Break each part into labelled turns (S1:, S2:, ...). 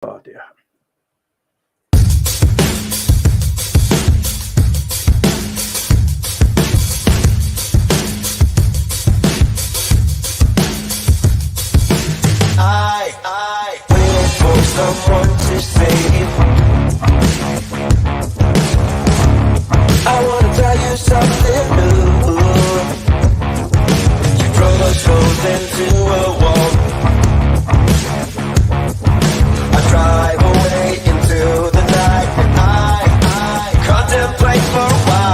S1: Oh dear.
S2: I wait for someone to save. I wanna tell you something new. You drove us both into a wall. I drive away into the night, and I contemplate for a while.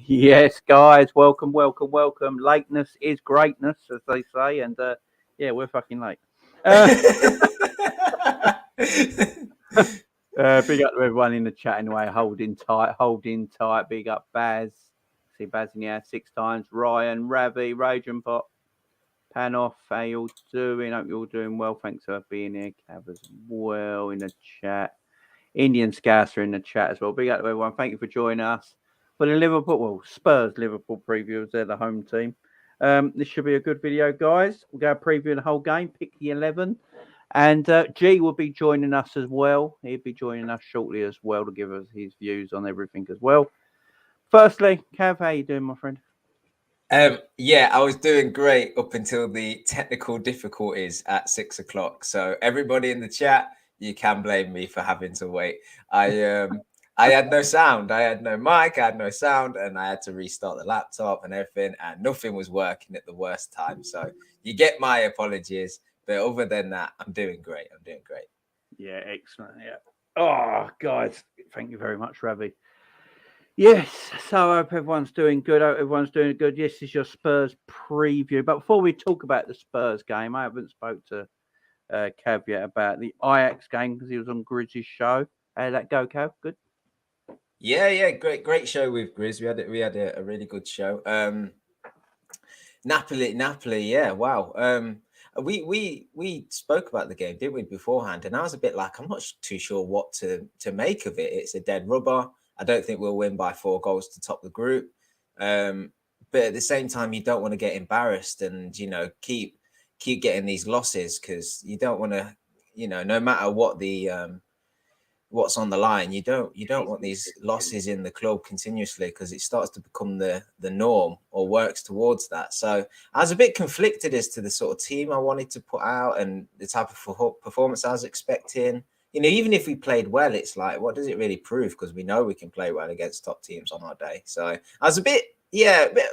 S1: Yes, guys, welcome. Lateness is greatness, as they say, and yeah, we're fucking late. Big up to everyone in the chat anyway, holding tight. Big up Baz. See Baz in here 6 times. Ryan, Ravi, Raging Pop, Panoff, how you all doing? Hope you're all doing well. Thanks for being here. Cav as well in the chat. Indian Scouser in the chat as well. Big up to everyone. Thank you for joining us for the Spurs Liverpool previews. They're the home team. This should be a good video, guys. We'll go preview the whole game, pick the 11. And G will be joining us as well. He'll be joining us shortly as well to give us his views on everything as well. Firstly, Cav, how you doing, my friend?
S3: Yeah, I was doing great up until the technical difficulties at 6 o'clock. So everybody in the chat, you can blame me for having to wait. I had no sound. I had no mic. I had no sound, and I had to restart the laptop and everything, and nothing was working at the worst time. So you get my apologies. But other than that, I'm doing great.
S1: Yeah, excellent. Yeah. Oh, guys, thank you very much, Ravi. Yes, so I hope everyone's doing good. Yes, this is your Spurs preview. But before we talk about the Spurs game, I haven't spoke to Cav yet about the Ajax game because he was on Grizz's show. How did that go, Cav? Good?
S3: Yeah, great show with Grizz. We had a really good show. Napoli, yeah, wow. We spoke about the game, didn't we, beforehand? And I was a bit like, I'm not too sure what to make of it. It's a dead rubber. I don't think we'll win by 4 goals to top the group. But at the same time, you don't want to get embarrassed and, keep getting these losses because you don't want to, no matter what the what's on the line, you don't want these losses in the club continuously because it starts to become the norm or works towards that. So I was a bit conflicted as to the sort of team I wanted to put out and the type of performance I was expecting. Even if we played well, it's like, what does it really prove? Because we know we can play well against top teams on our day. So I was a bit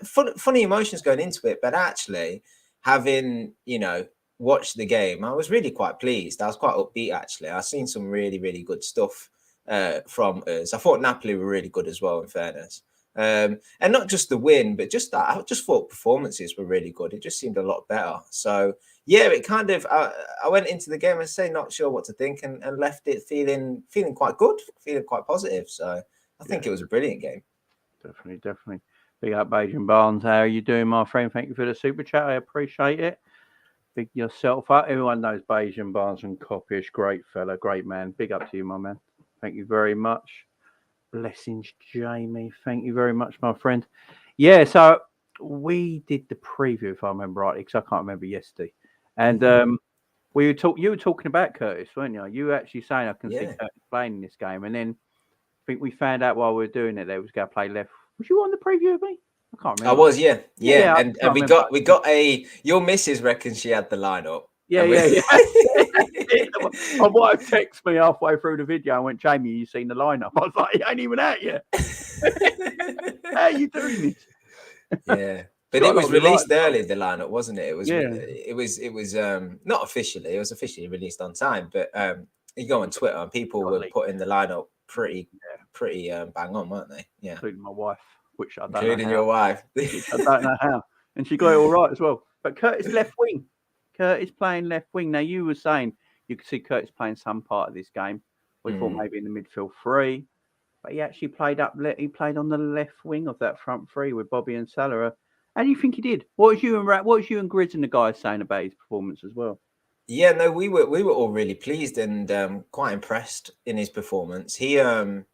S3: funny emotions going into it, but actually having, watched the game, I was really quite pleased. I was quite upbeat, actually. I've seen some really, really good stuff from us. I thought Napoli were really good as well, in fairness. And not just the win, but just that. I just thought performances were really good. It just seemed a lot better. So, yeah, it kind of, I went into the game and say not sure what to think and left it feeling quite good, feeling quite positive. So I think it was a brilliant game.
S1: Definitely. Big up, Adrian Barnes. How are you doing, my friend? Thank you for the super chat. I appreciate it. Big yourself up. Everyone knows Bayesian Barnes from Coppish. Great fella, great man. Big up to you, my man. Thank you very much. Blessings, Jamie. Thank you very much, my friend. Yeah, so we did the preview, if I remember rightly, because I can't remember yesterday. And you were talking about Curtis, weren't you? You were actually saying I can see Curtis playing in this game. And then I think we found out while we were doing it, they was going to play left. Was you on the preview with me? I can't remember.
S3: I was, yeah. And we got your missus reckons she had the lineup.
S1: Yeah. My wife texted me halfway through the video and went, Jamie, you seen the lineup? I was like, it ain't even out yet. How are you doing this?
S3: Yeah. But it was released early, the lineup, wasn't it? It was not officially, it was officially released on time, but you go on Twitter and people were putting the lineup pretty bang on, weren't they? Yeah.
S1: Including my wife. which I don't
S3: including
S1: know
S3: your wife.
S1: which I don't know how. And she got it all right as well. But Curtis left wing. Curtis playing left wing. Now, you were saying you could see Curtis playing some part of this game. We thought maybe in the midfield three. But he actually played he played on the left wing of that front three with Bobby and Salah. How do you think he did? What was you and Grizz and the guys saying about his performance as well?
S3: Yeah, no, we were all really pleased and quite impressed in his performance. He started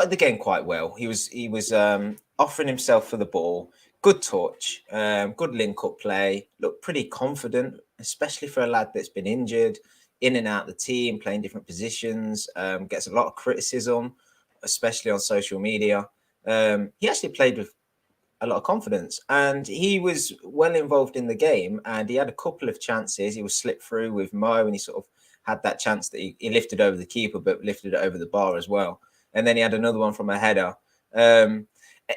S3: the game quite well. He was offering himself for the ball, good touch, good link up play, looked pretty confident, especially for a lad that's been injured, in and out of the team, playing different positions, gets a lot of criticism, especially on social media. He actually played with a lot of confidence, and he was well involved in the game, and he had a couple of chances. He was slipped through with Mo, and he sort of had that chance that he lifted over the keeper, but lifted it over the bar as well. And then he had another one from a header.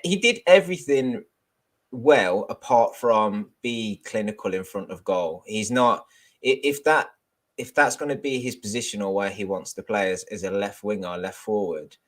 S3: He did everything well, apart from be clinical in front of goal. He's not, if that's going to be his position or where he wants to play as a left winger or left forward,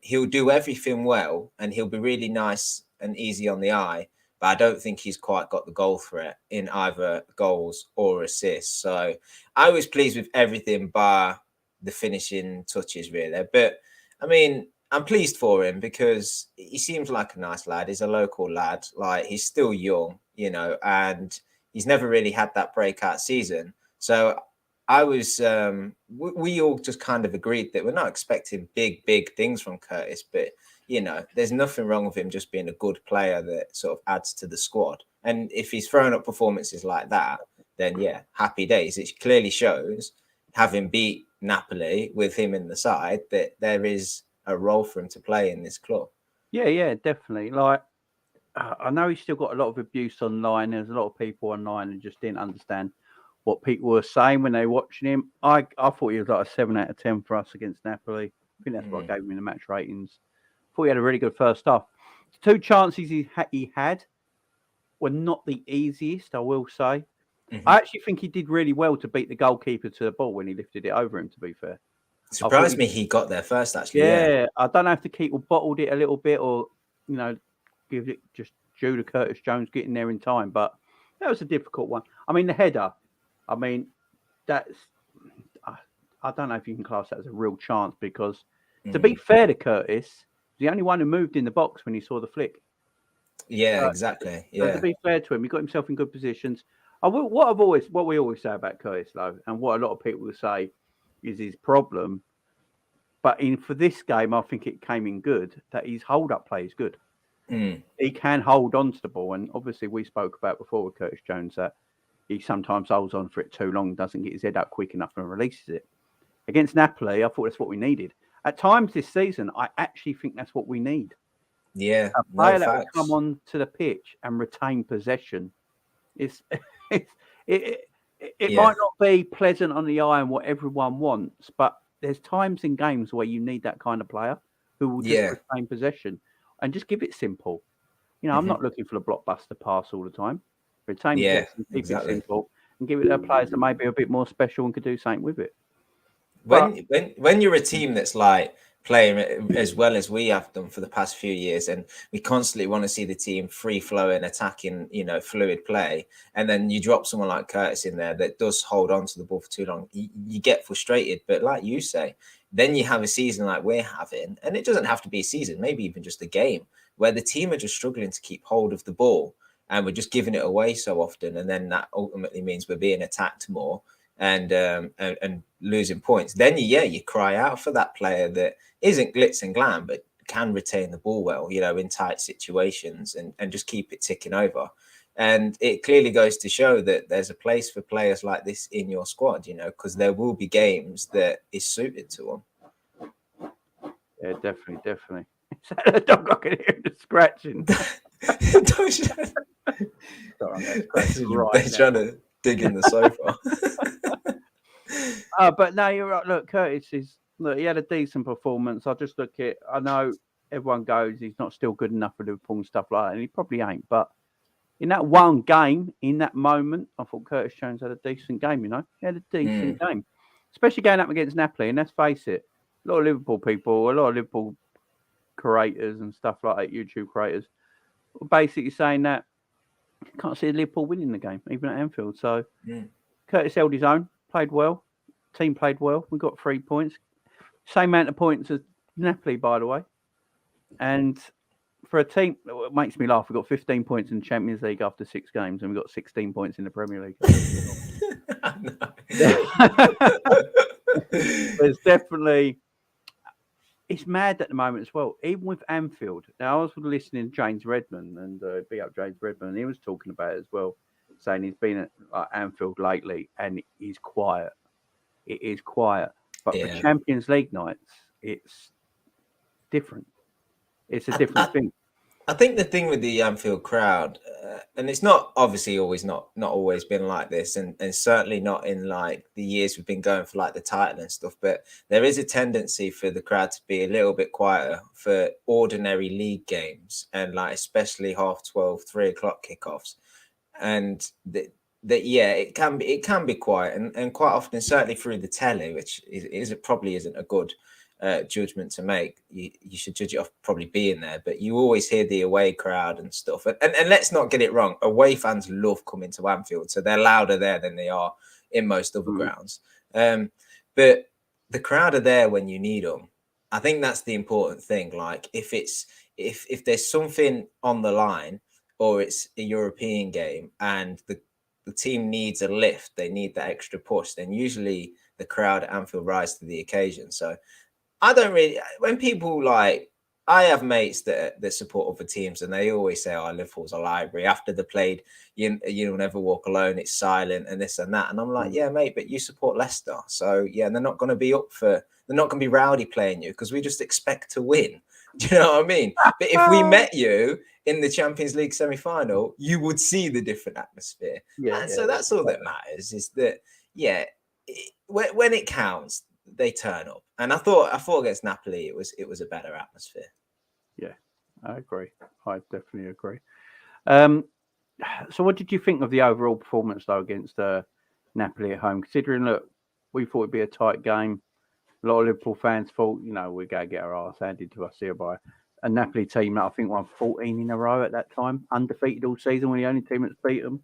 S3: he'll do everything well, and he'll be really nice and easy on the eye, but I don't think he's quite got the goal threat in either goals or assists. So I was pleased with everything bar the finishing touches, really. But I mean, I'm pleased for him because he seems like a nice lad. He's a local lad. Like, he's still young, and he's never really had that breakout season. So I was, we all just kind of agreed that we're not expecting big things from Curtis, but there's nothing wrong with him just being a good player that sort of adds to the squad. And if he's throwing up performances like that, then yeah, happy days. It clearly shows, having beat Napoli with him in the side, that there is a role for him to play in this club.
S1: Yeah, definitely. Like, I know he's still got a lot of abuse online. There's a lot of people online who just didn't understand what people were saying when they were watching him. I thought he was like a 7 out of 10 for us against Napoli. I think that's what I gave him in the match ratings. Thought he had a really good first half. The 2 chances he had were not the easiest, I will say. I actually think he did really well to beat the goalkeeper to the ball when he lifted it over him, to be fair.
S3: Surprised me he got there first, actually.
S1: Yeah, I don't know if the keeper bottled it a little bit or, give it just due to Curtis Jones getting there in time. But that was a difficult one. I mean, the header, that's, I don't know if you can class that as a real chance because, to be fair to Curtis, the only one who moved in the box when he saw the flick.
S3: Yeah, exactly. Yeah.
S1: To be fair to him, he got himself in good positions. What we always say about Curtis, though, and what a lot of people will say is his problem. But for this game, I think it came in good that his hold-up play is good. He can hold on to the ball, and obviously we spoke about before with Curtis Jones that he sometimes holds on for it too long, doesn't get his head up quick enough and releases it. Against Napoli, I thought that's what we needed. At times this season, I actually think that's what we need.
S3: Yeah,
S1: a player that will come on to the pitch and retain possession. It might not be pleasant on the eye and what everyone wants, but there's times in games where you need that kind of player who will just retain possession and just give it simple. I'm not looking for the blockbuster pass all the time. Retain possession, keep it simple, and give it to players that may be a bit more special and could do something with it.
S3: When you're a team that's like playing as well as we have done for the past few years, and we constantly want to see the team free flowing, attacking, fluid play, and then you drop someone like Curtis in there that does hold on to the ball for too long, you get frustrated. But like you say, then you have a season like we're having, and it doesn't have to be a season, maybe even just a game where the team are just struggling to keep hold of the ball and we're just giving it away so often, and then that ultimately means we're being attacked more and losing points. Then you cry out for that player that isn't glitz and glam but can retain the ball well, in tight situations and just keep it ticking over. And it clearly goes to show that there's a place for players like this in your squad, because there will be games that is suited to them.
S1: Yeah, definitely. The dog, I can hear the scratching.
S3: They're trying to dig in the sofa.
S1: But no, you're right. Look, Curtis he had a decent performance. I know everyone goes, he's not still good enough for Liverpool and stuff like that, and he probably ain't. But in that one game, in that moment, I thought Curtis Jones had a decent game, He had a decent game. Especially going up against Napoli, and let's face it, a lot of Liverpool people, a lot of Liverpool creators and stuff like that, YouTube creators, were basically saying that you can't see Liverpool winning the game, even at Anfield. So Curtis held his own, played well, team played well. We got 3 points, same amount of points as Napoli, by the way. And for a team, it makes me laugh. We've got 15 points in the Champions League after 6 games, and we've got 16 points in the Premier League. There's definitely, it's mad at the moment as well. Even with Anfield. Now, I was listening to James Redmond, and big up James Redmond, and he was talking about it as well, saying he's been at Anfield lately, and he's quiet. It is quiet. But for Champions League nights, it's different. It's a different thing.
S3: I think the thing with the Anfield crowd, and it's not obviously always not always been like this, and certainly not in like the years we've been going for like the title and stuff, but there is a tendency for the crowd to be a little bit quieter for ordinary league games, and like especially 12:30, 3 o'clock kickoffs, and that it can be quiet, and quite often, certainly through the telly, which probably isn't a good judgment to make. You should judge it off probably being there, but you always hear the away crowd and stuff. And let's not get it wrong, away fans love coming to Anfield, so they're louder there than they are in most other grounds. But the crowd are there when you need them. I think that's the important thing. Like if there's something on the line, or it's a European game and the team needs a lift, they need that extra push, then usually the crowd at Anfield rise to the occasion. So I don't really, when people like, I have mates that support other teams, and they always say, "Oh, Liverpool's a library." After they played, you'll never walk alone. It's silent and this and that. And I'm like, yeah, mate, but you support Leicester, so yeah, they're not going to be they're not going to be rowdy playing you because we just expect to win. Do you know what I mean? But if we met you in the Champions League semi-final, you would see the different atmosphere. So that's all that matters. Is that when it counts, they turn up. And I thought against Napoli, it was a better atmosphere.
S1: Yeah, I agree. I definitely agree. So what did you think of the overall performance, though, against Napoli at home? Considering, look, we thought it'd be a tight game. A lot of Liverpool fans thought, we're going to get our arse handed to us here by a Napoli team that I think won 14 in a row at that time, undefeated all season. We're the only team that's beat them.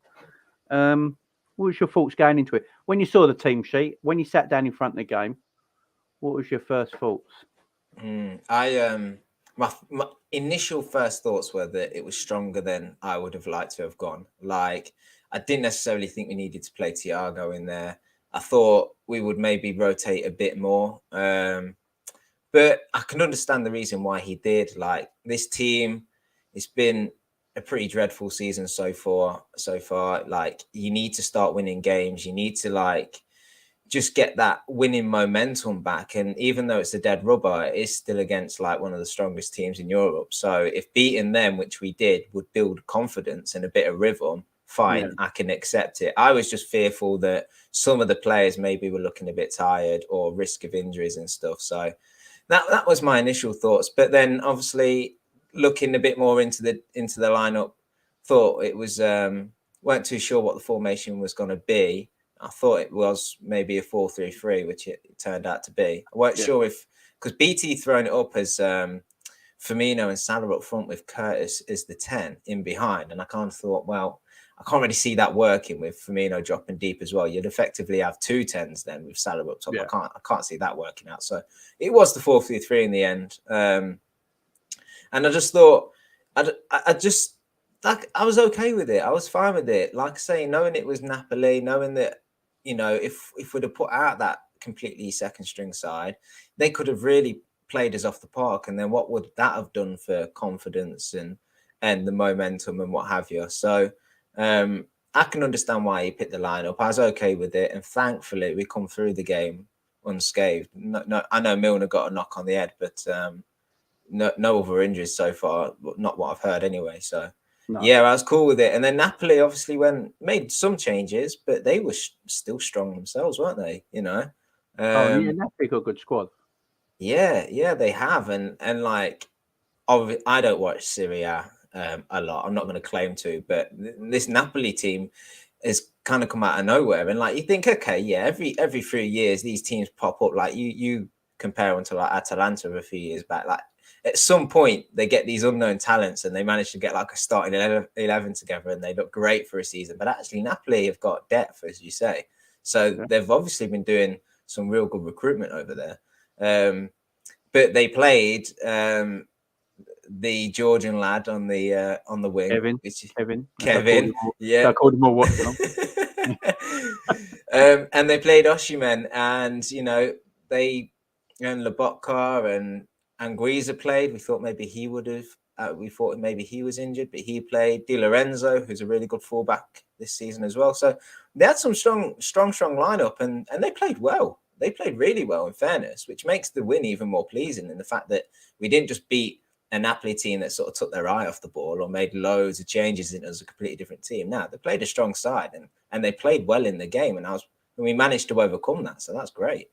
S1: What was your thoughts going into it? When you saw the team sheet, when you sat down in front of the game, what was your first thoughts?
S3: My initial first thoughts were that it was stronger than I would have liked to have gone. Like, I didn't necessarily think we needed to play Thiago in there. I thought we would maybe rotate a bit more. But I can understand the reason why he did. Like, this team, it's been a pretty dreadful season so far. Like, you need to start winning games. You need to just get that winning momentum back. And even though it's a dead rubber, it is still against one of the strongest teams in Europe. So if beating them, which we did, would build confidence and a bit of rhythm, fine, I can accept it. I was just fearful that some of the players maybe were looking a bit tired or risk of injuries and stuff. So that was my initial thoughts. But then obviously looking a bit more into the lineup, thought it was weren't too sure what the formation was going to be. I thought it was maybe a 4-3-3, which it turned out to be. I wasn't sure because BT thrown it up as Firmino and Salah up front with Curtis as the 10 in behind. And I kind of thought, well, I can't really see that working with Firmino dropping deep as well. You'd effectively have 2 10s then with Salah up top. I can't see that working out. So it was the 4-3-3 in the end. And I just thought, I was okay with it. I was fine with it. Like I say, knowing it was Napoli, knowing that, if we'd have put out that completely second string side, they could have really played us off the park. And then what would that have done for confidence and the momentum and what have you? So I can understand why he picked the lineup. I was okay with it. And thankfully, we come through the game unscathed. No, I know Milner got a knock on the head, but no other injuries so far. Not what I've heard anyway. So. No. Yeah, I was cool with it. And then Napoli obviously made some changes, but they were still strong themselves, weren't they?
S1: Napoli got a good squad.
S3: Yeah, they have. And I don't watch Serie A a lot. I'm not going to claim to, but this Napoli team has kind of come out of nowhere. And you think, okay, yeah, every 3 years these teams pop up. Like you compare them to like Atalanta a few years back. Like at some point they get these unknown talents and they manage to get like a starting 11 together and they look great for a season. But actually Napoli have got depth, as you say. So they've obviously been doing some real good recruitment over there. But they played the Georgian lad on the wing,
S1: Kevin.
S3: Yeah,
S1: I called him all watching them.
S3: And they played Osimhen, and you know they and Lobotka and Anguissa played. We thought maybe he would have. We thought maybe he was injured, but he played. Di Lorenzo, who's a really good fullback this season as well. So they had some strong lineup, and they played well. They played really well, in fairness, which makes the win even more pleasing in the fact that we didn't just beat a Napoli team that sort of took their eye off the ball or made loads of changes in as a completely different team. Now they played a strong side and they played well in the game, and we managed to overcome that. So that's great.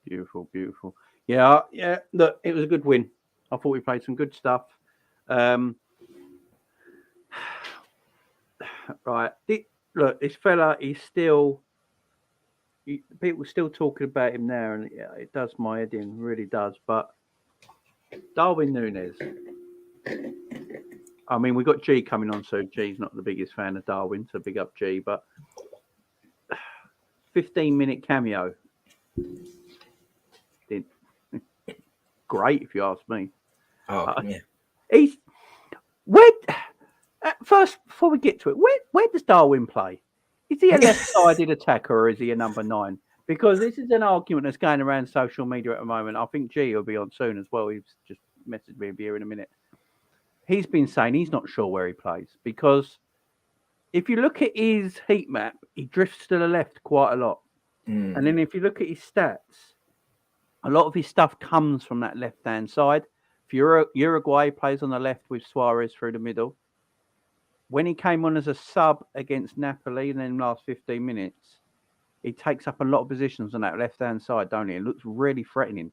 S1: Beautiful. Yeah. Look, it was a good win. I thought we played some good stuff. Right. Look, this fella, he's still. People are still talking about him now, and it does my head in, really does. But Darwin Nunez. I mean, we've got G coming on, so G's not the biggest fan of Darwin, so big up G. But 15-minute cameo. Great, if you ask me.
S3: Oh, yeah.
S1: He's first, before we get to it, where does Darwin play? Is he a left-sided attacker or is he a number 9? Because this is an argument that's going around social media at the moment. I think G will be on soon as well. He's just messaged me here in a minute. He's been saying he's not sure where he plays because if you look at his heat map, he drifts to the left quite a lot. And then if you look at his stats, a lot of his stuff comes from that left-hand side. If Uruguay plays on the left with Suarez through the middle. When he came on as a sub against Napoli in the last 15 minutes, he takes up a lot of positions on that left-hand side, don't he? It looks really threatening.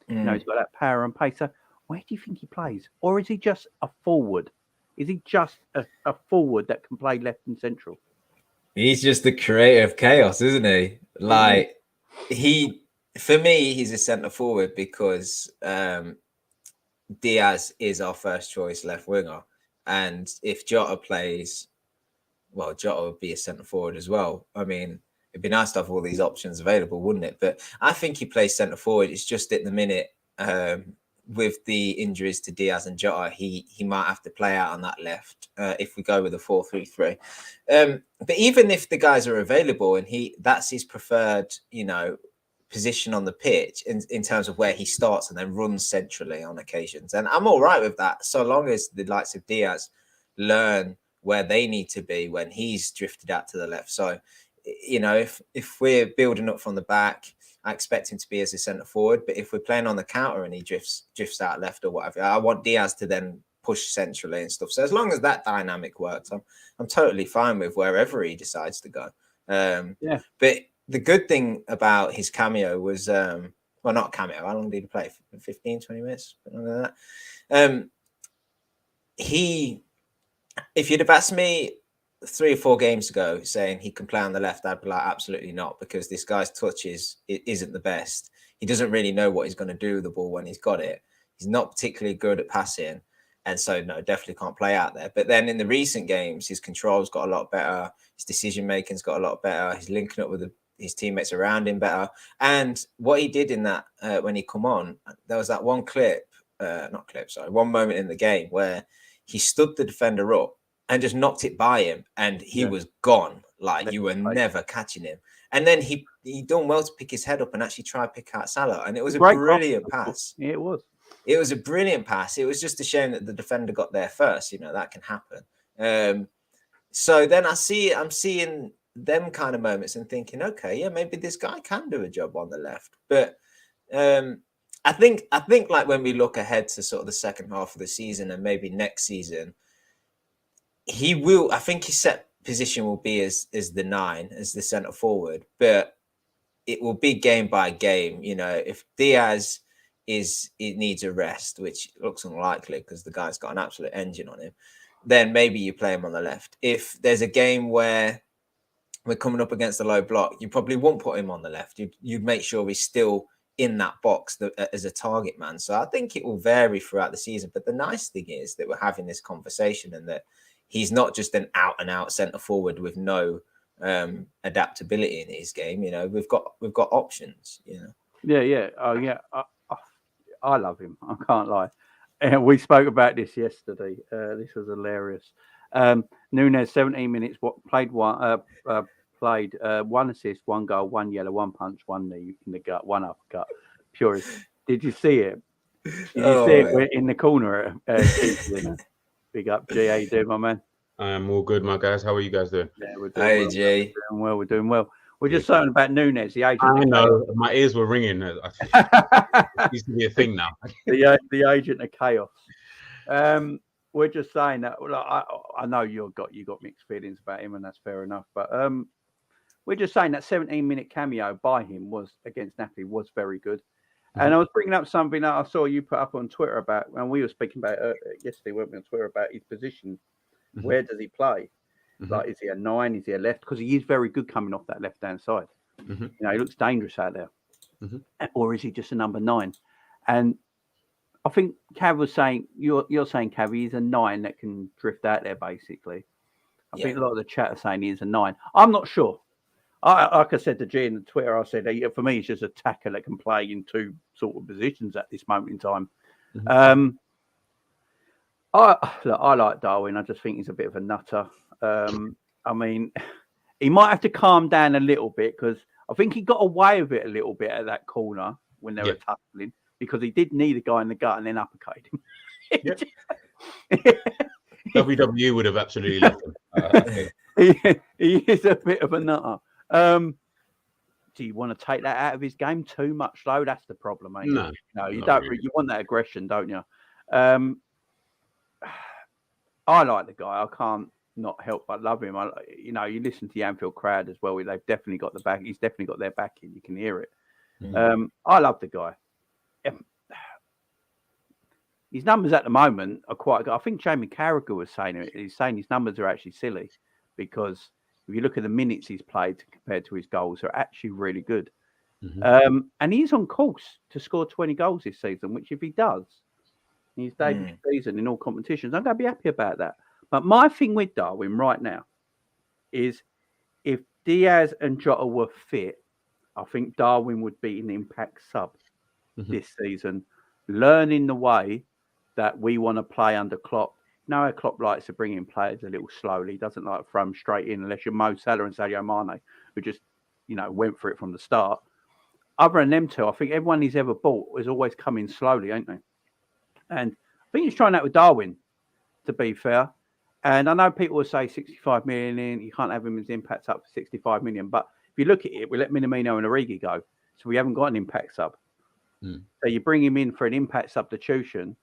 S1: You know, he's got that power and pace. So where do you think he plays? Or is he just a forward? Is he just a forward that can play left and central?
S3: He's just the creator of chaos, isn't he? Like, for me, he's a centre forward because Diaz is our first choice left winger. And if Jota plays, well, Jota would be a centre forward as well. I mean, it'd be nice to have all these options available, wouldn't it? But I think he plays centre forward. It's just at the minute, with the injuries to Diaz and Jota, he might have to play out on that left if we go with a 4-3-3. But even if the guys are available and that's his preferred, you know, position on the pitch in terms of where he starts and then runs centrally on occasions. And I'm all right with that, so long as the likes of Diaz learn where they need to be when he's drifted out to the left. So, you know, if we're building up from the back, I expect him to be as a centre forward. But if we're playing on the counter and he drifts out left or whatever, I want Diaz to then push centrally and stuff. So as long as that dynamic works, I'm totally fine with wherever he decides to go. But the good thing about his cameo was, well, not cameo. How long did he play? 15, 20 minutes? Something like that. If you'd have asked me 3 or 4 games ago saying he can play on the left, I'd be like, absolutely not, because this guy's touch isn't the best. He doesn't really know what he's going to do with the ball when he's got it. He's not particularly good at passing. And so, no, definitely can't play out there. But then in the recent games, his control's got a lot better. His decision-making's got a lot better. He's linking up with his teammates around him better. And what he did in that, when he come on, there was that one moment in the game where he stood the defender up and just knocked it by him, and he was gone. Like, you were never catching him. And then he done well to pick his head up and actually try to pick out Salah. And it was a brilliant pass.
S1: Yeah, it was.
S3: It was a brilliant pass. It was just a shame that the defender got there first. You know, that can happen. So then I'm seeing them kind of moments and thinking, okay, yeah, maybe this guy can do a job on the left. But I think like when we look ahead to sort of the second half of the season and maybe next season, I think his set position will be as the 9, as the centre forward, but it will be game by game. You know, if Diaz needs a rest, which looks unlikely because the guy's got an absolute engine on him, then maybe you play him on the left. If there's a game where we're coming up against a low block, you probably won't put him on the left. You'd make sure he's still in that box as a target man. So I think it will vary throughout the season. But the nice thing is that we're having this conversation and that he's not just an out and out centre forward with no adaptability in his game. You know, we've got options. You know.
S1: Yeah. Oh yeah. I love him. I can't lie. We spoke about this yesterday. This was hilarious. Nunez, 17 minutes. Played one assist, 1 goal, 1 yellow, 1 punch, 1 knee in the gut, 1 uppercut. Purist. Did you see it? Did you see it? We're in the corner. Big up, G. How you doing, my man?
S4: I am all good, my guys. How are you guys doing?
S1: Yeah, we're doing
S3: hey,
S1: well.
S3: G.
S1: We're doing well. We're just saying about Nunez, the agent.
S4: I know. My ears were ringing. It used to be a thing now.
S1: the agent of chaos. We're just saying that. Well, I know you got mixed feelings about him, and that's fair enough. But we're just saying that 17-minute cameo by him was against Napoli was very good. And I was bringing up something that I saw you put up on Twitter about, and we were speaking about yesterday, weren't we, on Twitter, about his position. Where does he play? Like, is he a 9? Is he a left? Because he is very good coming off that left-hand side. You know, he looks dangerous out there. Or is he just a number 9? And I think Cav was saying, you're saying, Cav, he's a 9 that can drift out there, basically. I think a lot of the chat are saying he's a 9. I'm not sure. Like I said to G in the Twitter, I said, for me, it's just a tacker that can play in 2 sort of positions at this moment in time. I like Darwin. I just think he's a bit of a nutter. I mean, he might have to calm down a little bit because I think he got away with it a little bit at that corner when they were tussling because he did knee the guy in the gut and then uppercut him.
S4: WWE would have absolutely left him.
S1: He is a bit of a nutter. Do you want to take that out of his game too much, though? That's the problem, mate. No, you don't. Really. You want that aggression, don't you? I like the guy. I can't not help but love him. You listen to the Anfield crowd as well. They've definitely got the back. He's definitely got their backing. You can hear it. I love the guy. His numbers at the moment are quite good. I think Jamie Carragher was saying it. He's saying his numbers are actually silly because if you look at the minutes he's played compared to his goals, they're actually really good. And he's on course to score 20 goals this season, which if he does, his debut season in all competitions, I'm going to be happy about that. But my thing with Darwin right now is if Diaz and Jota were fit, I think Darwin would be an impact sub this season, learning the way that we want to play under Klopp. You know how Klopp likes to bring in players a little slowly. He doesn't like to throw them straight in unless you're Mo Salah and Sadio Mane, who just, went for it from the start. Other than them two, I think everyone he's ever bought has always come in slowly, ain't they? And I think he's trying that with Darwin, to be fair. And I know people will say 65 million in, you can't have him as impact sub for 65 million. But if you look at it, we let Minamino and Origi go. So we haven't got an impact sub. So you bring him in for an impact substitution,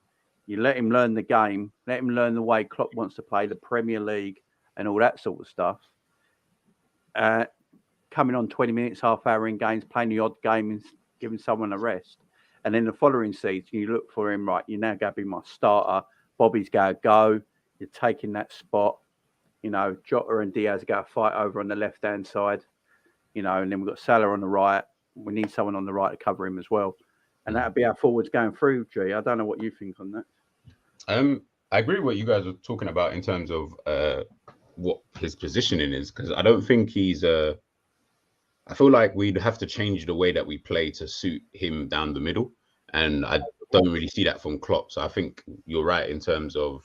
S1: you let him learn the game, let him learn the way Klopp wants to play, the Premier League and all that sort of stuff. Coming on 20 minutes, half hour in games, playing the odd game and giving someone a rest. And then the following season, you look for him, right, you're now going to be my starter. Bobby's going to go. You're taking that spot. Jota and Diaz are going to fight over on the left-hand side. And then we've got Salah on the right. We need someone on the right to cover him as well. And that would be our forwards going through, G. I don't know what you think on that.
S4: I agree with what you guys were talking about in terms of what his positioning is, because I don't think he's I feel like we'd have to change the way that we play to suit him down the middle. And I don't really see that from Klopp. So I think you're right in terms of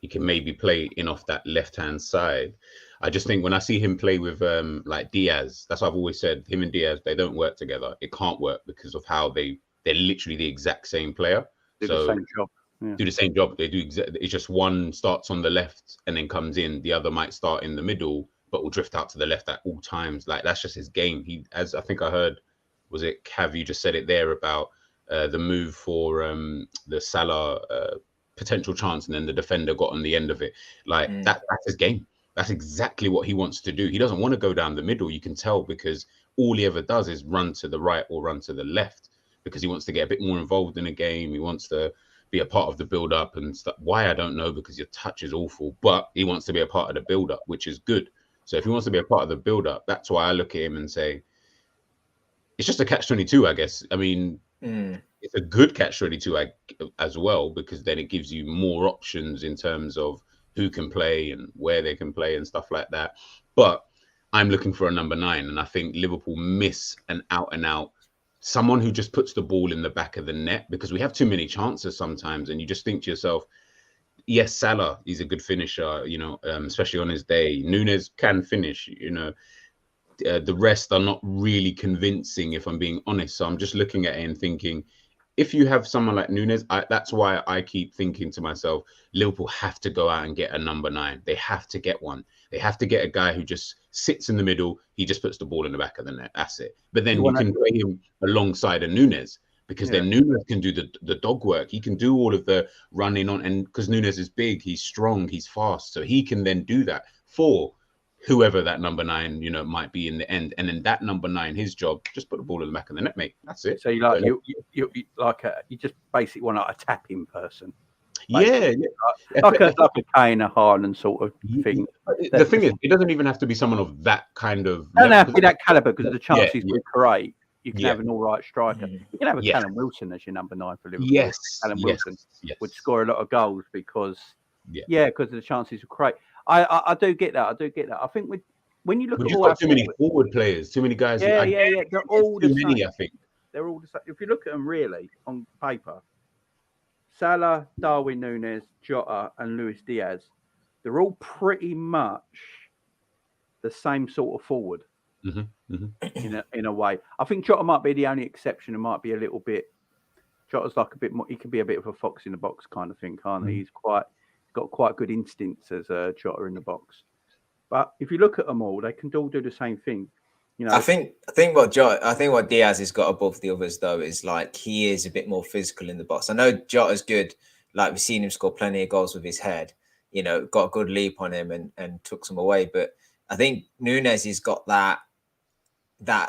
S4: he can maybe play in off that left-hand side. I just think when I see him play with like Diaz, that's what I've always said, him and Diaz, they don't work together. It can't work because of how they're literally the exact same player.
S1: Do the same job. Yeah.
S4: Do the same job. They do it's just one starts on the left and then comes in. The other might start in the middle, but will drift out to the left at all times. Like, that's just his game. He, as I think I heard, was it Cav, you just said it there about the move for the Salah potential chance, and then the defender got on the end of it. Like, that's his game. That's exactly what he wants to do. He doesn't want to go down the middle, you can tell, because all he ever does is run to the right or run to the left, because he wants to get a bit more involved in the game. He wants to be a part of the build-up and stuff. Why, I don't know, because your touch is awful, but he wants to be a part of the build-up, which is good. So if he wants to be a part of the build-up, that's why I look at him and say, it's just a catch-22, I guess. I mean, it's a good catch-22 as well, because then it gives you more options in terms of who can play and where they can play and stuff like that. But I'm looking for a number 9, and I think Liverpool miss an out-and-out someone who just puts the ball in the back of the net, because we have too many chances sometimes, and you just think to yourself, yes, Salah, he's a good finisher, especially on his day. Nunez can finish, the rest are not really convincing, if I'm being honest. So I'm just looking at it and thinking, if you have someone like Nunez, that's why I keep thinking to myself, Liverpool have to go out and get a number 9. They have to get one. They have to get a guy who just sits in the middle. He just puts the ball in the back of the net. That's it. But then you can play him alongside a Nunez, because then Nunez can do the dog work. He can do all of the running on, and because Nunez is big, he's strong, he's fast, so he can then do that for whoever that number 9, might be in the end. And then that number 9, his job, just put the ball in the back of the net, mate. That's it.
S1: So you just basically want a tapping person.
S4: Yeah.
S1: Like a Kane, a Haaland sort of thing.
S4: The thing is, it doesn't even have to be someone of that kind of.
S1: Don't have to be that caliber, because the chances are great. You can have an all right striker. You can have a Callum Wilson as your number 9 for Liverpool.
S4: Yes,
S1: Callum Wilson would score a lot of goals because of the chances are great. I do get that. I think when you look at all,
S4: too many forward players, too many guys.
S1: Yeah. They're all the same.
S4: Many, I think
S1: they're all the same. If you look at them really on paper, Salah, Darwin Nunez, Jota, and Luis Diaz, they're all pretty much the same sort of forward. In a way. I think Jota might be the only exception. It might be a little bit. Jota's like a bit more. He can be a bit of a fox in the box kind of thing, can't he? He's got quite good instincts as a Jota in the box. But if you look at them all, they can all do the same thing.
S3: I think what Diaz has got above the others though is like he is a bit more physical in the box. I know Jota's good. Like we've seen him score plenty of goals with his head. Got a good leap on him and took some away. But I think Nunez has got that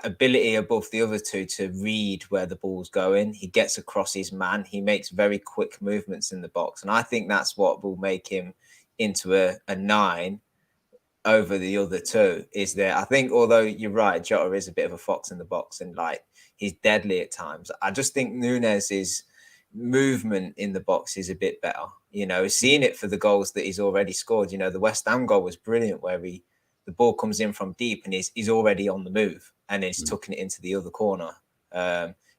S3: ability above the other two to read where the ball's going. He gets across his man. He makes very quick movements in the box. And I think that's what will make him into a 9 over the other two. Is there? I think, although you're right, Jota is a bit of a fox in the box and like he's deadly at times. I just think Nunez's movement in the box is a bit better. Seeing it for the goals that he's already scored. The West Ham goal was brilliant where the ball comes in from deep and he's already on the move and he's tucking it into the other corner.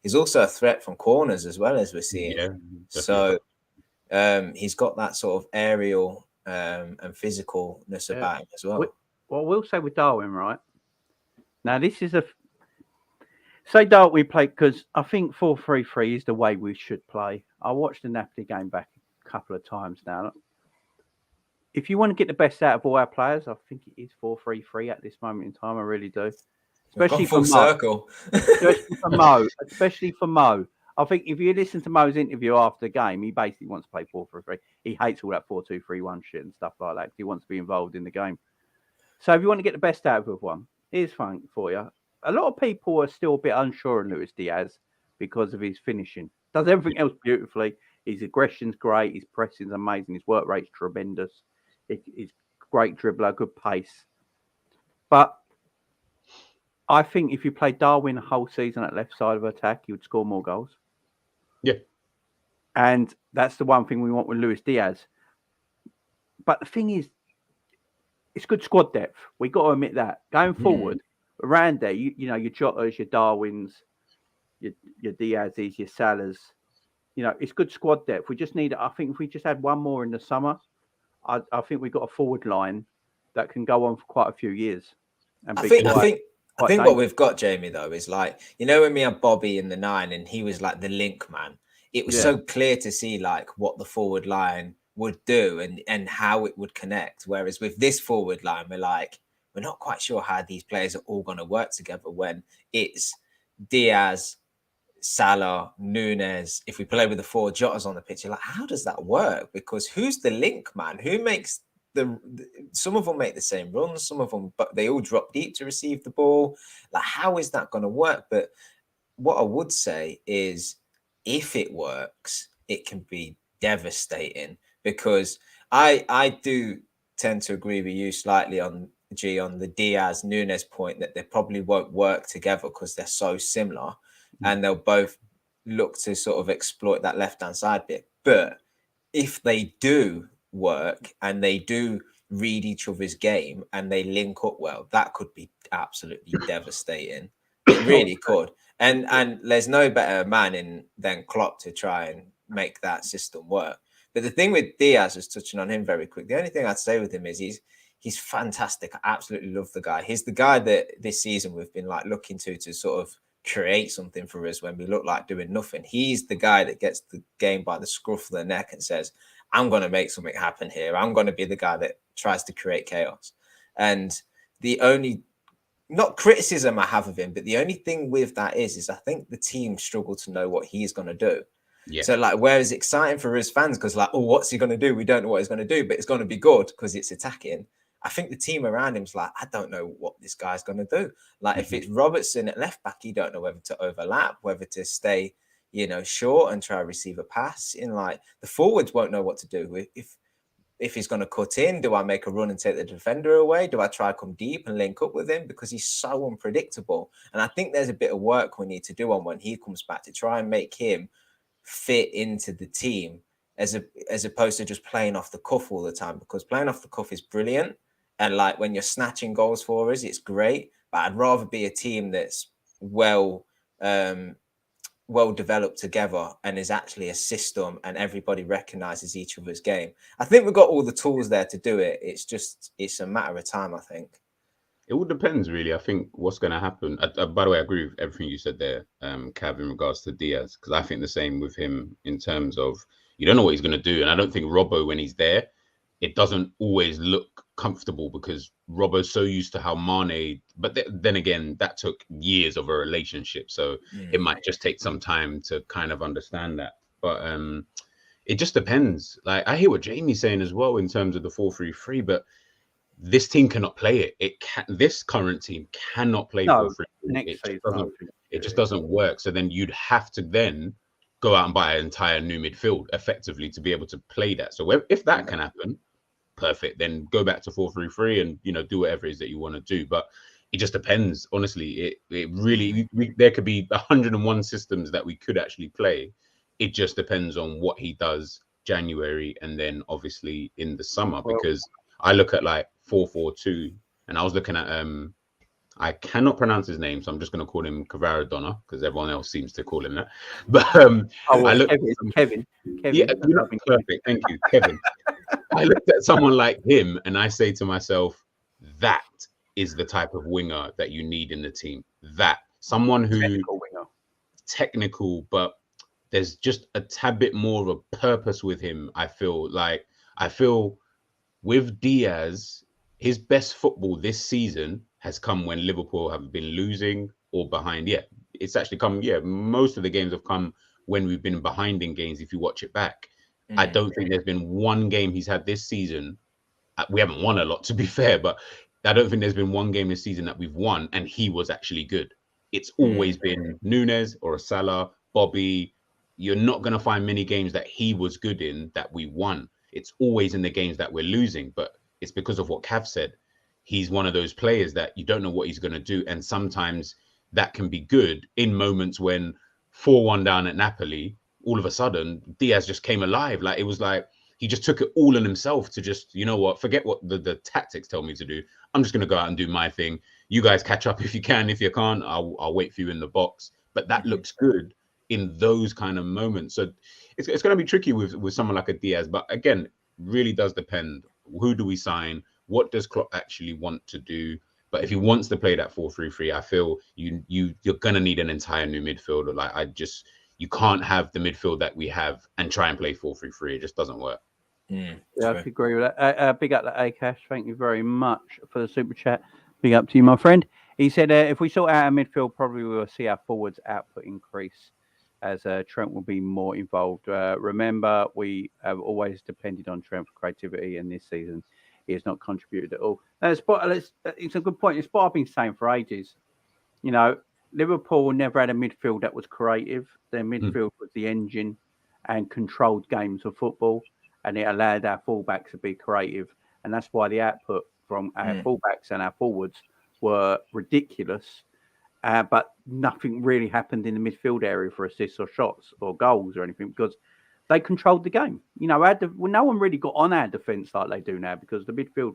S3: He's also a threat from corners as well, as we're seeing.
S4: Yeah,
S3: so he's got that sort of aerial and physicalness about him as well.
S1: Well, we'll say with Darwin, right? Now, this is say Darwin we play, because I think 4-3-3 is the way we should play. I watched the Napoli game back a couple of times now. If you want to get the best out of all our players, I think it is 4-3-3 at this moment in time. I really do. Especially for Mo. Especially for Mo. I think if you listen to Mo's interview after the game, he basically wants to play 4-3-3. He hates all that 4-2-3-1 shit and stuff like that. He wants to be involved in the game. So if you want to get the best out of one, here's something for you. A lot of people are still a bit unsure on Luis Diaz because of his finishing. Does everything else beautifully. His aggression's great. His pressing's amazing. His work rate's tremendous. He's great dribbler, good pace. But I think if you play Darwin the whole season at left side of attack, he would score more goals.
S4: Yeah.
S1: And that's the one thing we want with Luis Diaz. But the thing is, it's good squad depth. We got to admit that. Going forward, around there, your Jotas, your Darwins, your Diaz's, your Salahs, it's good squad depth. We just need, I think if we just had one more in the summer, I think we've got a forward line that can go on for quite a few years. And
S3: I think what we've got, Jamie, though, is like, when we had Bobby in the 9 and he was like the link man, it was so clear to see like what the forward line would do and how it would connect. Whereas with this forward line, we're not quite sure how these players are all going to work together when it's Diaz, Salah, Nunez. If we play with the 4 Jotas on the pitch, you're like, how does that work? Because who's the link man? Who makes some of them make the same runs, some of them, but they all drop deep to receive the ball. Like, how is that going to work? But what I would say is, if it works, it can be devastating, because I do tend to agree with you slightly on G, on the Diaz Nunez point that they probably won't work together because they're so similar, and they'll both look to sort of exploit that left-hand side bit. But if they do work and they do read each other's game and they link up well, that could be absolutely devastating. It really could. And there's no better man than Klopp to try and make that system work. But the thing with Diaz, is touching on him very quick, the only thing I'd say with him is he's fantastic. I absolutely love the guy. He's the guy that this season we've been like looking to sort of create something for us when we look like doing nothing. He's the guy that gets the game by the scruff of the neck and says, I'm going to make something happen here. I'm going to be the guy that tries to create chaos. And the only, not criticism I have of him, but the only thing with that is I think the team struggle to know what he's going to do. Yeah. So like, where is exciting for us fans? Because like, oh, what's he going to do? We don't know what he's going to do, but it's going to be good because it's attacking. I think the team around him's like, I don't know what this guy's going to do. Like, if it's Robertson at left back, you don't know whether to overlap, whether to stay, short and try to receive a pass. In like, the forwards won't know what to do. If he's going to cut in, do I make a run and take the defender away? Do I try to come deep and link up with him? Because he's so unpredictable. And I think there's a bit of work we need to do on when he comes back to try and make him fit into the team as opposed to just playing off the cuff all the time, because playing off the cuff is brilliant. And like when you're snatching goals for us, it's great. But I'd rather be a team that's well developed together and is actually a system and everybody recognizes each other's game. I think we've got all the tools there to do it. It's a matter of time, I think.
S4: It all depends, really. I think what's going to happen. By the way, I agree with everything you said there, Cav, in regards to Diaz, because I think the same with him in terms of you don't know what he's going to do. And I don't think Robbo, when he's there, it doesn't always look comfortable because Robbo's so used to how Mane, but then again, that took years of a relationship. So it might just take some time to kind of understand that. But it just depends. Like, I hear what Jamie's saying as well in terms of the 4-3-3, but this team cannot play it. This current team cannot play 4-3-3. It just doesn't work. So then you'd have to then go out and buy an entire new midfield effectively to be able to play that. So if that can happen, perfect. Then go back to 4-3-3 and do whatever it is that you want to do. But it just depends. Honestly, it really there could be 101 systems that we could actually play. It just depends on what he does January and then obviously in the summer, because I look at like 4-4-2, and I was looking at I cannot pronounce his name, so I'm just going to call him Kvaradona because everyone else seems to call him that. But I looked
S1: Kevin.
S4: Yeah, perfect. Thank you, Kevin. I looked at someone like him, and I say to myself, that is the type of winger that you need in the team. That someone who technical, but there's just a tad bit more of a purpose with him. I feel with Diaz, his best football this season has come when Liverpool have been losing or behind. Yeah, it's actually come. Yeah, most of the games have come when we've been behind in games. If you watch it back, I don't think there's been one game he's had this season. We haven't won a lot, to be fair, but I don't think there's been one game this season that we've won and he was actually good. It's always been Nunez or a Salah, Bobby. You're not going to find many games that he was good in that we won. It's always in the games that we're losing, but it's because of what Cav said. He's one of those players that you don't know what he's going to do. And sometimes that can be good in moments when 4-1 down at Napoli, all of a sudden, Diaz just came alive. Like, it was like, he just took it all on himself to just, you know what, forget what the tactics tell me to do. I'm just going to go out and do my thing. You guys catch up if you can. If you can't, I'll wait for you in the box. But that looks good in those kind of moments. So it's going to be tricky with someone like a Diaz. But again, really does depend. Who do we sign? What does Klopp actually want to do? But if he wants to play that 4-3-3, I feel you're going to need an entire new midfielder. Like, you can't have the midfield that we have and try and play 4-3-3. It just doesn't work.
S1: Yeah, I agree with that. Big up to Akash. Thank you very much for the super chat. Big up to you, my friend. He said, if we sort out our midfield, probably we will see our forwards output increase as Trent will be more involved. Remember, we have always depended on Trent for creativity, and this season he has not contributed at all. It's a good point. It's what I've been saying for ages. Liverpool never had a midfield that was creative. Their midfield was the engine and controlled games of football, and it allowed our fullbacks to be creative. And that's why the output from our fullbacks and our forwards were ridiculous. But nothing really happened in the midfield area for assists or shots or goals or anything because they controlled the game. You know, no one really got on our defence like they do now because the midfield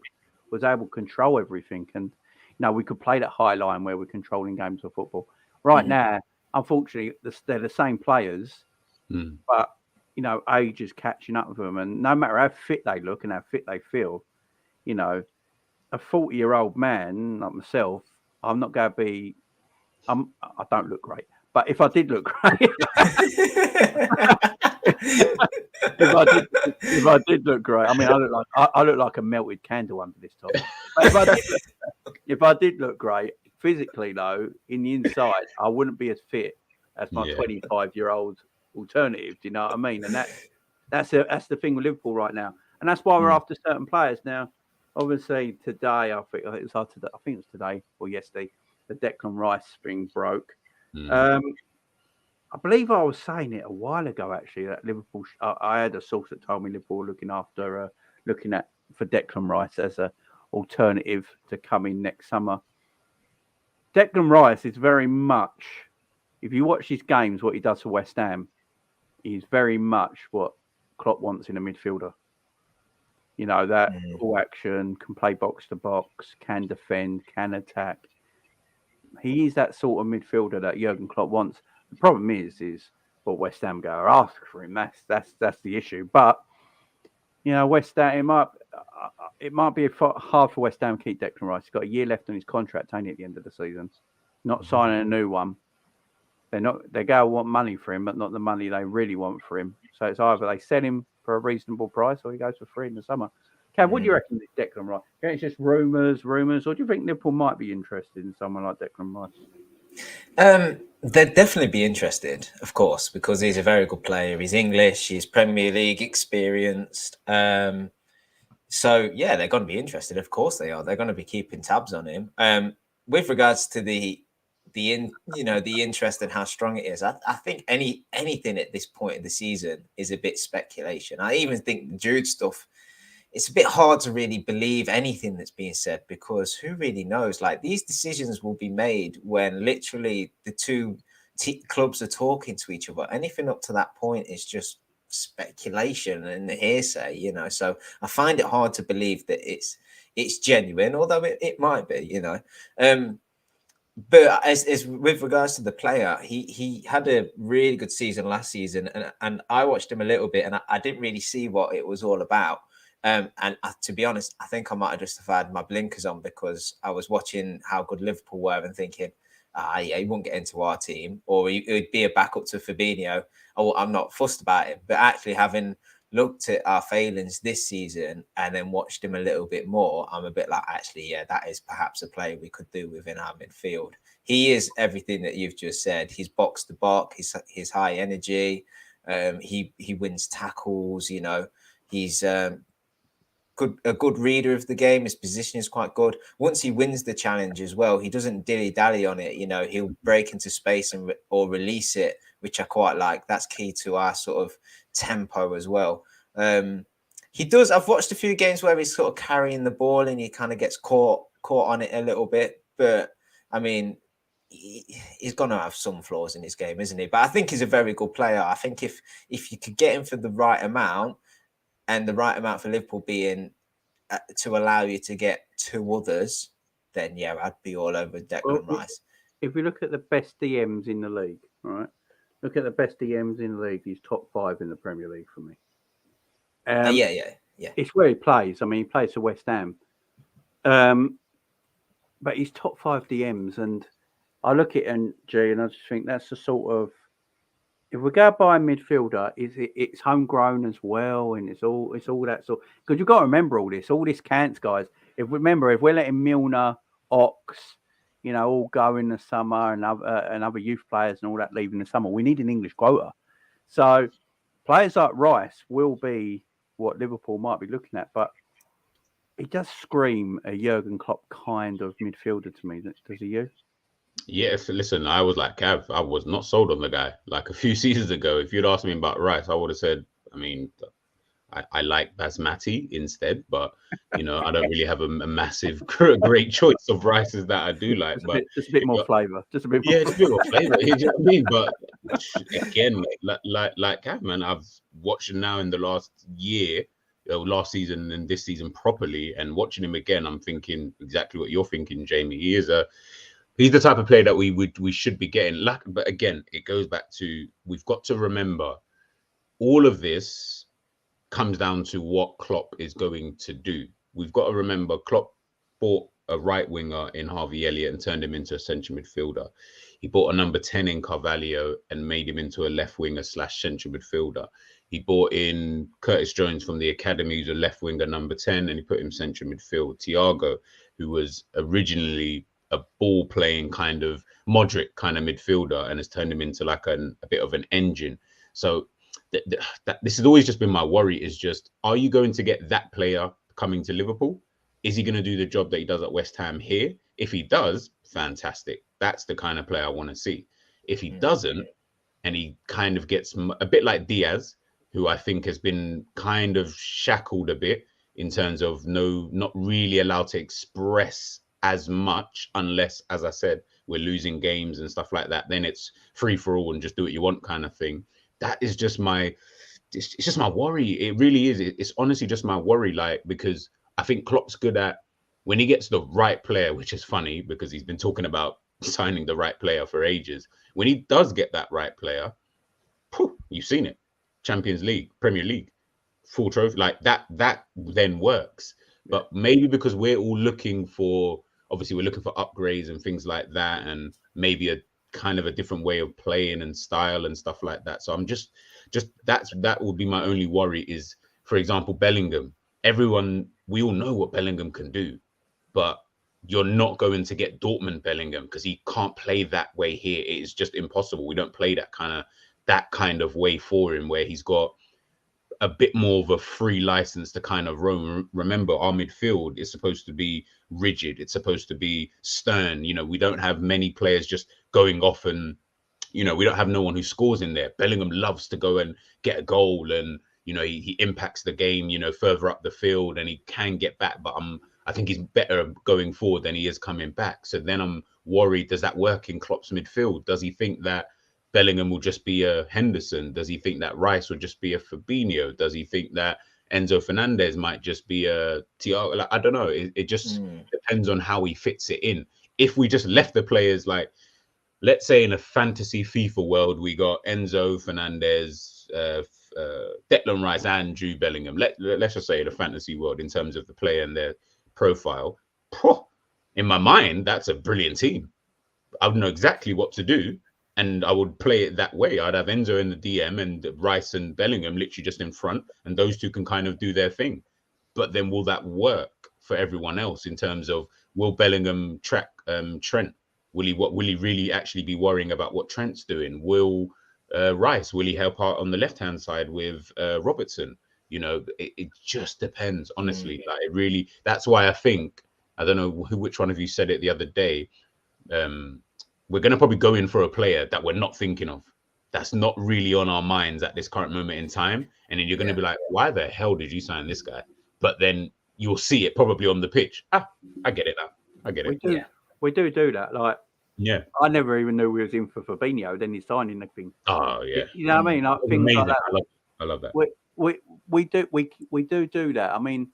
S1: was able to control everything. And, you know, we could play that high line where we're controlling games of football. Right now, unfortunately, they're the same players, but, you know, age is catching up with them. And no matter how fit they look and how fit they feel, you know, a 40-year-old man like myself, I'm not going to be... I don't look great, but if I did look great, if I did look great, I mean, I look like a melted candle under this top. But if I did look great physically, though, in the inside, I wouldn't be as fit as my 25-year-old alternative. Do you know what I mean? And that's the thing with Liverpool right now, and that's why we're after certain players now. Obviously, today I think it was today or yesterday. The Declan Rice thing broke. I believe I was saying it a while ago, actually, that Liverpool. I had a source that told me Liverpool were looking for Declan Rice as an alternative to come in next summer. Declan Rice is very much, if you watch his games, what he does for West Ham, he's very much what Klopp wants in a midfielder. You know, that all action, can play box to box, can defend, can attack. He is that sort of midfielder that Jurgen Klopp wants. The problem is what West Ham go ask for him. That's the issue. But you know, West Ham it might be hard for West Ham to keep Declan Rice. He's got a year left on his contract, only at the end of the season. Not signing a new one. They go want money for him, but not the money they really want for him. So it's either they sell him for a reasonable price or he goes for free in the summer. Kev, what do you reckon of Declan Rice? Do you think it's just rumours, or do you think Liverpool might be interested in someone like Declan Rice?
S3: They'd definitely be interested, of course, because he's a very good player. He's English, he's Premier League experienced. So yeah, they're going to be interested. Of course they are. They're going to be keeping tabs on him. With regards to the interest and how strong it is, I think anything at this point in the season is a bit speculation. I even think the Jude stuff, it's a bit hard to really believe anything that's being said because who really knows? Like these decisions will be made when literally the two clubs are talking to each other. Anything up to that point is just speculation and hearsay, you know. So I find it hard to believe that it's genuine, although it might be, you know. But as with regards to the player, he had a really good season last season, and I watched him a little bit, and I didn't really see what it was all about. To be honest, I think I might have just had my blinkers on because I was watching how good Liverpool were and thinking, he won't get into our team, or it would be a backup to Fabinho. Oh, I'm not fussed about him. But actually having looked at our failings this season and then watched him a little bit more, I'm a bit like, actually, yeah, that is perhaps a player we could do within our midfield. He is everything that you've just said. He's box to box. He's high energy. He wins tackles. You know, he's a good reader of the game. His position is quite good. Once he wins the challenge as well, he doesn't dilly-dally on it. You know, he'll break into space or release it, which I quite like. That's key to our sort of tempo as well. He does. I've watched a few games where he's sort of carrying the ball and he kind of gets caught on it a little bit. But I mean, he's going to have some flaws in his game, isn't he? But I think he's a very good player. I think if you could get him for the right amount, and the right amount for Liverpool being to allow you to get two others, then yeah, I'd be all over Declan Rice.
S1: If we look at the best DMs in the league, all right? Look at the best DMs in the league. He's top 5 in the Premier League for me.
S3: Yeah.
S1: It's where he plays. I mean, he plays for West Ham. But he's top 5 DMs, and I look at NG and I just think that's the sort of, if we go by a midfielder, it's homegrown as well, and it's all that sort. Because you've got to remember all this counts, guys. If we're letting Milner, Ox, you know, all go in the summer, and other youth players and all that leave in the summer, we need an English quota. So players like Rice will be what Liverpool might be looking at, but he does scream a Jurgen Klopp kind of midfielder to me. Does he? You?
S4: Yes, listen, I was like Cav. I was not sold on the guy. Like a few seasons ago, if you'd asked me about Rice, I would have said, I mean, I like Basmati instead, but you know, I don't really have a massive great choice of rices that I do like. But
S1: Just a bit more flavour. Just a bit more.
S4: yeah, it's a bit more flavor. You know what I mean? But again, like Gav, man, I've watched him now in the last year, last season and this season properly, and watching him again, I'm thinking exactly what you're thinking, Jamie. He's the type of player that we should be getting. Like, but again, it goes back to we've got to remember all of this comes down to what Klopp is going to do. We've got to remember Klopp bought a right winger in Harvey Elliott and turned him into a central midfielder. He bought a number 10 in Carvalho and made him into a left winger / central midfielder. He bought in Curtis Jones from the academy, who's a left winger number 10, and he put him central midfield. Thiago, who was originally a ball playing kind of Modric kind of midfielder, and has turned him into like a bit of an engine. So this has always just been my worry, is just, are you going to get that player coming to Liverpool? Is he going to do the job that he does at West Ham here? If he does, fantastic. That's the kind of player I want to see. If he doesn't, and he kind of gets a bit like Diaz, who I think has been kind of shackled a bit in terms of not really allowed to express as much, unless, as I said, we're losing games and stuff like that. Then it's free for all and just do what you want kind of thing. That is just it's just my worry. It really is. It's honestly just my worry, like, because I think Klopp's good at when he gets the right player, which is funny because he's been talking about signing the right player for ages. When he does get that right player, you've seen it. Champions League, Premier League, full trophy, like that then works. But maybe because we're all looking for, obviously we're looking for upgrades and things like that, and maybe a kind of a different way of playing and style and stuff like that. So I'm just that would be my only worry is, for example, Bellingham. We all know what Bellingham can do, but you're not going to get Dortmund Bellingham because he can't play that way here. It is just impossible. We don't play that kind of way for him, where he's got a bit more of a free license to kind of roam. Remember, our midfield is supposed to be rigid. It's supposed to be stern. You know, we don't have many players just going off and, you know, we don't have no one who scores in there. Bellingham loves to go and get a goal, and, you know, he impacts the game, you know, further up the field, and he can get back. But I think he's better going forward than he is coming back. So then I'm worried, does that work in Klopp's midfield? Does he think that Bellingham will just be a Henderson? Does he think that Rice will just be a Fabinho? Does he think that Enzo Fernandez might just be a Thiago? Like, I don't know. It just depends on how he fits it in. If we just left the players, like, let's say in a fantasy FIFA world, we got Enzo Fernandez, Declan Rice, and Jude Bellingham. Let's just say in a fantasy world, in terms of the player and their profile, in my mind, that's a brilliant team. I would know exactly what to do, and I would play it that way. I'd have Enzo in the DM and Rice and Bellingham literally just in front, and those two can kind of do their thing. But then will that work for everyone else in terms of, will Bellingham track Trent? Will he really actually be worrying about what Trent's doing? Will Rice, will he help out on the left-hand side with Robertson? You know, it just depends, honestly. Like, it really, that's why I think, I don't know which one of you said it the other day, we're going to probably go in for a player that we're not thinking of, that's not really on our minds at this current moment in time. And then you're going to be like, why the hell did you sign this guy? But then you'll see it probably on the pitch. I get it now. I get it.
S1: We do that. Like,
S4: yeah,
S1: I never even knew we was in for Fabinho. Then he's signing the thing.
S4: Oh yeah,
S1: you know what I mean? Like, things
S4: amazing.
S1: like that.
S4: I love that.
S1: We do that. I mean,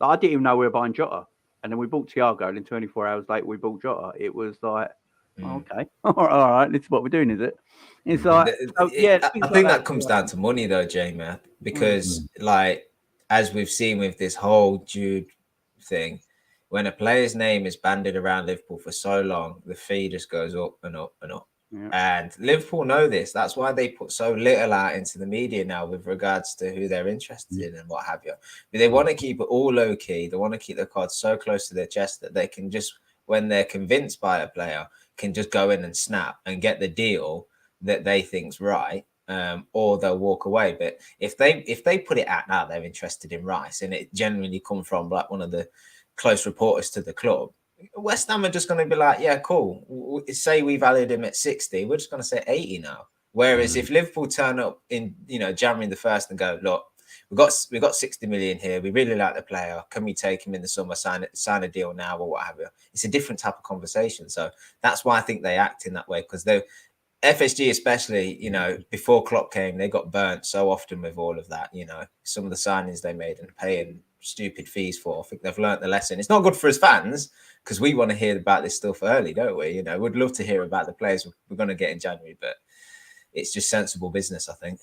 S1: like, I didn't even know we were buying Jota, and then we bought Thiago, and then 24 hours later we bought Jota. It was like, okay, all right, this is what we're doing, is it? It's like,
S3: I think that comes down to money, though, Jamie, because like, as we've seen with this whole Jude thing, when a player's name is bandied around Liverpool for so long, the fee just goes up and up and up. Yeah. And Liverpool know this. That's why they put so little out into the media now with regards to who they're interested in and what have you. But they want to keep it all low key. They want to keep their cards so close to their chest that they can just, when they're convinced by a player, can just go in and snap and get the deal that they think's right, or they'll walk away. But if they put it out now, they're interested in Rice, and it genuinely come from like one of the close reporters to the club, West Ham are just going to be like, yeah, cool. Say we valued him at 60. We're just going to say 80 now. Whereas if Liverpool turn up in, January the 1st and go, look, we got 60 million here. We really like the player. Can we take him in the summer, sign a deal now or what have you? It's a different type of conversation. So that's why I think they act in that way, because they FSG especially, before Klopp came, they got burnt so often with all of that, some of the signings they made and paying stupid fees for. I think they've learnt the lesson. It's not good for us fans because we want to hear about this stuff early, don't we? We'd love to hear about the players we're going to get in January, but it's just sensible business, I think.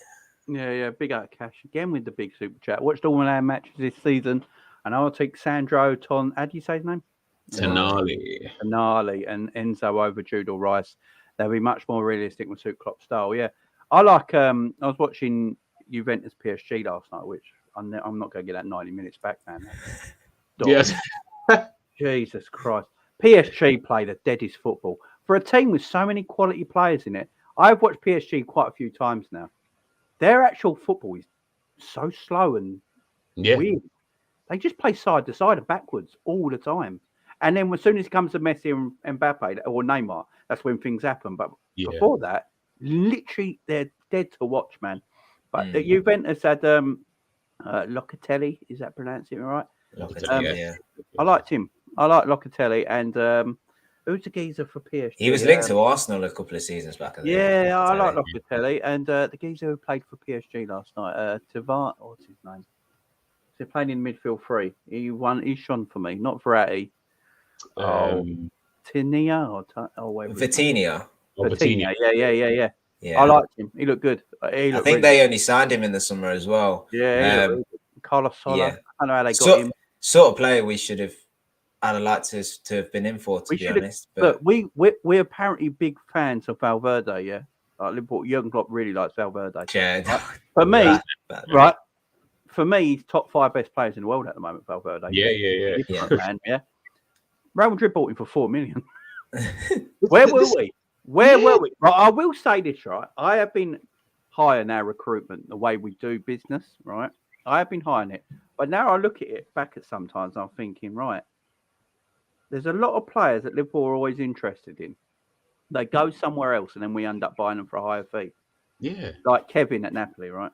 S1: Yeah, big out of cash again with the big super chat. Watched all our matches this season, and I'll take Sandro, how do you say his name?
S4: Tonali
S1: and Enzo over Jude or Rice. They'll be much more realistic with suit Klopp style. Yeah, I like. I was watching Juventus PSG last night, which I'm not going to get that 90 minutes back, man.
S4: Yes.
S1: Jesus Christ. PSG play the deadest football for a team with so many quality players in it. I've watched PSG quite a few times now. Their actual football is so slow and weird. They just play side to side and backwards all the time. And then as soon as it comes to Messi and Mbappe or Neymar, that's when things happen. But before that, literally, they're dead to watch, man. But the Juventus had Locatelli. Is that pronouncing it right?
S3: Locatelli,
S1: I liked him. I like Locatelli. And who's the geezer for PSG?
S3: He was linked to Arsenal a couple of seasons back.
S1: I like Locatelli. And the geezer who played for PSG last night, Tavar, what's his name? They're playing in midfield 3. He shone for me, not Verratti. Vitinha or
S3: Vitinha.
S1: Yeah. I liked him. He looked good.
S3: I think they only signed him in the summer as well.
S1: Yeah, Carlos Sola. I don't know how they got him.
S3: Sort of player I'd like to have been in for, to be honest.
S1: But we're apparently big fans of Valverde, yeah. Like Liverpool, Jurgen Klopp really likes Valverde.
S3: Yeah.
S1: Right? For me, right? For me, he's top 5 best players in the world at the moment, Valverde.
S4: Yeah.
S1: Man, yeah. Real Madrid bought him for 4 million. Where were we? Right, I will say this, right? I have been high on our recruitment, the way we do business, right? I have been high on it. But now I look at it back at sometimes, I'm thinking, right, there's a lot of players that Liverpool are always interested in. They go somewhere else and then we end up buying them for a higher fee.
S4: Yeah.
S1: Like Kevin at Napoli, right?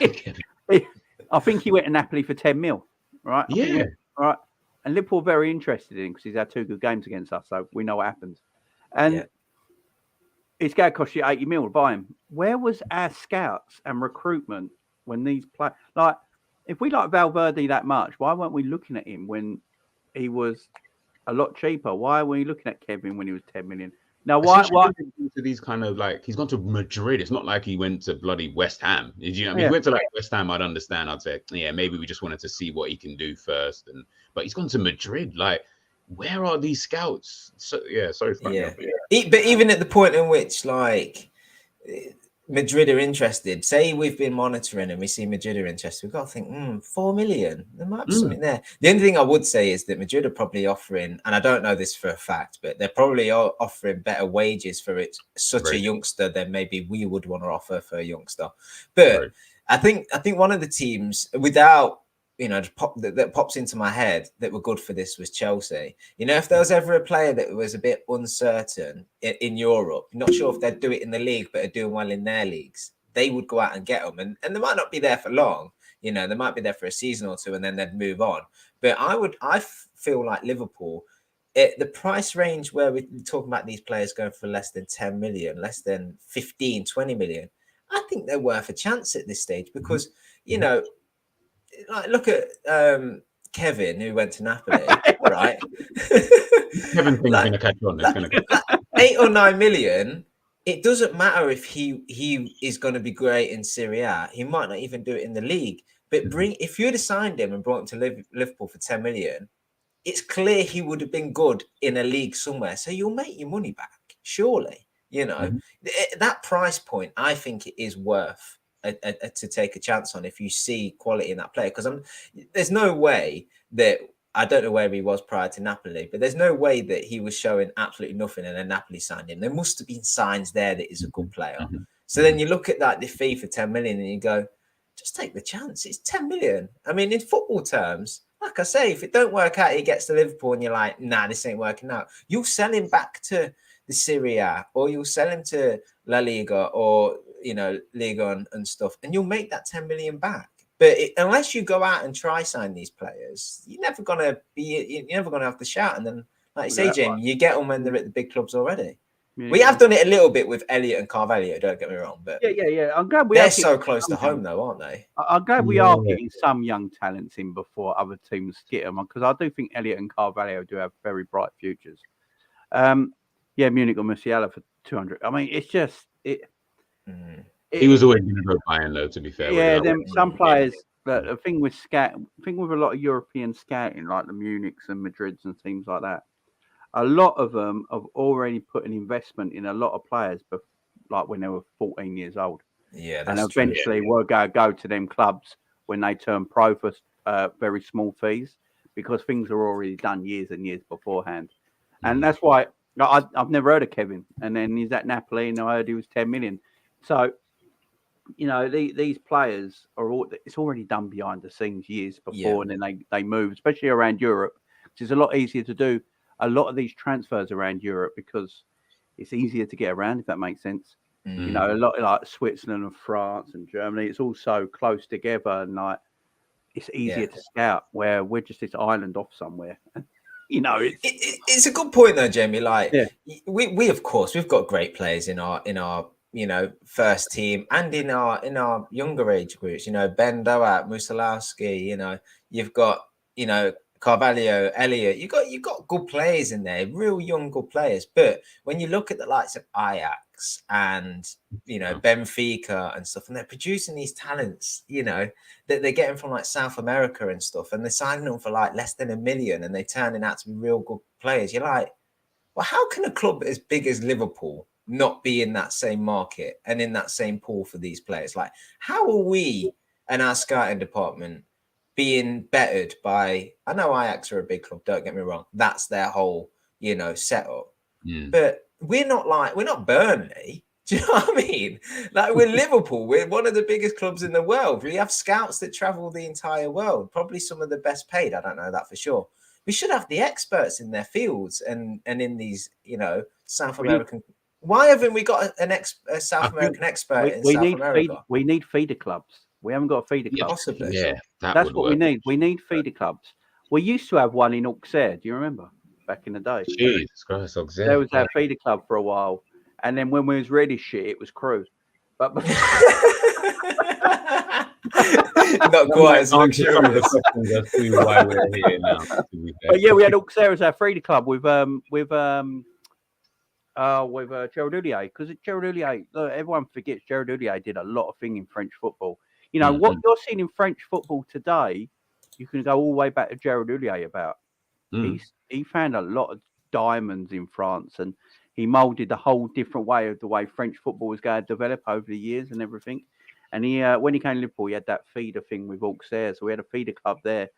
S1: I think he went to Napoli for 10 mil, right? Right. And Liverpool are very interested in him because he's had 2 good games against us, so we know what happens. And it's going to cost you 80 mil to buy him. Where was our scouts and recruitment when these players... Like, if we like Valverde that much, why weren't we looking at him when he was a lot cheaper? Why were we looking at Kevin when he was 10 million? Now, why
S4: to these kind of like he's gone to Madrid? It's not like he went to bloody West Ham. If he went to like West Ham, I'd understand. I'd say, maybe we just wanted to see what he can do first. But he's gone to Madrid. Like, where are these scouts? So sorry for
S3: But even at the point in which like Madrid are interested, say we've been monitoring and we see Madrid are interested, we've got to think, 4 million. There might be something there. The only thing I would say is that Madrid are probably offering, and I don't know this for a fact, but they're probably offering better wages for a youngster than maybe we would want to offer for a youngster. But I think one of the teams without that pops into my head that were good for this was Chelsea. If there was ever a player that was a bit uncertain in Europe, not sure if they'd do it in the league, but are doing well in their leagues, they would go out and get them. And they might not be there for long. They might be there for a season or 2 and then they'd move on. But I feel like Liverpool, the price range where we're talking about these players going for less than 10 million, less than 15, 20 million, I think they're worth a chance at this stage because, like look at Kevin who went to Napoli, right?
S4: Kevin thing's going to catch on. It's going to catch
S3: 8 or 9 million. It doesn't matter if he is going to be great in Serie A. He might not even do it in the league. But if you'd have signed him and brought him to Liverpool for 10 million, it's clear he would have been good in a league somewhere. So you'll make your money back, surely. That price point, I think it is worth to take a chance on if you see quality in that player, because there's no way that, I don't know where he was prior to Napoli, but there's no way that he was showing absolutely nothing and then Napoli signed him. There must have been signs there that he's a good player. So then you look at the fee for 10 million and you go, just take the chance. It's 10 million. I mean, in football terms, like I say, if it don't work out, he gets to Liverpool and you're like, nah, this ain't working out. You'll sell him back to the Serie A, or you'll sell him to La Liga or, Liga and stuff, and you'll make that 10 million back. But unless you go out and try sign these players, you're never gonna have the shout. And then, like you say, Jamie, you get them when they're at the big clubs already. Yeah, we have done it a little bit with Elliott and Carvalho. Don't get me wrong, but
S1: yeah. I'm glad
S3: they're so close to home, though, aren't they?
S1: I'm glad we are getting some young talents in before other teams get them, because I do think Elliott and Carvalho do have very bright futures. Munich or Musiala for 200. I mean, it's just
S4: he was always going to go Bayern, though. To be fair,
S1: yeah. Some players. The thing with a lot of European scouting, like the Munichs and Madrids and teams like that, a lot of them have already put an investment in a lot of players, like when they were 14 years old.
S3: Yeah,
S1: and eventually will go to them clubs when they turn pro for very small fees, because things are already done years and years beforehand. And that's why I've never heard of Kevin. And then he's at Napoli, and I heard he was 10 million. So, these players it's already done behind the scenes years before, and then they move, especially around Europe, which is a lot easier to do a lot of these transfers around Europe, because it's easier to get around, if that makes sense. A lot like Switzerland and France and Germany, it's all so close together, and like it's easier to scout, where we're just this island off somewhere.
S3: It's a good point though, Jamie. Like we of course we've got great players in our first team and in our younger age groups. Ben Doat, Musalowski. You've got Carvalho, Elliott. You got good players in there, real young good players. But when you look at the likes of Ajax and Benfica and stuff, and they're producing these talents, that they're getting from like South America and stuff, and they're signing them for like less than $1 million, and they're turning out to be real good players. You're like, well, how can a club as big as Liverpool not be in that same market and in that same pool for these players? Like, how are we and our scouting department being bettered by? I know Ajax are a big club, don't get me wrong, that's their whole setup, but we're not Burnley. Do you know what I mean? Like, we're Liverpool, we're one of the biggest clubs in the world. We have scouts that travel the entire world, probably some of the best paid. I don't know that for sure. We should have the experts in their fields and in these South American. Why haven't we got a South American expert in South America?
S1: We need feeder clubs. We haven't got a feeder club.
S3: Possibly.
S4: Yeah,
S1: that's what we need. We need feeder clubs. We used to have one in Auxerre. Do you remember? Back in the day.
S4: Jesus Christ, Auxerre.
S1: There was our feeder club for a while, and then when we was really shit, it was Crew. But
S3: not quite as luxurious.
S4: Why we're here now.
S1: But yeah, we had Auxerre as our feeder club with Gerard Houllier, because Gerard Houllier, everyone forgets Gerard Houllier did a lot of things in French football. What you're seeing in French football today, you can go all the way back to Gerard Houllier about. He found a lot of diamonds in France, and he moulded a whole different way of the way French football was going to develop over the years and everything. And he, when he came to Liverpool, he had that feeder thing with Auxerre, so we had a feeder club there.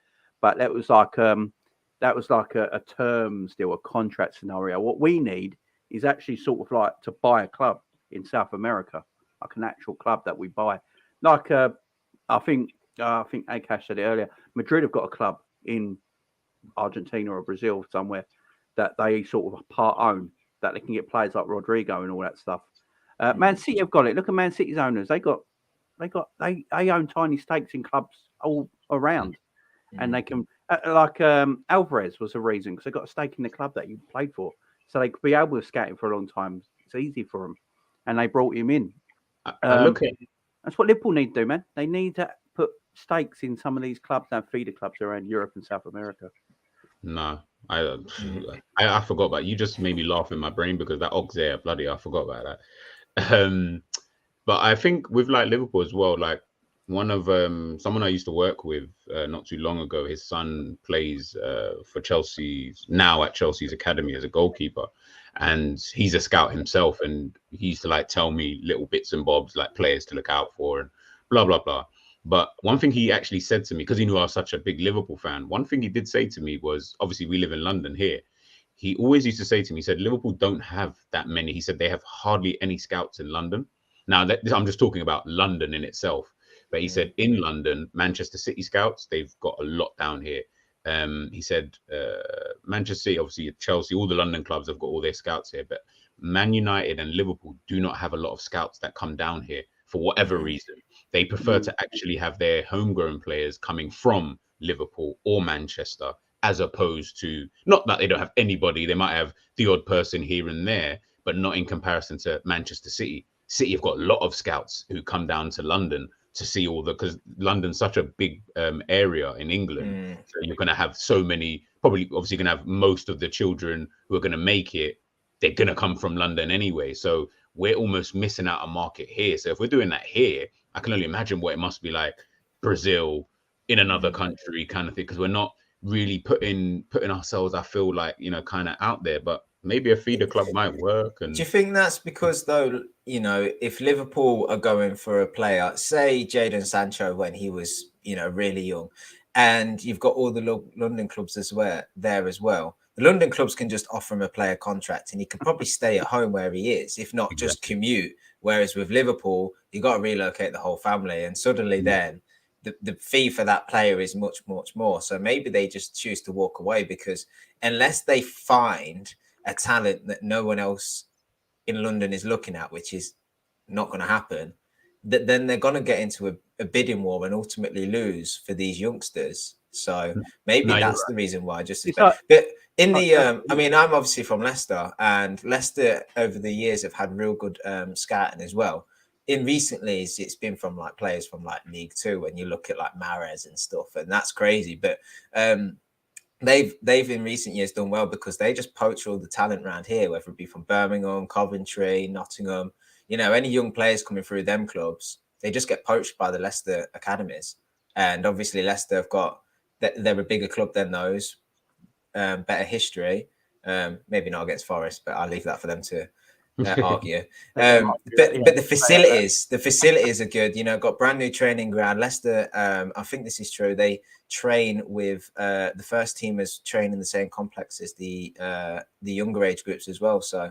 S1: But that was like a terms deal, a contract scenario. What we need is actually sort of like to buy a club in South America, like an actual club that we buy. Like I think Akash said it earlier. Madrid have got a club in Argentina or Brazil somewhere that they sort of part own, that they can get players like Rodrigo and all that stuff. Man City have got it. Look at Man City's owners. They own tiny stakes in clubs all around, and they can Alvarez was a reason, because they got a stake in the club that you played for, so they could be able to scout him for a long time. It's easy for them, and they brought him in. That's what Liverpool need to do, man. They need to put stakes in some of these clubs and feeder clubs around Europe and South America.
S4: No, I forgot about it. You just made me laugh in my brain, because that Auxerre, I forgot about that. But I think with like Liverpool as well, like one of someone I used to work with not too long ago, his son plays for Chelsea now at Chelsea's academy as a goalkeeper, and he's a scout himself, and he used to like tell me little bits and bobs, like players to look out for and blah blah blah. But one thing he actually said to me, because he knew I was such a big Liverpool fan, one thing he did say to me was, obviously we live in London here, he always used to say to me, he said, Liverpool don't have that many. He said they have hardly any scouts in London. Now, I'm just talking about London in itself. But he said in London, Manchester City scouts, they've got a lot down here. He said Manchester City, obviously Chelsea, all the London clubs have got all their scouts here. But Man United and Liverpool do not have a lot of scouts that come down here for whatever reason. They prefer to actually have their homegrown players coming from Liverpool or Manchester, as opposed to, not that they don't have anybody, they might have the odd person here and there, but not in comparison to Manchester City. City have got a lot of scouts who come down to London to see all the, because London's such a big area in England. So you're going to have so many, probably obviously going to have most of the children who are going to make it, they're going to come from London anyway. So we're almost missing out a market here. So if we're doing that here, I can only imagine what it must be like Brazil, in another country kind of thing, because we're not really putting ourselves, I feel like, you know, kind of out there. But maybe a feeder club might work. And
S3: do you think that's because, though, you know, if Liverpool are going for a player, say Jadon Sancho when he was, you know, really young, and you've got all the London clubs as well there as well, the London clubs can just offer him a player contract and he can probably stay at home where he is, if not just commute. Whereas with Liverpool, you got to relocate the whole family, and suddenly then the fee for that player is much, much more. So maybe they just choose to walk away, because unless they find a talent that no one else in London is looking at, which is not going to happen, then they're going to get into a bidding war and ultimately lose for these youngsters. So maybe that's the reason why. But in the, I mean, I'm obviously from Leicester, and Leicester over the years have had real good scouting as well. In recently, it's been from like players from like League Two, when you look at like Mahrez and stuff, and that's crazy. But they've in recent years done well because they just poach all the talent around here, whether it be from Birmingham, Coventry, Nottingham. You know, any young players coming through them clubs, they just get poached by the Leicester academies. And obviously, Leicester have got, they're a bigger club than those, better history. Maybe not against Forest, but I'll leave that for them to argue. But the facilities are good. You know, got brand new training ground. Leicester, I think this is true. They train with the first teamers train in the same complex as the younger age groups as well. So,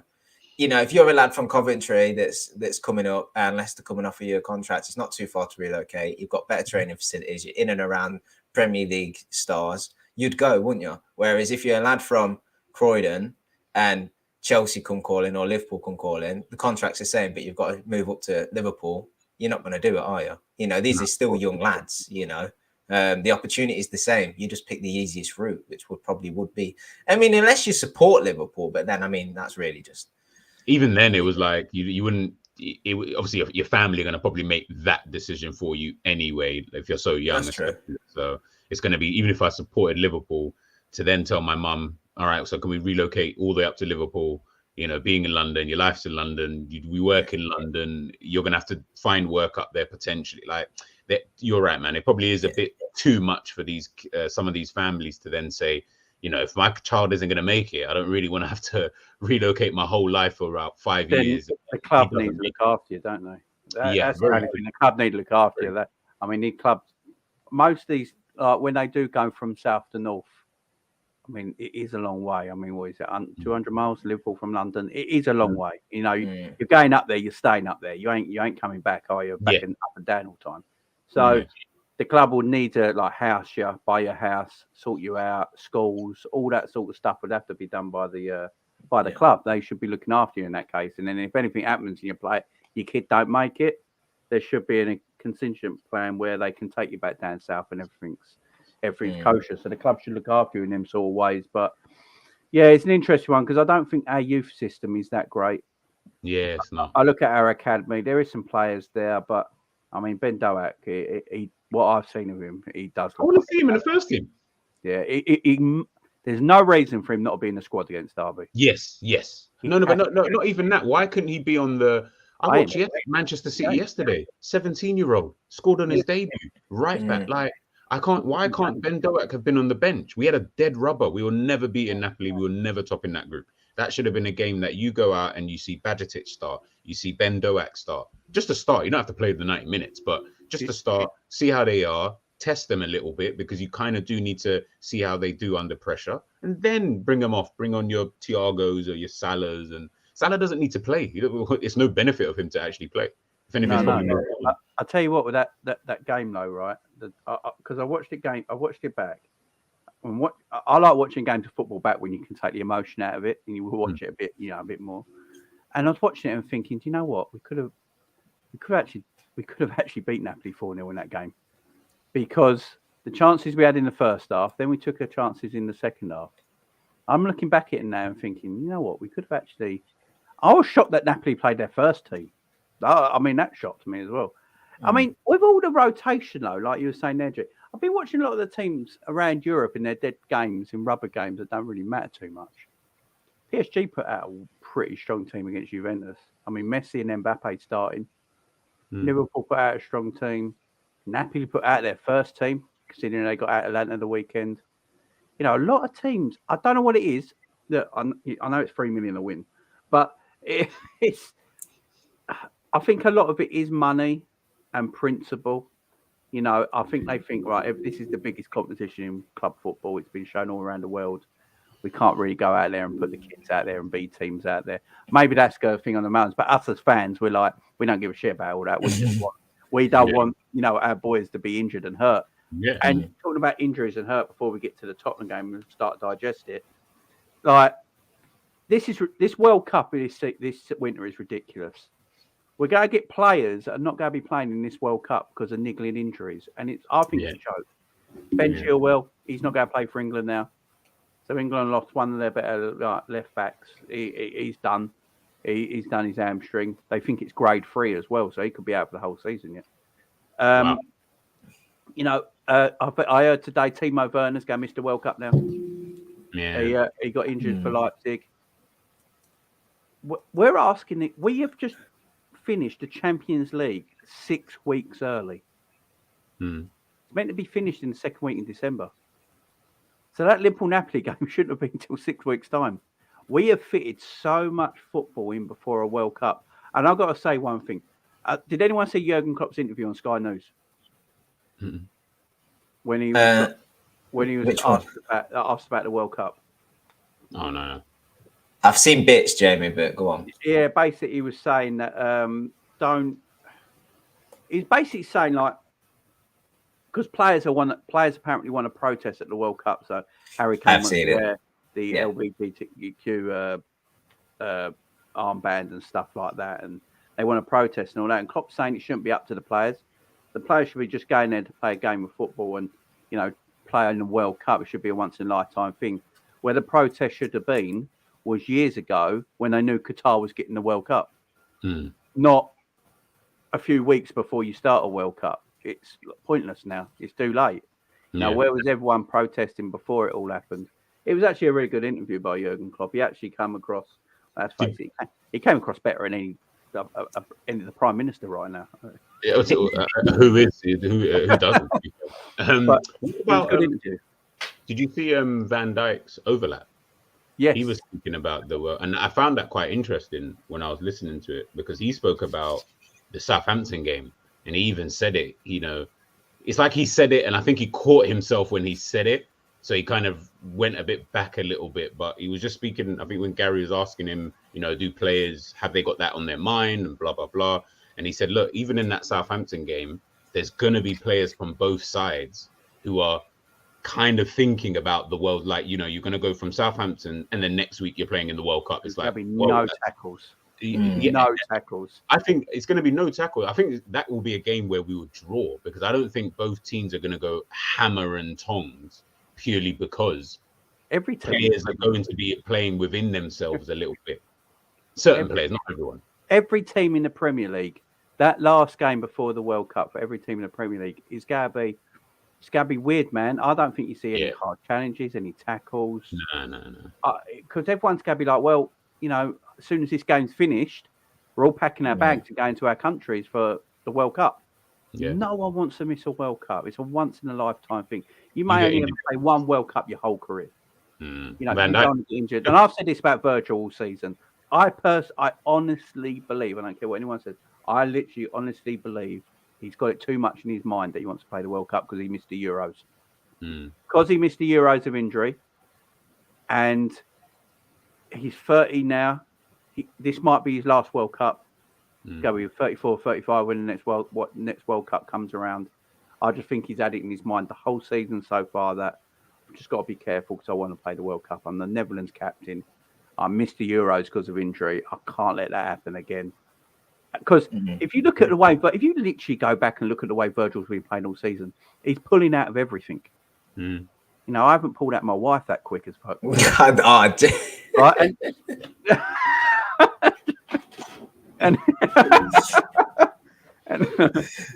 S3: you know, if you're a lad from Coventry that's coming up and Leicester coming off of your contract, it's not too far to relocate. You've got better training facilities. You're in and around Premier League stars. You'd go, wouldn't you? Whereas if you're a lad from Croydon and Chelsea come calling or Liverpool come calling, the contract's the same, but you've got to move up to Liverpool. You're not going to do it, are you? You know, these are still young lads, you know. The opportunity is the same. You just pick the easiest route, which would be. I mean, unless you support Liverpool, but then, I mean, that's really just.
S4: Even then, it was like you wouldn't. Obviously, your family are going to probably make that decision for you anyway if you're so young.
S3: That's true.
S4: So it's going to be, even if I supported Liverpool, to then tell my mum, all right, so can we relocate all the way up to Liverpool? You know, being in London, your life's in London, we work in London, you're going to have to find work up there potentially. Like, you're right, man. It probably is a bit too much for these some of these families to then say, you know, if my child isn't going to make it, I don't really want to have to relocate my whole life for about 5 years.
S1: The club needs to look after you, don't they? That's the only thing. The club need to look after you. That, I mean, the clubs, most of these, when they do go from south to north, I mean, it is a long way. I mean, what is it, 200 miles to Liverpool from London? It is a long way. You know, you're going up there, you're staying up there. You ain't coming back, are you? Back and up and down all the time. So the club will need to like house you, buy your house, sort you out, schools, all that sort of stuff would have to be done by the club. They should be looking after you in that case. And then if anything happens and your kid don't make it, there should be a contingent plan where they can take you back down south and everything's kosher. So the club should look after you in them sort of ways. But yeah, it's an interesting one because I don't think our youth system is that great.
S4: Yeah, it's not.
S1: I look at our academy. There is some players there, but I mean, Ben Doak, he what I've seen of him, he does.
S4: I want to see him in the first team.
S1: Yeah, there's no reason for him not to be in the squad against Derby.
S4: Yes. No, but not even that. Why couldn't he be on the? I watched Manchester City yesterday. 17-year-old scored on his debut, right back. Like, why can't Ben Doak have been on the bench? We had a dead rubber. We will never beat in Napoli. We will never top in that group. That should have been a game that you go out and you see Bajcetic start, you see Ben Doak start. Just to start, you don't have to play the 90 minutes, but just to start, see how they are, test them a little bit, because you kind of do need to see how they do under pressure, and then bring them off. Bring on your Thiagos or your Salahs, and Salah doesn't need to play. It's no benefit of him to actually play. If anything,
S1: I'll tell you what, with that game though, right? Because I watched it back. And I like watching games of football back when you can take the emotion out of it and you will watch it a bit more. And I was watching it and thinking, do you know what? We could have actually beat Napoli 4-0 in that game, because the chances we had in the first half, then we took our chances in the second half. I'm looking back at it now and thinking, you know what? We could have actually. I was shocked that Napoli played their first team. I mean, that shocked me as well. I mean, with all the rotation, though, like you were saying there, Jake, I've been watching a lot of the teams around Europe in their dead games, in rubber games that don't really matter too much. PSG put out a pretty strong team against Juventus. I mean, Messi and Mbappe starting. Liverpool put out a strong team. Napoli put out their first team, considering they got Atalanta the weekend. You know, a lot of teams. I don't know what it is. That I know it's 3 million a win, but it's. I think a lot of it is money and principle. You know, I think they think, right, if this is the biggest competition in club football, it's been shown all around the world. We can't really go out there and put the kids out there and beat teams out there. Maybe that's the thing on the mountains. But us as fans, we're like, we don't give a shit about all that. We don't want, you know, our boys to be injured and hurt.
S4: Yeah.
S1: And talking about injuries and hurt before we get to the Tottenham game and start to digest it, like this World Cup this winter is ridiculous. We're going to get players that are not going to be playing in this World Cup because of niggling injuries, and I think it's a joke. Ben Chilwell, he's not going to play for England now. So England lost one of their better left backs. He's done. He's done his hamstring. They think it's grade 3 as well, so he could be out for the whole season yet.
S4: Wow.
S1: You know, I heard today Timo Werner's going to miss the World Cup now.
S4: Yeah.
S1: He got injured for Leipzig. We're asking it. We have just finished the Champions League 6 weeks early. It's meant to be finished in the second week in December. So that Liverpool-Napoli game shouldn't have been until 6 weeks' time. We have fitted so much football in before a World Cup. And I've got to say one thing. Did anyone see Jurgen Klopp's interview on Sky News? When he was asked about the World Cup.
S4: Oh, no.
S3: I've seen bits, Jamie, but go on.
S1: Yeah, basically he was saying that he's basically saying, like, because players apparently want to protest at the World Cup. So Harry Kane wants to wear the LGBTQ armband and stuff like that, and they want to protest and all that. And Klopp's saying it shouldn't be up to the players. The players should be just going there to play a game of football and, you know, play in the World Cup. It should be a once in a lifetime thing. Where the protest should have been was years ago when they knew Qatar was getting the World Cup, not a few weeks before you start a World Cup. It's pointless now. It's too late. Now, where was everyone protesting before it all happened? It was actually a really good interview by Jurgen Klopp. He actually came across, he came across better than any the Prime Minister right now.
S4: Who is? Who doesn't?
S1: But it was a good interview.
S4: Did you see Van Dijk's overlap?
S1: Yes.
S4: He was speaking about the world, and I found that quite interesting when I was listening to it, because he spoke about the Southampton game, and he even said it, you know, it's like he said it, and I think he caught himself when he said it, so he kind of went a bit back a little bit, but he was just speaking, I think when Gary was asking him, you know, do players, have they got that on their mind, and blah, blah, blah, and he said, look, even in that Southampton game, there's going to be players from both sides who are kind of thinking about the world, like, you know, you're going to go from Southampton and then next week you're playing in the World Cup. It's like,
S1: there'll be no tackles. No tackles.
S4: I think it's going to be no tackle. I think that will be a game where we will draw, because I don't think both teams are going to go hammer and tongs purely because
S1: every
S4: players are going to be playing within themselves a little bit. Certain players, not everyone.
S1: Every team in the Premier League, that last game before the World Cup for every team in the Premier League is going to be weird, man. I don't think you see any hard challenges, any tackles.
S4: No.
S1: Because everyone's going to be like, well, you know, as soon as this game's finished, we're all packing our bags and going to our countries for the World Cup. Yeah. No one wants to miss a World Cup. It's a once in a lifetime thing. You may only ever play one World Cup your whole career. You know, you don't get injured. And I've said this about Virgil all season. I honestly believe, I don't care what anyone says, I literally honestly believe he's got it too much in his mind that he wants to play the World Cup because he missed the Euros. Because he missed the Euros of injury, and he's 30 now. This might be his last World Cup. He's going to be 34, 35 when the next World Cup comes around. I just think he's had it in his mind the whole season so far that I've just got to be careful because I want to play the World Cup. I'm the Netherlands captain. I missed the Euros because of injury. I can't let that happen again. Because if you look at the way, but if you literally go back and look at the way Virgil's been playing all season, he's pulling out of everything.
S4: Mm.
S1: You know, I haven't pulled out my wife that quick as fuck. Right? And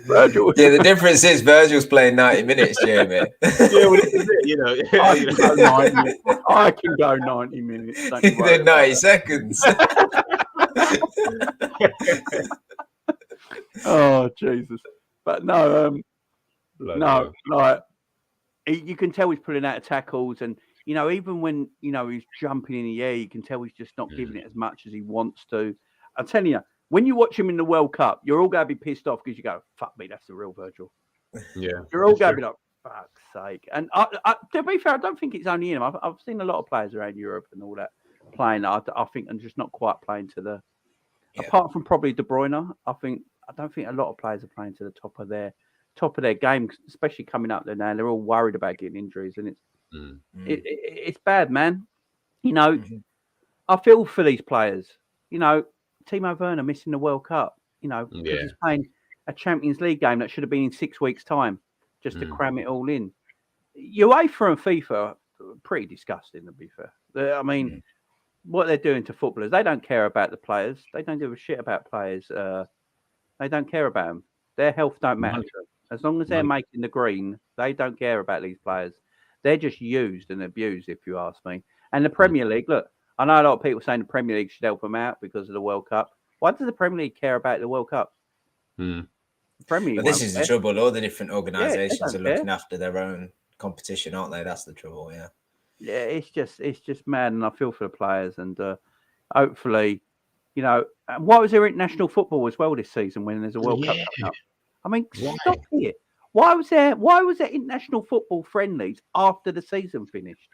S1: Virgil.
S3: Yeah, the difference is Virgil's playing 90 minutes, Jamie.
S4: Yeah, well, this is it, you know.
S1: I can go 90 minutes. Don't you
S3: He
S1: worry
S3: did 90 seconds.
S1: Oh, Jesus. But no, like, you can tell he's pulling out of tackles. And, you know, even when, you know, he's jumping in the air, you can tell he's just not giving it as much as he wants to. I'm telling you, when you watch him in the World Cup, you're all going to be pissed off because you go, fuck me, that's the real Virgil.
S4: Yeah.
S1: You're all going to be like, fuck's sake. And to be fair, I don't think it's only him. I've seen a lot of players around Europe and all that playing. I think I'm just not quite playing to the... Yeah. Apart from probably De Bruyne, I don't think a lot of players are playing to the top of their game, especially coming up there now. They're all worried about getting injuries, and it's bad, man. You know, I feel for these players. You know, Timo Werner missing the World Cup. You know, because he's playing a Champions League game that should have been in 6 weeks' time, just to cram it all in. UEFA and FIFA are pretty disgusting, to be fair. I mean. What they're doing to footballers, they don't care about the players. They don't give a shit about players. They don't care about them. Their health don't matter to them. As long as they're making the green, they don't care about these players. They're just used and abused, if you ask me. And the Premier League, look, I know a lot of people saying the Premier League should help them out because of the World Cup. Why does the Premier League care about the World Cup?
S3: But this is the trouble. All the different organisations are looking after their own competition, aren't they? That's the trouble, yeah.
S1: Yeah, it's just mad, and I feel for the players, and hopefully, you know, why was there international football as well this season when there's a World Cup coming up? I mean, stop here. Why was there international football friendlies after the season finished?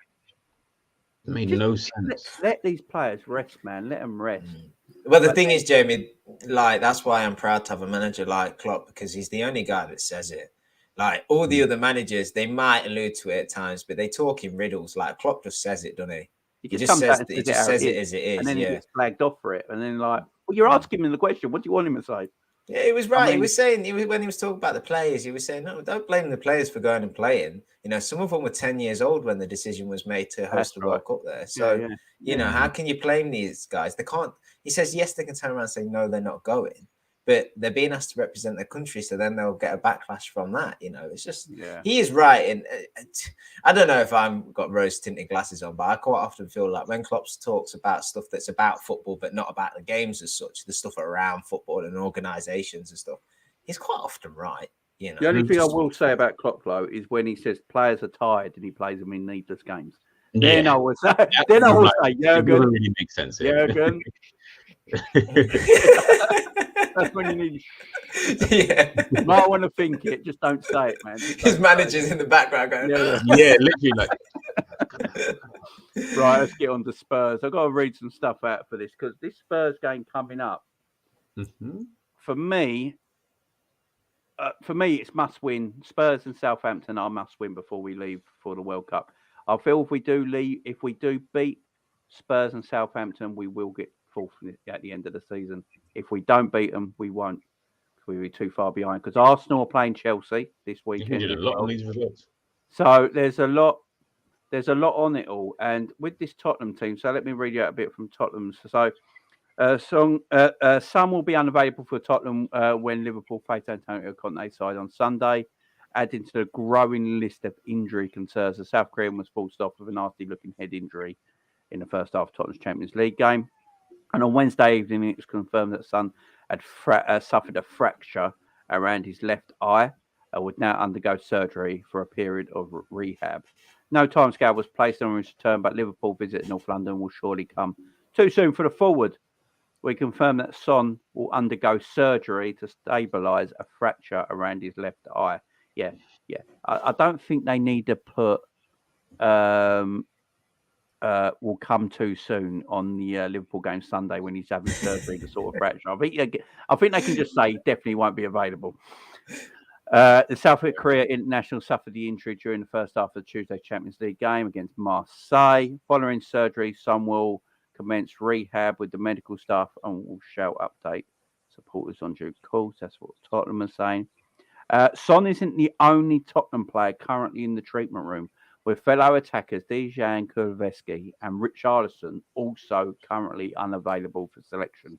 S4: It made no sense.
S1: Let these players rest, man. Let them rest.
S3: Well, the thing is, Jamie, like that's why I'm proud to have a manager like Klopp, because he's the only guy that says it. Like all the other managers, they might allude to it at times, but they talk in riddles. Like Klopp just says it, doesn't he? He just says it as it is,
S1: and then he gets flagged off for it. And then like, well, you're asking him the question. What do you want him to say?
S3: Yeah, he was right. I mean, he was saying when he was talking about the players, he was saying, no, don't blame the players for going and playing. You know, some of them were 10 years old when the decision was made to host the World Cup there. So, you know, how can you blame these guys? They can't. He says yes, they can turn around and say no, they're not going. But they're being asked to represent their country, so then they'll get a backlash from that. You know, it's just he is right. And I don't know if I've got rose-tinted glasses on, but I quite often feel like when Klopp talks about stuff that's about football, but not about the games as such, the stuff around football and organisations and stuff, he's quite often right. You know,
S1: the only thing I will say about Klopp though is when he says players are tired and he plays them in needless games. Then I will say, Jurgen,
S4: really makes sense.
S1: Jurgen. That's when you need. You might want to think it. Just don't say it, man.
S3: His manager's in the background going,
S4: literally like.
S1: Right, let's get on to Spurs. I've got to read some stuff out for this because this Spurs game coming up. For me, it's must win. Spurs and Southampton are must win before we leave for the World Cup. I feel if we do beat Spurs and Southampton, we will get fourth at the end of the season. If we don't beat them, we won't. We'll be too far behind because Arsenal are playing Chelsea this weekend. So there's a lot on it all, and with this Tottenham team. So let me read you out a bit from Tottenham. So some will be unavailable for Tottenham when Liverpool face Antonio Conte's side on Sunday, adding to the growing list of injury concerns. The South Korean was forced off with a nasty-looking head injury in the first half of Tottenham's Champions League game. And on Wednesday evening, it was confirmed that Son had suffered a fracture around his left eye and would now undergo surgery for a period of rehab. No timescale was placed on his return, but Liverpool visit to North London will surely come too soon for the forward. We confirm that Son will undergo surgery to stabilise a fracture around his left eye. Yeah. I don't think they need to put will come too soon on the Liverpool game Sunday when he's having surgery to sort of fracture. I think they can just say definitely won't be available. The South Korea international suffered the injury during the first half of the Tuesday Champions League game against Marseille. Following surgery, Son will commenced rehab with the medical staff and will shall update supporters on due course. That's what Tottenham are saying. Son isn't the only Tottenham player currently in the treatment room, with fellow attackers Dejan Kuleveski and Richarlison also currently unavailable for selection.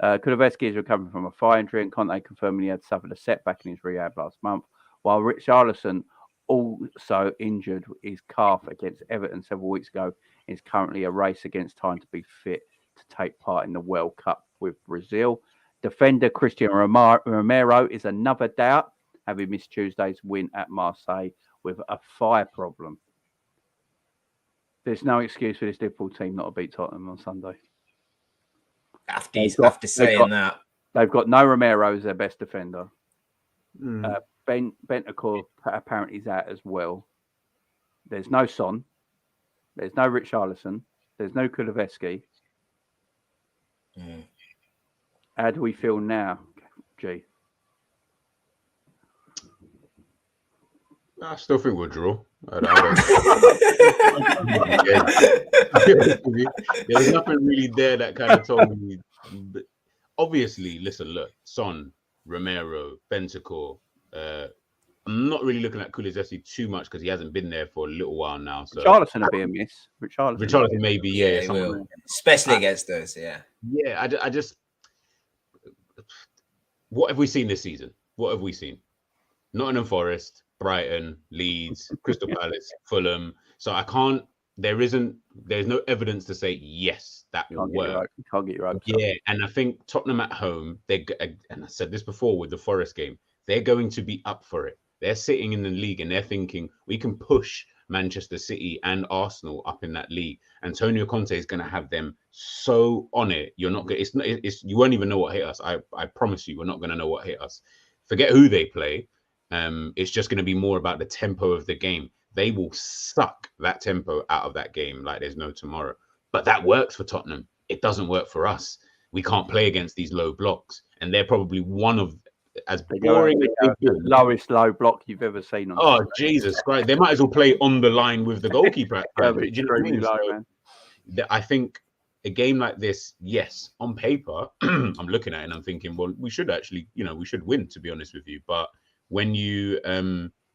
S1: Kuleveski is recovering from a thigh injury, and Conte confirming he had suffered a setback in his rehab last month, while Richarlison, also injured his calf against Everton several weeks ago, is currently a race against time to be fit to take part in the World Cup with Brazil. Defender Christian Romero is another doubt, having missed Tuesday's win at Marseille with a thigh problem. There's no excuse for this Liverpool team not to beat Tottenham on Sunday.
S3: After saying that,
S1: they've got no Romero as their best defender. Bentancur apparently is out as well. There's no Son. There's no Richarlison. There's no Kuleveski. How do we feel now, G?
S4: I still think we'll draw. There's nothing really there that kind of told me. But obviously, listen, look, Son, Romero, Bentancur. I'm not really looking at Kuleveski too much because he hasn't been there for a little while now. So
S1: Richarlison will be a miss.
S4: Richarlison maybe,
S3: he will. Especially against us, yeah.
S4: Yeah, I just. What have we seen this season? What have we seen? Nottingham Forest, Brighton, Leeds, Crystal Palace, Fulham. So there's no evidence to say yes, that will work.
S1: Can't get your hopes
S4: up. And I think Tottenham at home, and I said this before with the Forest game, they're going to be up for it. They're sitting in the league and they're thinking we can push Manchester City and Arsenal up in that league. Antonio Conte is going to have them so on it. You're not going. You won't even know what hit us. I promise you, we're not going to know what hit us. Forget who they play. It's just going to be more about the tempo of the game. They will suck that tempo out of that game like there's no tomorrow. But that works for Tottenham. It doesn't work for us. We can't play against these low blocks, and they're probably one of as boring as
S1: the lowest low block you've ever seen.
S4: On Jesus Christ! They might as well play on the line with the goalkeeper. I think a game like this, yes, on paper, I'm looking at it and I'm thinking, well, we should actually, we should win. To be honest with you, but when you,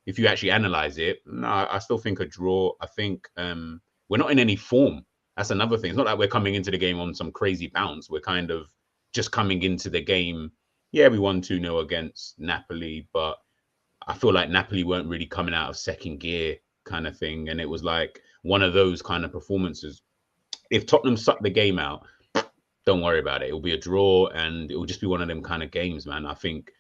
S4: if you actually analyze it, no, I still think a draw. I think we're not in any form. That's another thing. It's not like we're coming into the game on some crazy bounce. We're kind of just coming into the game. Yeah, we won 2-0 against Napoli, but I feel like Napoli weren't really coming out of second gear kind of thing. And it was like one of those kind of performances. If Tottenham suck the game out, don't worry about it. It'll be a draw and it will just be one of them kind of games, man. I think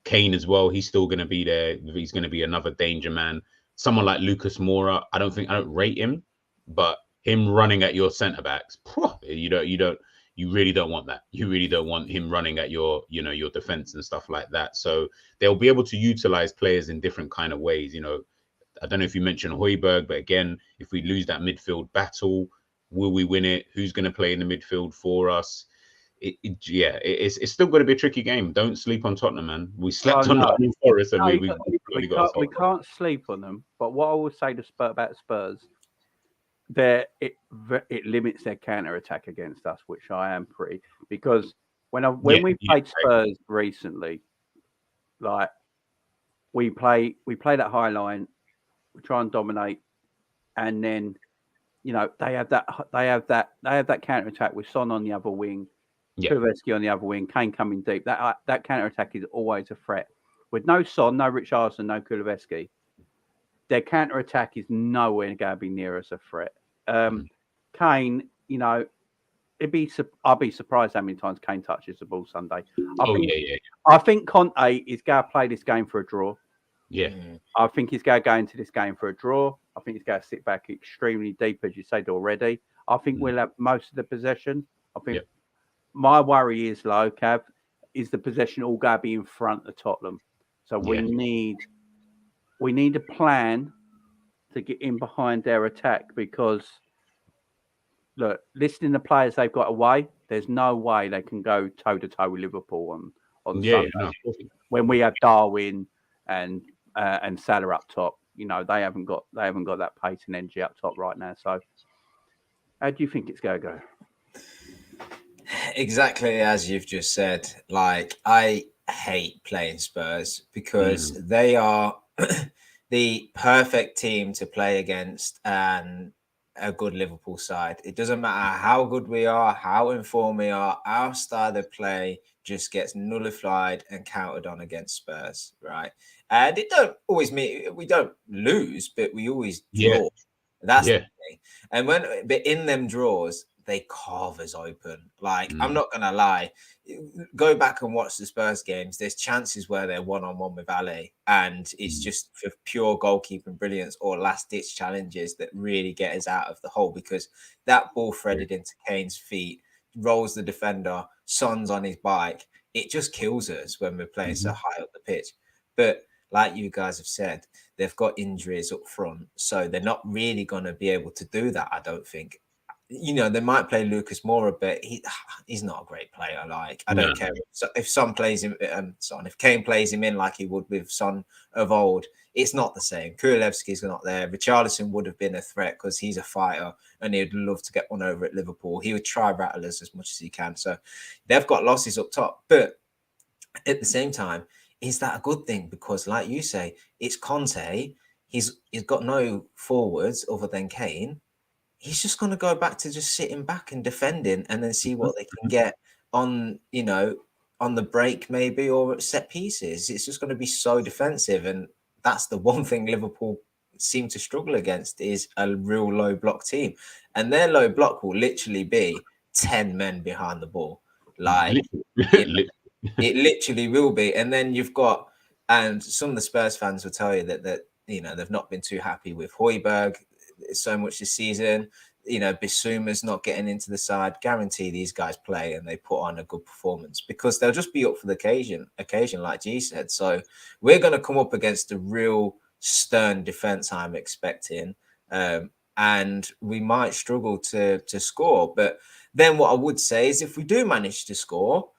S4: Kane as well, he's still going to be there. He's going to be another danger man. Someone like Lucas Moura, I don't rate him, but him running at your centre backs, you really don't want that. You really don't want him running at your defense and stuff like that. So they'll be able to utilize players in different kind of ways. I don't know if you mentioned Højbjerg, but again, if we lose that midfield battle, will we win it? Who's going to play in the midfield for us? It's still going to be a tricky game. Don't sleep on Tottenham, man. We slept on Nottingham Forest, and we
S1: can't sleep on them. But what I will say about Spurs, it limits their counter attack against us, which I am pretty, because when we played Spurs recently, like we play that high line, we try and dominate, and then they have that counter attack with Son on the other wing, Kuleveski on the other wing, Kane coming deep. That counter attack is always a threat. With no Son, no Richarlison, no Kuleveski, their counter attack is nowhere going to be near as a threat. Kane, I'll be surprised how many times Kane touches the ball Sunday. I think Conte is going to play this game for a draw.
S4: Yeah.
S1: I think he's going to go into this game for a draw. I think he's going to sit back extremely deep, as you said already. I think we'll have most of the possession. I think my worry is, Cav, is the possession all going to be in front of Tottenham. So we need a plan to get in behind their attack, because look, listening to players they've got away, there's no way they can go toe to toe with Liverpool on Sunday. No. When we have Darwin and Salah up top, they haven't got that pace and energy up top right now. So How do you think it's going to go?
S3: Exactly as you've just said. Like, I hate playing Spurs because they are the perfect team to play against and a good Liverpool side. It doesn't matter how good we are, how informed we are, our style of play just gets nullified and counted on against Spurs, right? And it don't always mean we don't lose, but we always draw. That's the thing. And but in them draws, they carve us open. Like, I'm not gonna lie, go back and watch the Spurs games. There's chances where they're one-on-one with Ali, and it's just for pure goalkeeping brilliance or last-ditch challenges that really get us out of the hole, because that ball threaded into Kane's feet, rolls the defender, Son's on his bike. It just kills us when we're playing so high up the pitch. But like you guys have said, they've got injuries up front, so they're not really going to be able to do that, I don't think. You know, they might play Lucas Moura, but he's not a great player. Like, I don't care if Son plays him, if Kane plays him in like he would with Son of old, it's not the same. Kulevski's not there. Richarlison would have been a threat because he's a fighter and he'd love to get one over at Liverpool. He would try rattle us as much as he can. So they've got losses up top, but at the same time, is that a good thing? Because, like you say, it's Conte. He's got no forwards other than Kane. He's just going to go back to just sitting back and defending, and then see what they can get on, you know, on the break maybe, or at set pieces. It's just going to be so defensive, and that's the one thing Liverpool seem to struggle against, is a real low block team, and their low block will literally be 10 men behind the ball. Like, it literally will be. And then you've got, and some of the Spurs fans will tell you that you know, they've not been too happy with Højbjerg so much this season. You know, Bissouma's not getting into the side. Guarantee these guys play and they put on a good performance, because they'll just be up for the occasion, like G said. So we're going to come up against a real stern defense, I'm expecting, and we might struggle to score. But then what I would say is, if we do manage to score,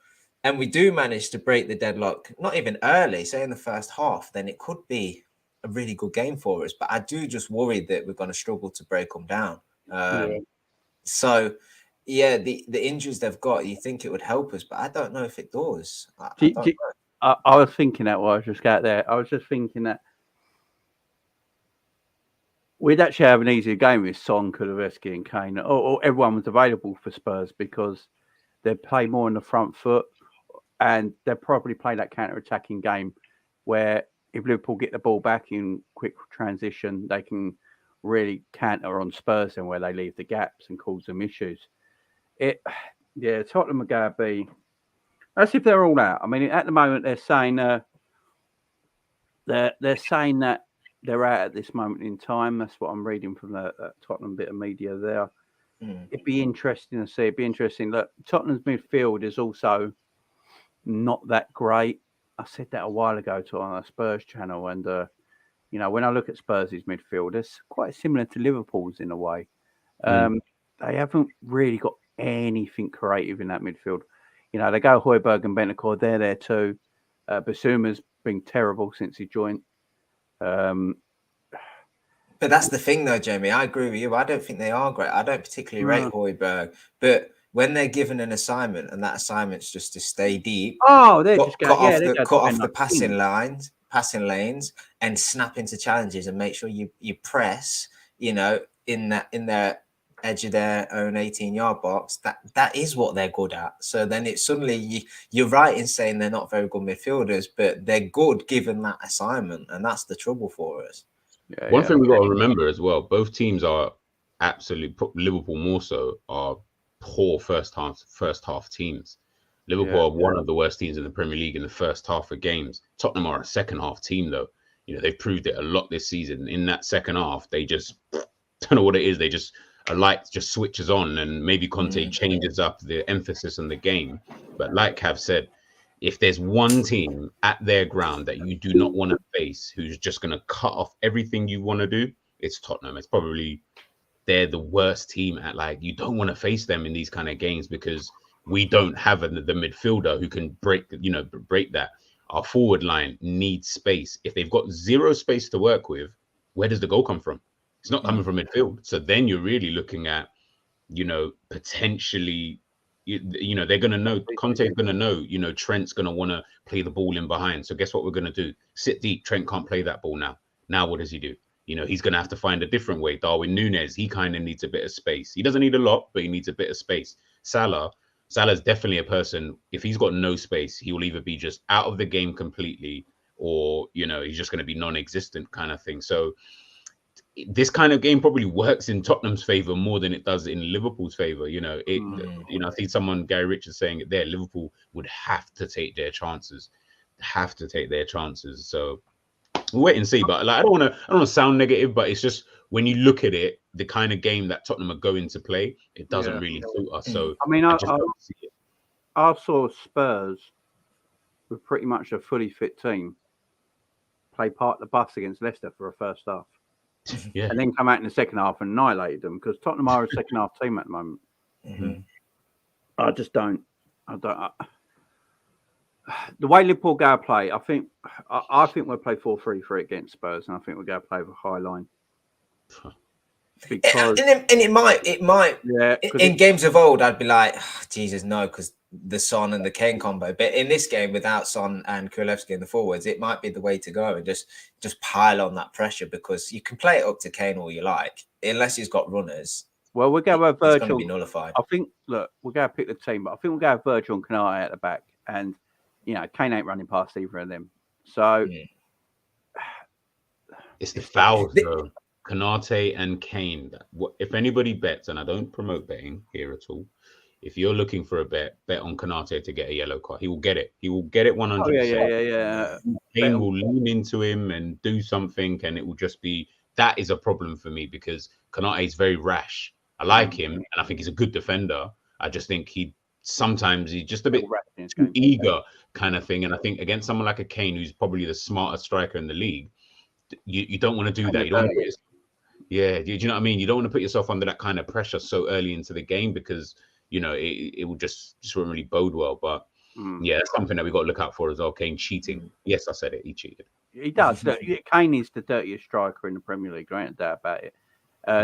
S3: and we do manage to break the deadlock, not even early, say in the first half, then it could be a really good game for us. But I do just worry that we're going to struggle to break them down. So, yeah, the injuries they've got, you think it would help us, but I don't know if it does.
S1: I was thinking that while I was just out there. I was just thinking that we'd actually have an easier game with Son, Kulusevski and Kane, or everyone was available for Spurs, because they play more on the front foot, and they'll probably play that counter-attacking game where if Liverpool get the ball back in quick transition, they can really counter on Spurs, and where they leave the gaps and cause them issues. Tottenham are going to be. That's if they're all out. I mean, at the moment they're saying they're saying that they're out at this moment in time. That's what I'm reading from the Tottenham bit of media there. It'd be interesting to see. It'd be interesting. Look, Tottenham's midfield is also not that great. I said that a while ago on a Spurs channel, and you know, when I look at Spurs' midfield, it's quite similar to Liverpool's in a way. They haven't really got anything creative in that midfield. You know, they go Højbjerg and Bentancur, they're there too. Bissouma's been terrible since he joined.
S3: But that's the thing, though, Jamie. I agree with you. I don't think they are great. I don't particularly rate Højbjerg. But when they're given an assignment, and that assignment's just to stay deep,
S1: cut off
S3: the passing lanes, and snap into challenges, and make sure you press, you know, in their edge of their own 18-yard box. That is what they're good at. So then it's suddenly you're right in saying they're not very good midfielders, but they're good given that assignment, and that's the trouble for us.
S4: One thing we got to remember as well, both teams are absolutely, Liverpool more so, are poor first half teams. Liverpool are one of the worst teams in the Premier League in the first half of games. Tottenham are a second half team, though. You know, they've proved it a lot this season. In that second half, they just don't know what it is. They just, a light just switches on, and maybe Conte changes up the emphasis on the game. But like Cav said, if there's one team at their ground that you do not want to face, who's just going to cut off everything you want to do, it's Tottenham. It's probably, they're the worst team at, like, you don't want to face them in these kind of games, because we don't have the midfielder who can break that. Our forward line needs space. If they've got zero space to work with, where does the goal come from? It's not coming from midfield. So then you're really looking at potentially, they're going to know, Conte's going to know, Trent's going to want to play the ball in behind. So guess what we're going to do? Sit deep. Trent can't play that ball now. Now what does he do? He's going to have to find a different way. Darwin Nunez, he kind of needs a bit of space. He doesn't need a lot, but he needs a bit of space. Salah's definitely a person, if he's got no space, he will either be just out of the game completely or, he's just going to be non-existent kind of thing. So this kind of game probably works in Tottenham's favor more than it does in Liverpool's favor. I see someone, Gary Richards, saying it there. Liverpool would have to take their chances, So we'll wait and see. But I don't want to sound negative, but it's just when you look at it, the kind of game that Tottenham are going to play, it doesn't really suit us. So
S1: I mean,
S4: I just don't see it.
S1: I saw Spurs with pretty much a fully fit team play park the bus against Leicester for a first half.
S4: Yeah.
S1: And then come out in the second half and annihilated them, because Tottenham are a second half team at the moment.
S3: Mm-hmm.
S1: I just don't. The way Liverpool go play, I think we'll play 4-3-3 against Spurs, and I think we'll go play with a high line. Because
S3: and it might,
S1: yeah,
S3: in games of old, I'd be like, oh, Jesus, no, because the Son and the Kane combo. But in this game, without Son and Kulevski in the forwards, it might be the way to go and just pile on that pressure, because you can play it up to Kane all you like, unless he's got runners.
S1: Well, we'll go with Virgil.
S3: It's going to be nullified.
S1: I think. Look, we'll go pick the team, but I think we'll go with Virgil and Canate at the back, and Kane ain't running past either of them. So
S4: it's the fouls, though. Canate and Kane. If anybody bets, and I don't promote betting here at all, if you're looking for a bet on Canate to get a yellow card. He will get it. He will get it 100%.
S1: Oh, yeah.
S4: Kane will lean into him and do something, and it will just be, that is a problem for me, because Canate is very rash. I like him, and I think he's a good defender. I just think sometimes he's just a bit too eager kind of thing. And I think against someone like a Kane, who's probably the smartest striker in the league, you don't want to do that. You don't want to do you know what I mean? You don't want to put yourself under that kind of pressure so early into the game, because it will just won't really bode well. But that's something that we got to look out for as well. Kane cheating. Yes, I said it. He cheated.
S1: He does. Kane is the dirtiest striker in the Premier League. There ain't a doubt about it.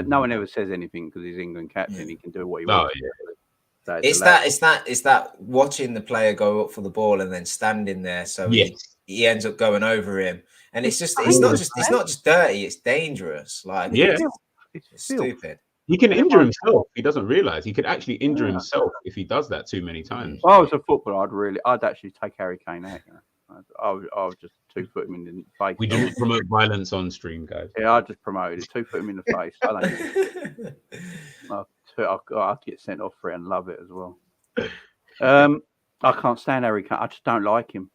S1: No one ever says anything because he's England captain. He can do what he wants.
S3: So it's that watching the player go up for the ball and then standing there, so he ends up going over him, and it's not just dirty, it's dangerous. Like it's stupid.
S4: He can injure himself. He doesn't realize he could actually injure himself if he does that too many times.
S1: If I was a footballer, I'd actually take Harry Kane out. I would just 2-foot him in the face.
S4: We don't promote violence on stream, guys.
S1: Yeah, I just promoted it. 2-foot him in the face. I'd get sent off for it and love it as well. I can't stand Harry Kane. I just don't like him.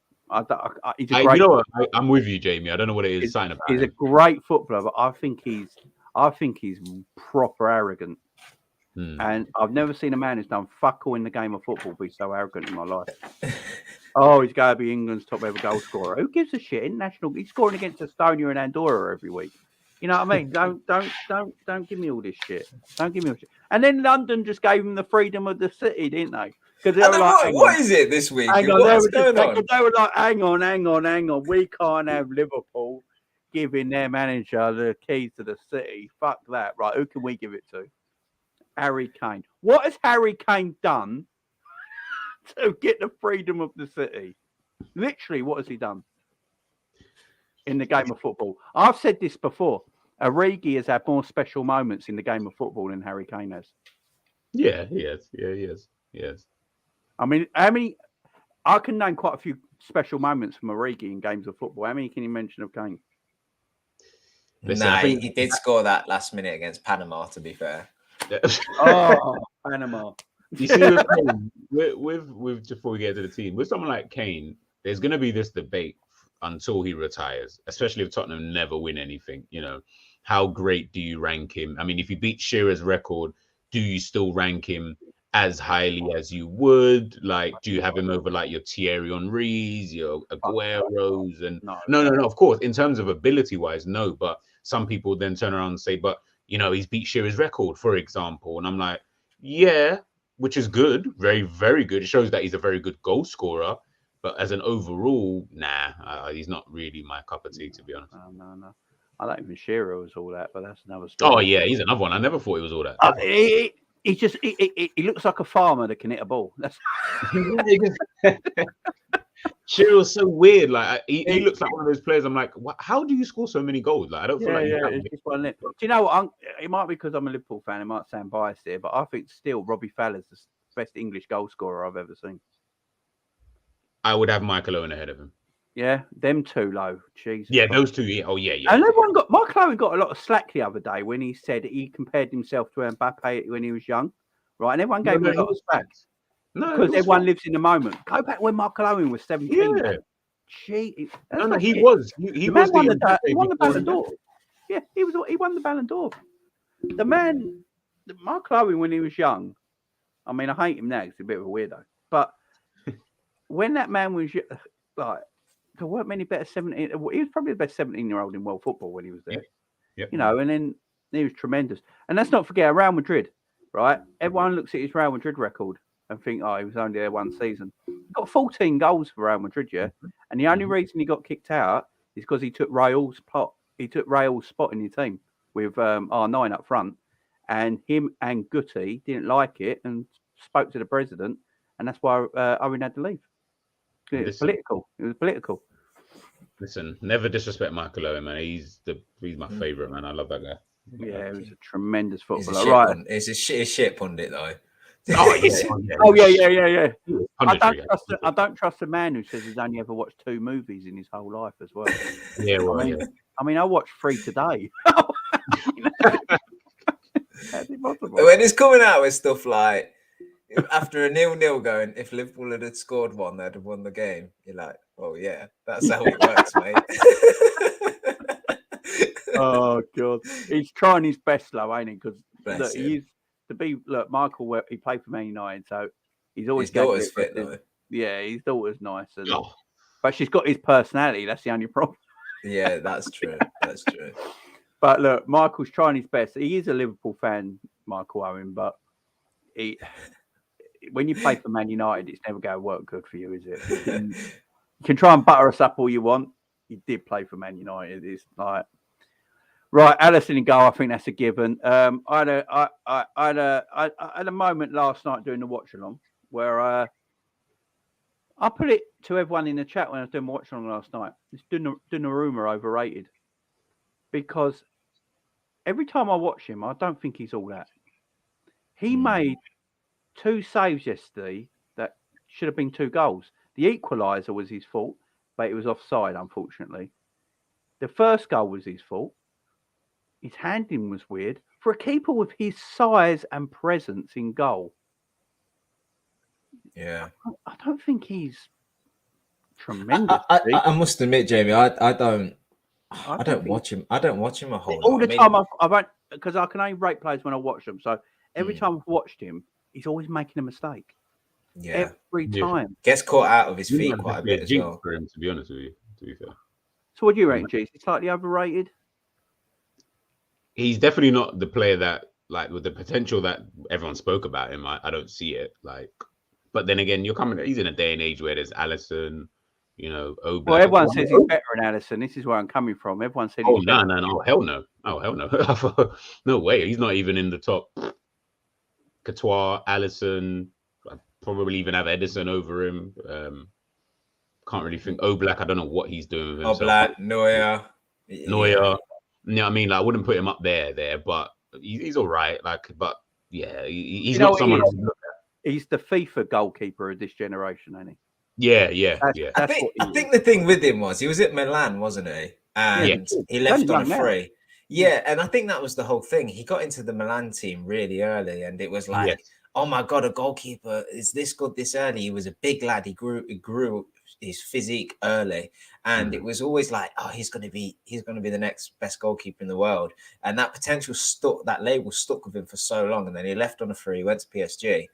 S1: He's a great.
S4: I'm with you, Jamie. I don't know what it is.
S1: He's a great footballer, but I think he's proper arrogant. And I've never seen a man who's done fuck all in the game of football be so arrogant in my life. He's going to be England's top ever goal scorer. Who gives a shit? International. He's scoring against Estonia and Andorra every week. You know what I mean? Don't give me all this shit. Don't give me all this shit. And then London just gave him the freedom of the city, didn't they? Because they were like,
S3: what is it this week?
S1: They were like, hang on. We can't have Liverpool giving their manager the keys to the city. Fuck that. Right, who can we give it to? Harry Kane. What has Harry Kane done to get the freedom of the city? Literally, what has he done in the game of football? I've said this before. Origi has had more special moments in the game of football than Harry Kane has.
S4: Yeah, he has. Yeah, he has.
S1: I mean, how many? I can name quite a few special moments from Origi in games of football. How many can you mention of Kane?
S3: He did score that last minute against Panama, to be fair.
S1: Panama.
S4: You see, with before we get to the team, with someone like Kane, there's going to be this debate until he retires, especially if Tottenham never win anything. How great do you rank him? I mean, if you beat Shearer's record, do you still rank him as highly as you would? Like, do you have him over like your Thierry Henry's, your Aguero's? And no. Of course, in terms of ability-wise, no. But some people then turn around and say, but he's beat Shearer's record, for example. And I'm like, yeah, which is good, very, very good. It shows that he's a very good goal scorer. But as an overall, he's not really my cup of tea, to be honest.
S1: No. I don't even Shearer was all that, but that's another story.
S4: Oh, yeah, he's another one. I never thought he was all that.
S1: He's just he looks like a farmer that can hit a ball. That's
S4: Chirrell's so weird. Like he looks like one of those players. I'm like, how do you score so many goals? Like I don't feel like you have
S1: it's just one. Do you know what? It might be because I'm a Liverpool fan. It might sound biased here, but I think still Robbie Fowler's the best English goal scorer I've ever seen.
S4: I would have Michael Owen ahead of him.
S1: Yeah, them two low. Jesus.
S4: Yeah, those two. Yeah. Oh yeah.
S1: And everyone Michael Owen got a lot of slack the other day when he said he compared himself to Mbappe when he was young, right? And everyone gave him a lot of slack.
S4: No,
S1: because everyone lives in the moment. Go back when Michael Owen was 17.
S4: Yeah.
S1: Gee,
S4: No, he was. He was
S1: won the Ballon d'Or. Yeah, he won the Ballon d'Or. The man, Michael Owen, when he was young. I mean, I hate him now. He's a bit of a weirdo. But when that man was like, there weren't many better 17. He was probably the best 17-year-old in world football when he was there.
S4: Yep.
S1: You know, and then he was tremendous. And let's not forget Real Madrid, right? Everyone looks at his Real Madrid record and think, oh, he was only there one season. He got 14 goals for Real Madrid, yeah. And the only reason he got kicked out is because he took Raul's spot. He took Raul's spot in the team with R9 up front, and him and Guti didn't like it and spoke to the president, and that's why Owen had to leave. It was political. It was political.
S4: Listen, never disrespect Michael Owen, man. He's my favorite, man. I love that guy.
S1: Yeah, he was a tremendous footballer. Right,
S3: he's a shit pundit though.
S1: Oh yeah. I don't trust a man who says he's only ever watched 2 movies in his whole life as well. I mean, I watched 3 today. That's impossible.
S3: When he's coming out with stuff like after a 0-0 going, if Liverpool had scored one, they'd have won the game. You're like, oh yeah, that's how it works, mate.
S1: Oh god, he's trying his best, though, ain't he? Because he's. Michael, he played for Man United, so he's always
S3: his daughter's fit though.
S1: Yeah, his daughter's nice, but she's got his personality. That's the only problem.
S3: Yeah, that's true. That's true.
S1: But look, Michael's trying his best. He is a Liverpool fan, Michael Owen, but when you play for Man United, it's never going to work good for you, is it? You can try and butter us up all you want. You did play for Man United. It's like. Right, Alisson in goal. I think that's a given. I had a moment last night doing the watch along where I put it to everyone in the chat when I was doing the watch along last night. Is Donnarumma overrated? Because every time I watch him, I don't think he's all that. He made 2 saves yesterday that should have been 2 goals. The equaliser was his fault, but it was offside, unfortunately. The first goal was his fault. His handling was weird for a keeper with his size and presence in goal.
S3: Yeah,
S1: I don't think he's tremendous.
S3: I must admit, Jamie, I don't watch him. I don't watch him a whole lot.
S1: All the time I won't, because I can only rate players when I watch them. So every time I've watched him, he's always making a mistake.
S3: Yeah,
S1: every time
S3: gets caught out of his feet quite a bit as well.
S4: For him, to be honest with you, to be fair.
S1: So what do you reckon, G? He's slightly overrated.
S4: He's definitely not the player that, like, with the potential that everyone spoke about him. I don't see it. Like, but then again, he's in a day and age where there's Alisson, Oblak.
S1: Well, everyone says he's better than Alisson. This is where I'm coming from. Everyone said he's
S4: no, hell no. Oh, hell no. No way. He's not even in the top. Courtois, Alisson, I'd probably even have Edison over him. Can't really think. Oblak, I don't know what he's doing with himself.
S3: Oblak, Neuer.
S4: You know what I mean? Like, I wouldn't put him up there, but he's all right. Like, but yeah, he's not someone.
S1: He's the FIFA goalkeeper of this generation, ain't he?
S4: Yeah.
S3: I think the thing with him was he was at Milan, wasn't he? And he left on a free. Yeah, and I think that was the whole thing. He got into the Milan team really early, and it was like, oh my god, a goalkeeper is this good this early? He was a big lad. He grew his physique early, and it was always like, oh, he's going to be the next best goalkeeper in the world. And that potential that label stuck with him for so long. And then he left on a free, went to PSG,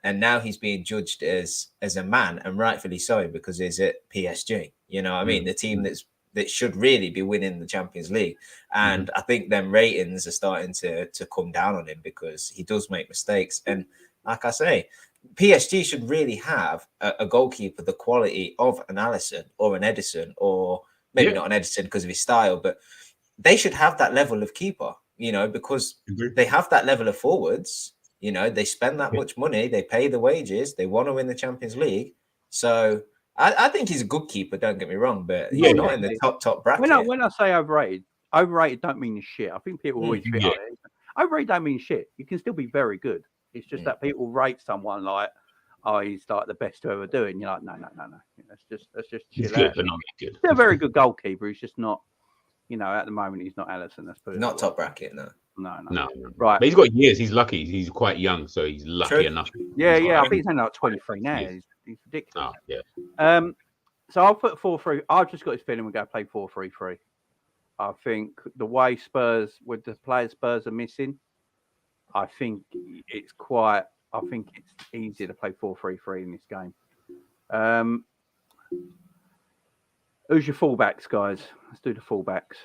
S3: and now he's being judged as a man, and rightfully so, because he's at PSG. You know what I mean? The team that should really be winning the Champions League. And I think them ratings are starting to come down on him because he does make mistakes. And like I say, PSG should really have a goalkeeper the quality of an Alisson or an Edison, or maybe not an Edison because of his style, but they should have that level of keeper, because they have that level of forwards. You know, they spend that much money, they pay the wages, they want to win the Champions League. So I think he's a good keeper, don't get me wrong, but he's not in the top bracket.
S1: When I say overrated don't mean shit. I think people always feel like it. Overrated don't mean shit. You can still be very good. It's just that people rate someone like, oh, he's like the best to ever do it. And you're like, no. Let's just chill out. He's a very good goalkeeper. He's just not, at the moment he's not Alisson. Let's put it
S3: not top bracket, no.
S1: No.
S4: Right. But he's got years. He's lucky. He's quite young, so he's lucky enough.
S1: Yeah. I think he's only like 23 now. He's ridiculous.
S4: Oh, yeah.
S1: So I'll put 4-3. I've just got this feeling we're going to play 4-3-3. I think the way Spurs, with the players Spurs are missing, I think it's easy to play 4-3-3 in this game. Who's your fullbacks, guys? Let's do the fullbacks.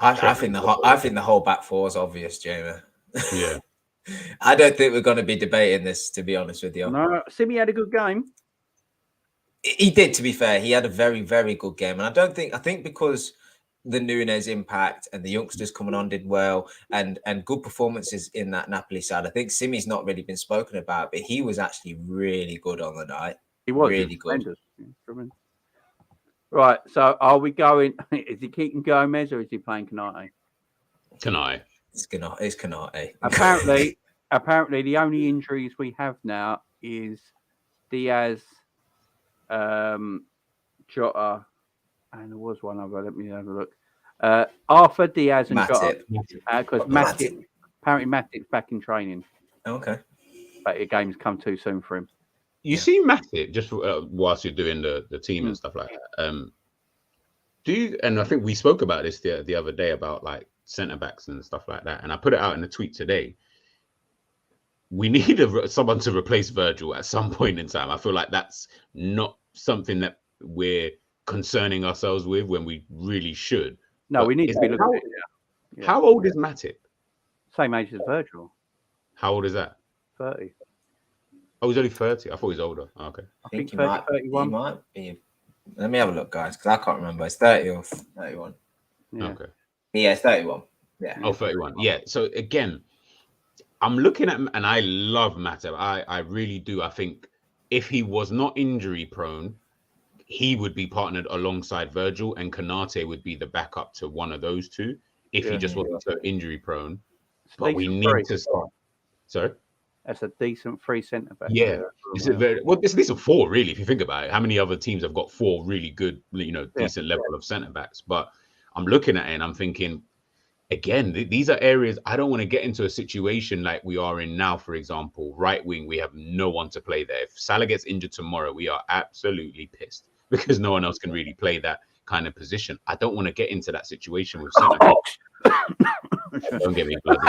S3: I think the whole back four is obvious, Jamie.
S4: Yeah.
S3: I don't think we're going to be debating this, to be honest with you.
S1: No, Simi had a good game.
S3: He did, to be fair. He had a very, very good game. And I think because the Nunez impact and the youngsters coming on did well and good performances in that Napoli side, I think Simi's not really been spoken about, but he was actually really good on the night.
S1: He was really good. Right, so are we going? Is he keeping Gomez or is he playing Kanate?
S4: Kanate.
S3: It's Kanate.
S1: Apparently, the only injuries we have now is Diaz, Jota, and there was one other. Let me have a look. Arthur, Diaz, and Jota. Because apparently Matip's back in training.
S3: Okay.
S1: But the game's come too soon for him.
S4: You see Matip, just whilst you're doing the team and stuff like that. And I think we spoke about this the other day about like centre backs and stuff like that. And I put it out in a tweet today. We need someone to replace Virgil at some point in time. I feel like that's not something that we're concerning ourselves with when we really should.
S1: No, we need to be looking at it.
S4: Yeah. How old is Matip?
S1: Same age as Virgil.
S4: How old is that?
S1: 30.
S4: Oh, he's only 30. I thought he was older. Oh, okay.
S1: I think 30, 31.
S3: He might be. Let me have a look, guys, because I can't remember. It's 30 or 31.
S1: Yeah.
S4: Okay.
S3: Yeah, it's 31. Yeah.
S4: Oh, 31. Yeah. So again, I'm looking at, and I love Matip. I really do. I think if he was not injury prone, he would be partnered alongside Virgil, and Kanate would be the backup to one of those two if he just wasn't so injury prone. But we need to start. Sorry?
S1: That's a decent free centre back.
S4: Yeah. This is 4, really, if you think about it. How many other teams have got 4 really good, decent level of centre backs? But I'm looking at it and I'm thinking, again, these are areas I don't want to get into a situation like we are in now, for example. Right wing, we have no one to play there. If Salah gets injured tomorrow, we are absolutely pissed because no one else can really play that kind of position. I don't want to get into that situation with centre backs. Don't get me bloody.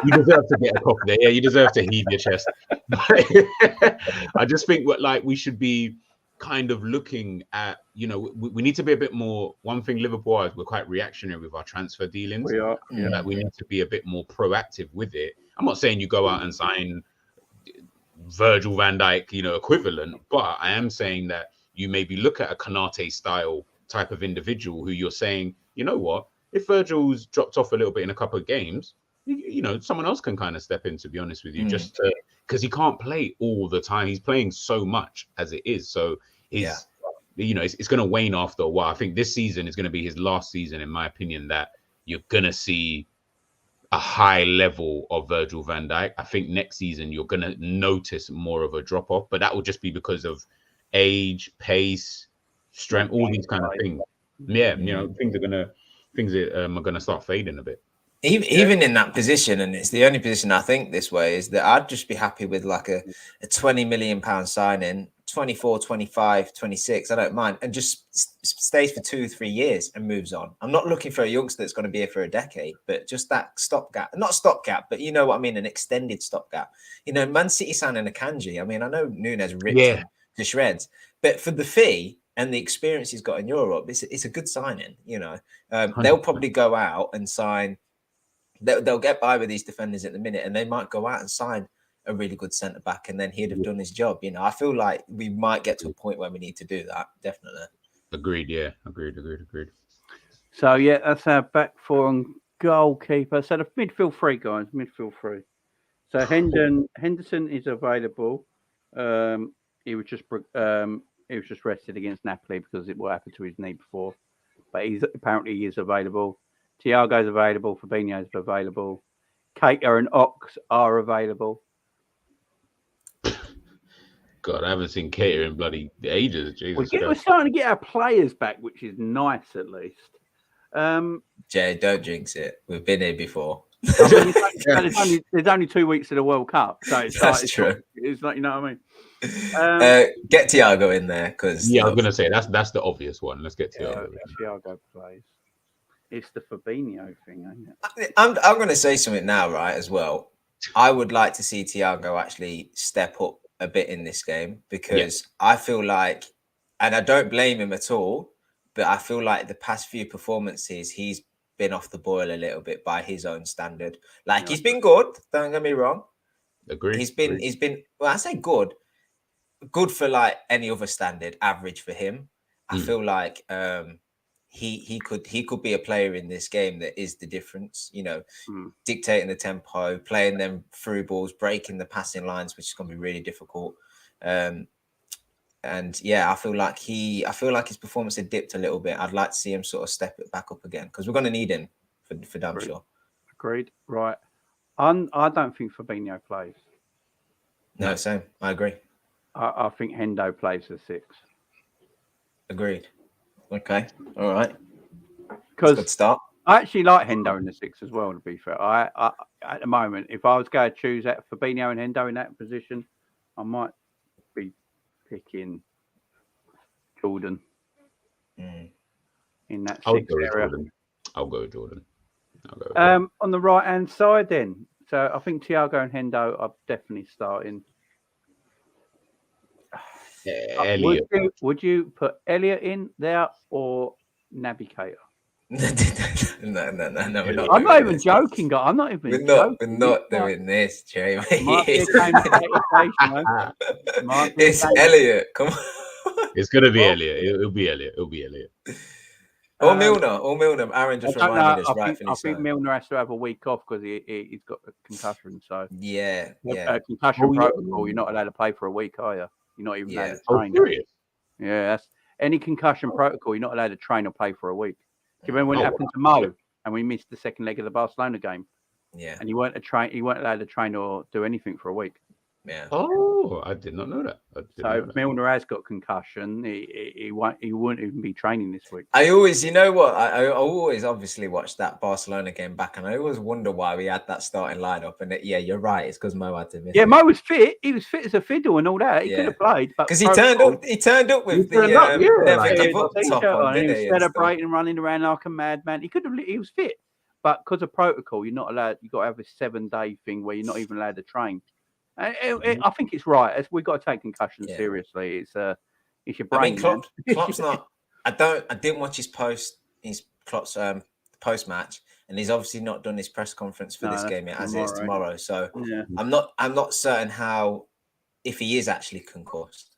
S4: You deserve to get a cough there. Yeah, you deserve to heave your chest. I just think we should be kind of looking at, we need to be a bit more. One thing Liverpool is, we're quite reactionary with our transfer dealings.
S1: We are.
S4: Yeah. We need to be a bit more proactive with it. I'm not saying you go out and sign Virgil van Dijk, equivalent, but I am saying that you maybe look at a Kanate style type of individual who you're saying, you know what, if Virgil's dropped off a little bit in a couple of games, someone else can kind of step in, to be honest with you, just because he can't play all the time. He's playing so much as it is. So it's going to wane after a while. I think this season is going to be his last season, in my opinion, that you're going to see a high level of Virgil van Dijk. I think next season you're going to notice more of a drop off, but that will just be because of age, pace, strength, all these kind of things. Yeah, things are going to start fading a bit.
S3: Even in that position, and it's the only position I think this way, is that I'd just be happy with like a 20 million pound signing, 24, 25, 26, I don't mind, and just stays for 2-3 years and moves on. I'm not looking for a youngster that's going to be here for a decade, but just that stopgap, not stopgap, but you know what I mean, an extended stopgap. Man City signing Akanji. I mean, I know Nunez ripped him to shreds, but for the fee and the experience he's got in Europe, it's a good signing. They'll probably go out and sign. They'll get by with these defenders at the minute, and they might go out and sign a really good centre back, and then he'd have done his job. I feel like we might get to a point where we need to do that. Definitely.
S4: Agreed. Yeah. Agreed.
S1: So that's our back four on goalkeeper. So the midfield three guys, midfield three. So Henderson is available. He was just rested against Napoli because it what happened to his knee before, but apparently he is available. Thiago's available. Fabinho's available. Keita and Ox are available.
S4: God, I haven't seen Keita in bloody ages. Jesus,
S1: We're starting to get our players back, which is nice at least.
S3: Jay, don't jinx it. We've been here before.
S1: There's only 2 weeks of the World Cup, so it's
S3: That's true.
S1: It's like, you know what I mean.
S3: Get Thiago in there because
S4: I was gonna say that's the obvious one. Let's get Thiago.
S1: Thiago plays. It's the Fabinho thing, ain't it?
S3: I'm going to say something now, right? As well, I would like to see Thiago actually step up a bit in this game because I feel like, and I don't blame him at all, but I feel like the past few performances he's been off the boil a little bit by his own standard. Like he's been good. Don't get me wrong.
S4: Agree.
S3: He's been. Well, I say good for like any other standard. Average for him. I feel like he could be a player in this game that is the difference. You know, dictating the tempo, playing them through balls, breaking the passing lines, which is going to be really difficult. And yeah, I feel like his performance had dipped a little bit. I'd like to see him sort of step it back up again because we're going to need him for damn sure.
S1: Agreed. Right. I don't think Fabinho plays.
S3: No, same. I agree.
S1: I think Hendo plays the 6.
S3: Agreed. Okay. All right.
S1: Because
S3: good start.
S1: I actually like Hendo in the 6 as well. To be fair, I at the moment, if I was going to choose that Fabinho and Hendo in that position, I might be picking Jordan in that 6 area.
S4: I'll go with Jordan.
S1: On the right hand side, then. So I think Thiago and Hendo are definitely starting.
S4: Elliot.
S1: Would you put Elliot in there or Navigator?
S3: No.
S1: I'm not even joking, guys. I'm not even joking.
S3: We're not doing this, Jay.
S1: It's
S3: Elliot. Come on.
S4: It's gonna be Elliot. It'll be Elliot.
S3: Or Milner. Aaron just reminded us right.
S1: I think Milner has to have a week off because he's got a concussion. So
S3: yeah.
S1: Concussion protocol. You're not allowed to play for a week, are you? You're not even allowed to train.
S4: Serious?
S1: Yeah, that's any concussion protocol. You're not allowed to train or play for a week. Do you remember when it happened to Mo and we missed the second leg of the Barcelona game?
S3: Yeah.
S1: And he weren't allowed to train or do anything for a week.
S3: Yeah.
S4: Oh, I did not know that.
S1: Milner has got concussion. He won't even be training this week.
S3: I always, you know what? I always obviously watch that Barcelona game back, and I always wonder why we had that starting lineup. And you're right. It's because Mo had to miss.
S1: Yeah, Mo was fit. He was fit as a fiddle and all that. He could have played, but
S3: because he turned up. He turned up with the never give up top on.
S1: He was celebrating, running around like a madman. He was fit, but because of protocol, you're not allowed. You got to have a 7-day thing where you're not even allowed to train. I think it's right. We've got to take concussion seriously. It's your brain.
S3: I mean, Klopp's not. I didn't watch his post match, and he's obviously not done his press conference for this game yet, as it is tomorrow. So I'm not certain if he is actually concussed.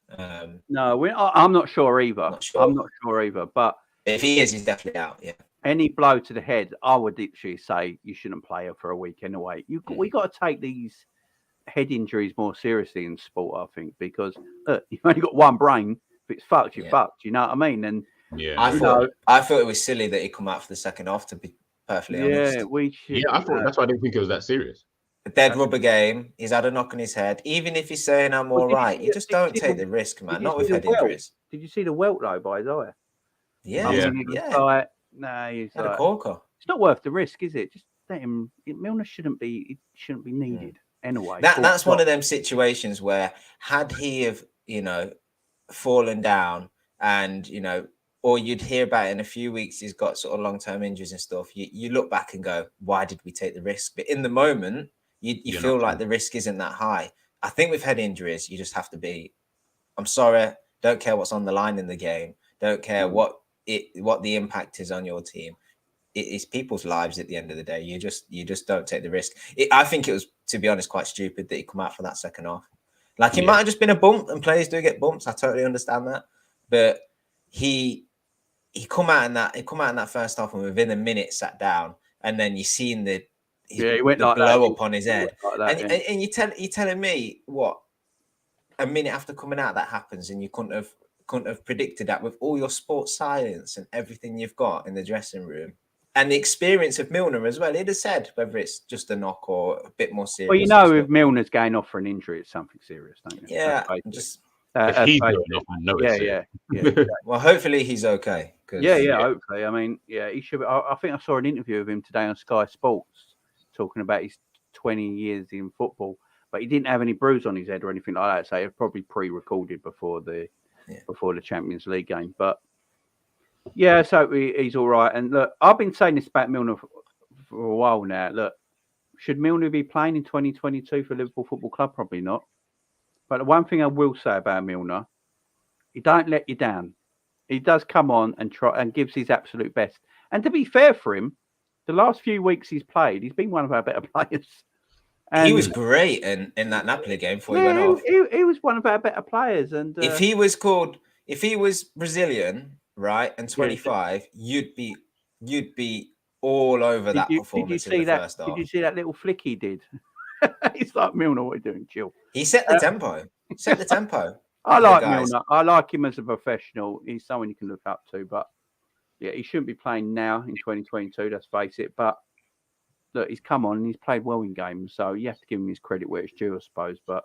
S1: No, I'm not sure either. I'm not sure either. But
S3: if he is, he's definitely out. Yeah.
S1: Any blow to the head, I would literally say you shouldn't play her for a week anyway. We got to take these head injuries more seriously in sport, I think, because you've only got one brain. If it's fucked, you're fucked. You know what I mean? And
S3: I thought it was silly that he come out for the second half. To be perfectly honest,
S4: I thought that's why I didn't think it was that serious.
S3: A dead rubber game. He's had a knock on his head. Even if he's saying I'm all right, you just don't take the risk, man. Not with head injuries.
S1: Did you see the welt though by his eye?
S3: Yeah.
S1: He's
S3: had a corker.
S1: It's not worth the risk, is it? Just let him. Milner shouldn't be needed. Anyway,
S3: that's one of them situations where had he have fallen down and or you'd hear about it in a few weeks he's got sort of long-term injuries and stuff, you look back and go, why did we take the risk? But in the moment you feel like the risk isn't that high. I think with head injuries you just have to be, I'm sorry, don't care what's on the line in the game, don't care what the impact is on your team. It's people's lives at the end of the day. You just don't take the risk. I think it was, to be honest, quite stupid that he come out for that second half. Like it might have just been a bump, and players do get bumps. I totally understand that, but he come out in that first half and within a minute sat down and then you're seeing the
S1: he went
S3: the
S1: like
S3: blow
S1: that.
S3: up on his head,
S1: Like that,
S3: and you're telling me what a minute after coming out that happens, and you couldn't have predicted that with all your sports science and everything you've got in the dressing room. And the experience of Milner as well. He'd have said whether it's just a knock or a bit more serious.
S1: Well, you know, if Milner's going off for an injury, it's something serious, don't you?
S3: Yeah,
S4: if he's going off, I know it's
S1: yeah.
S3: Well, hopefully he's okay.
S1: Yeah. Hopefully. I mean, yeah, he should be. I think I saw an interview of him today on Sky Sports talking about his 20 years in football, but he didn't have any bruise on his head or anything like that. So it was probably pre-recorded before the Champions League game. But yeah, so he's all right. And look, I've been saying this about Milner for a while now. Look, should Milner be playing in 2022 for Liverpool Football Club? Probably not. But the one thing I will say about Milner, he don't let you down. He does come on and try and gives his absolute best. And to be fair for him, the last few weeks he's played, he's been one of our better players. And
S3: he was great in that Napoli game before he went off.
S1: He was one of our better players. And
S3: if he was Brazilian, right, and 25, you'd be all over that performance in the first half.
S1: Did you see that little flick he did? He's like, Milner, what are you doing? Chill.
S3: He set the tempo.
S1: I like Milner. I like him as a professional. He's someone you can look up to. But yeah, he shouldn't be playing now in 2022. Let's face it. But look, he's come on and he's played well in games. So you have to give him his credit where it's due, I suppose. But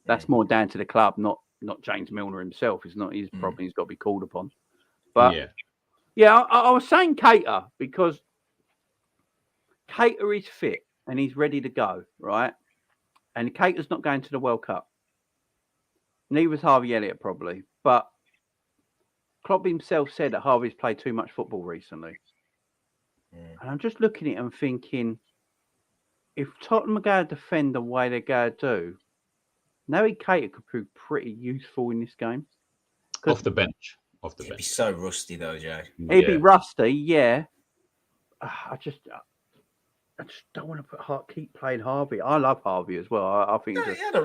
S1: that's more down to the club, not James Milner himself. It's not his problem. He's got to be called upon. But I was saying Cater because Cater is fit and he's ready to go, right? And Cater's not going to the World Cup. Neither was Harvey Elliott probably. But Klopp himself said that Harvey's played too much football recently. And I'm just looking at it and thinking, if Tottenham are going to defend the way they're going to do, Naby Keita could prove pretty useful in this game.
S4: Off the bench.
S3: He'd be so rusty though, Joe.
S1: He'd be rusty, yeah. I just don't want to keep playing Harvey. I love Harvey as well. I think
S3: he's had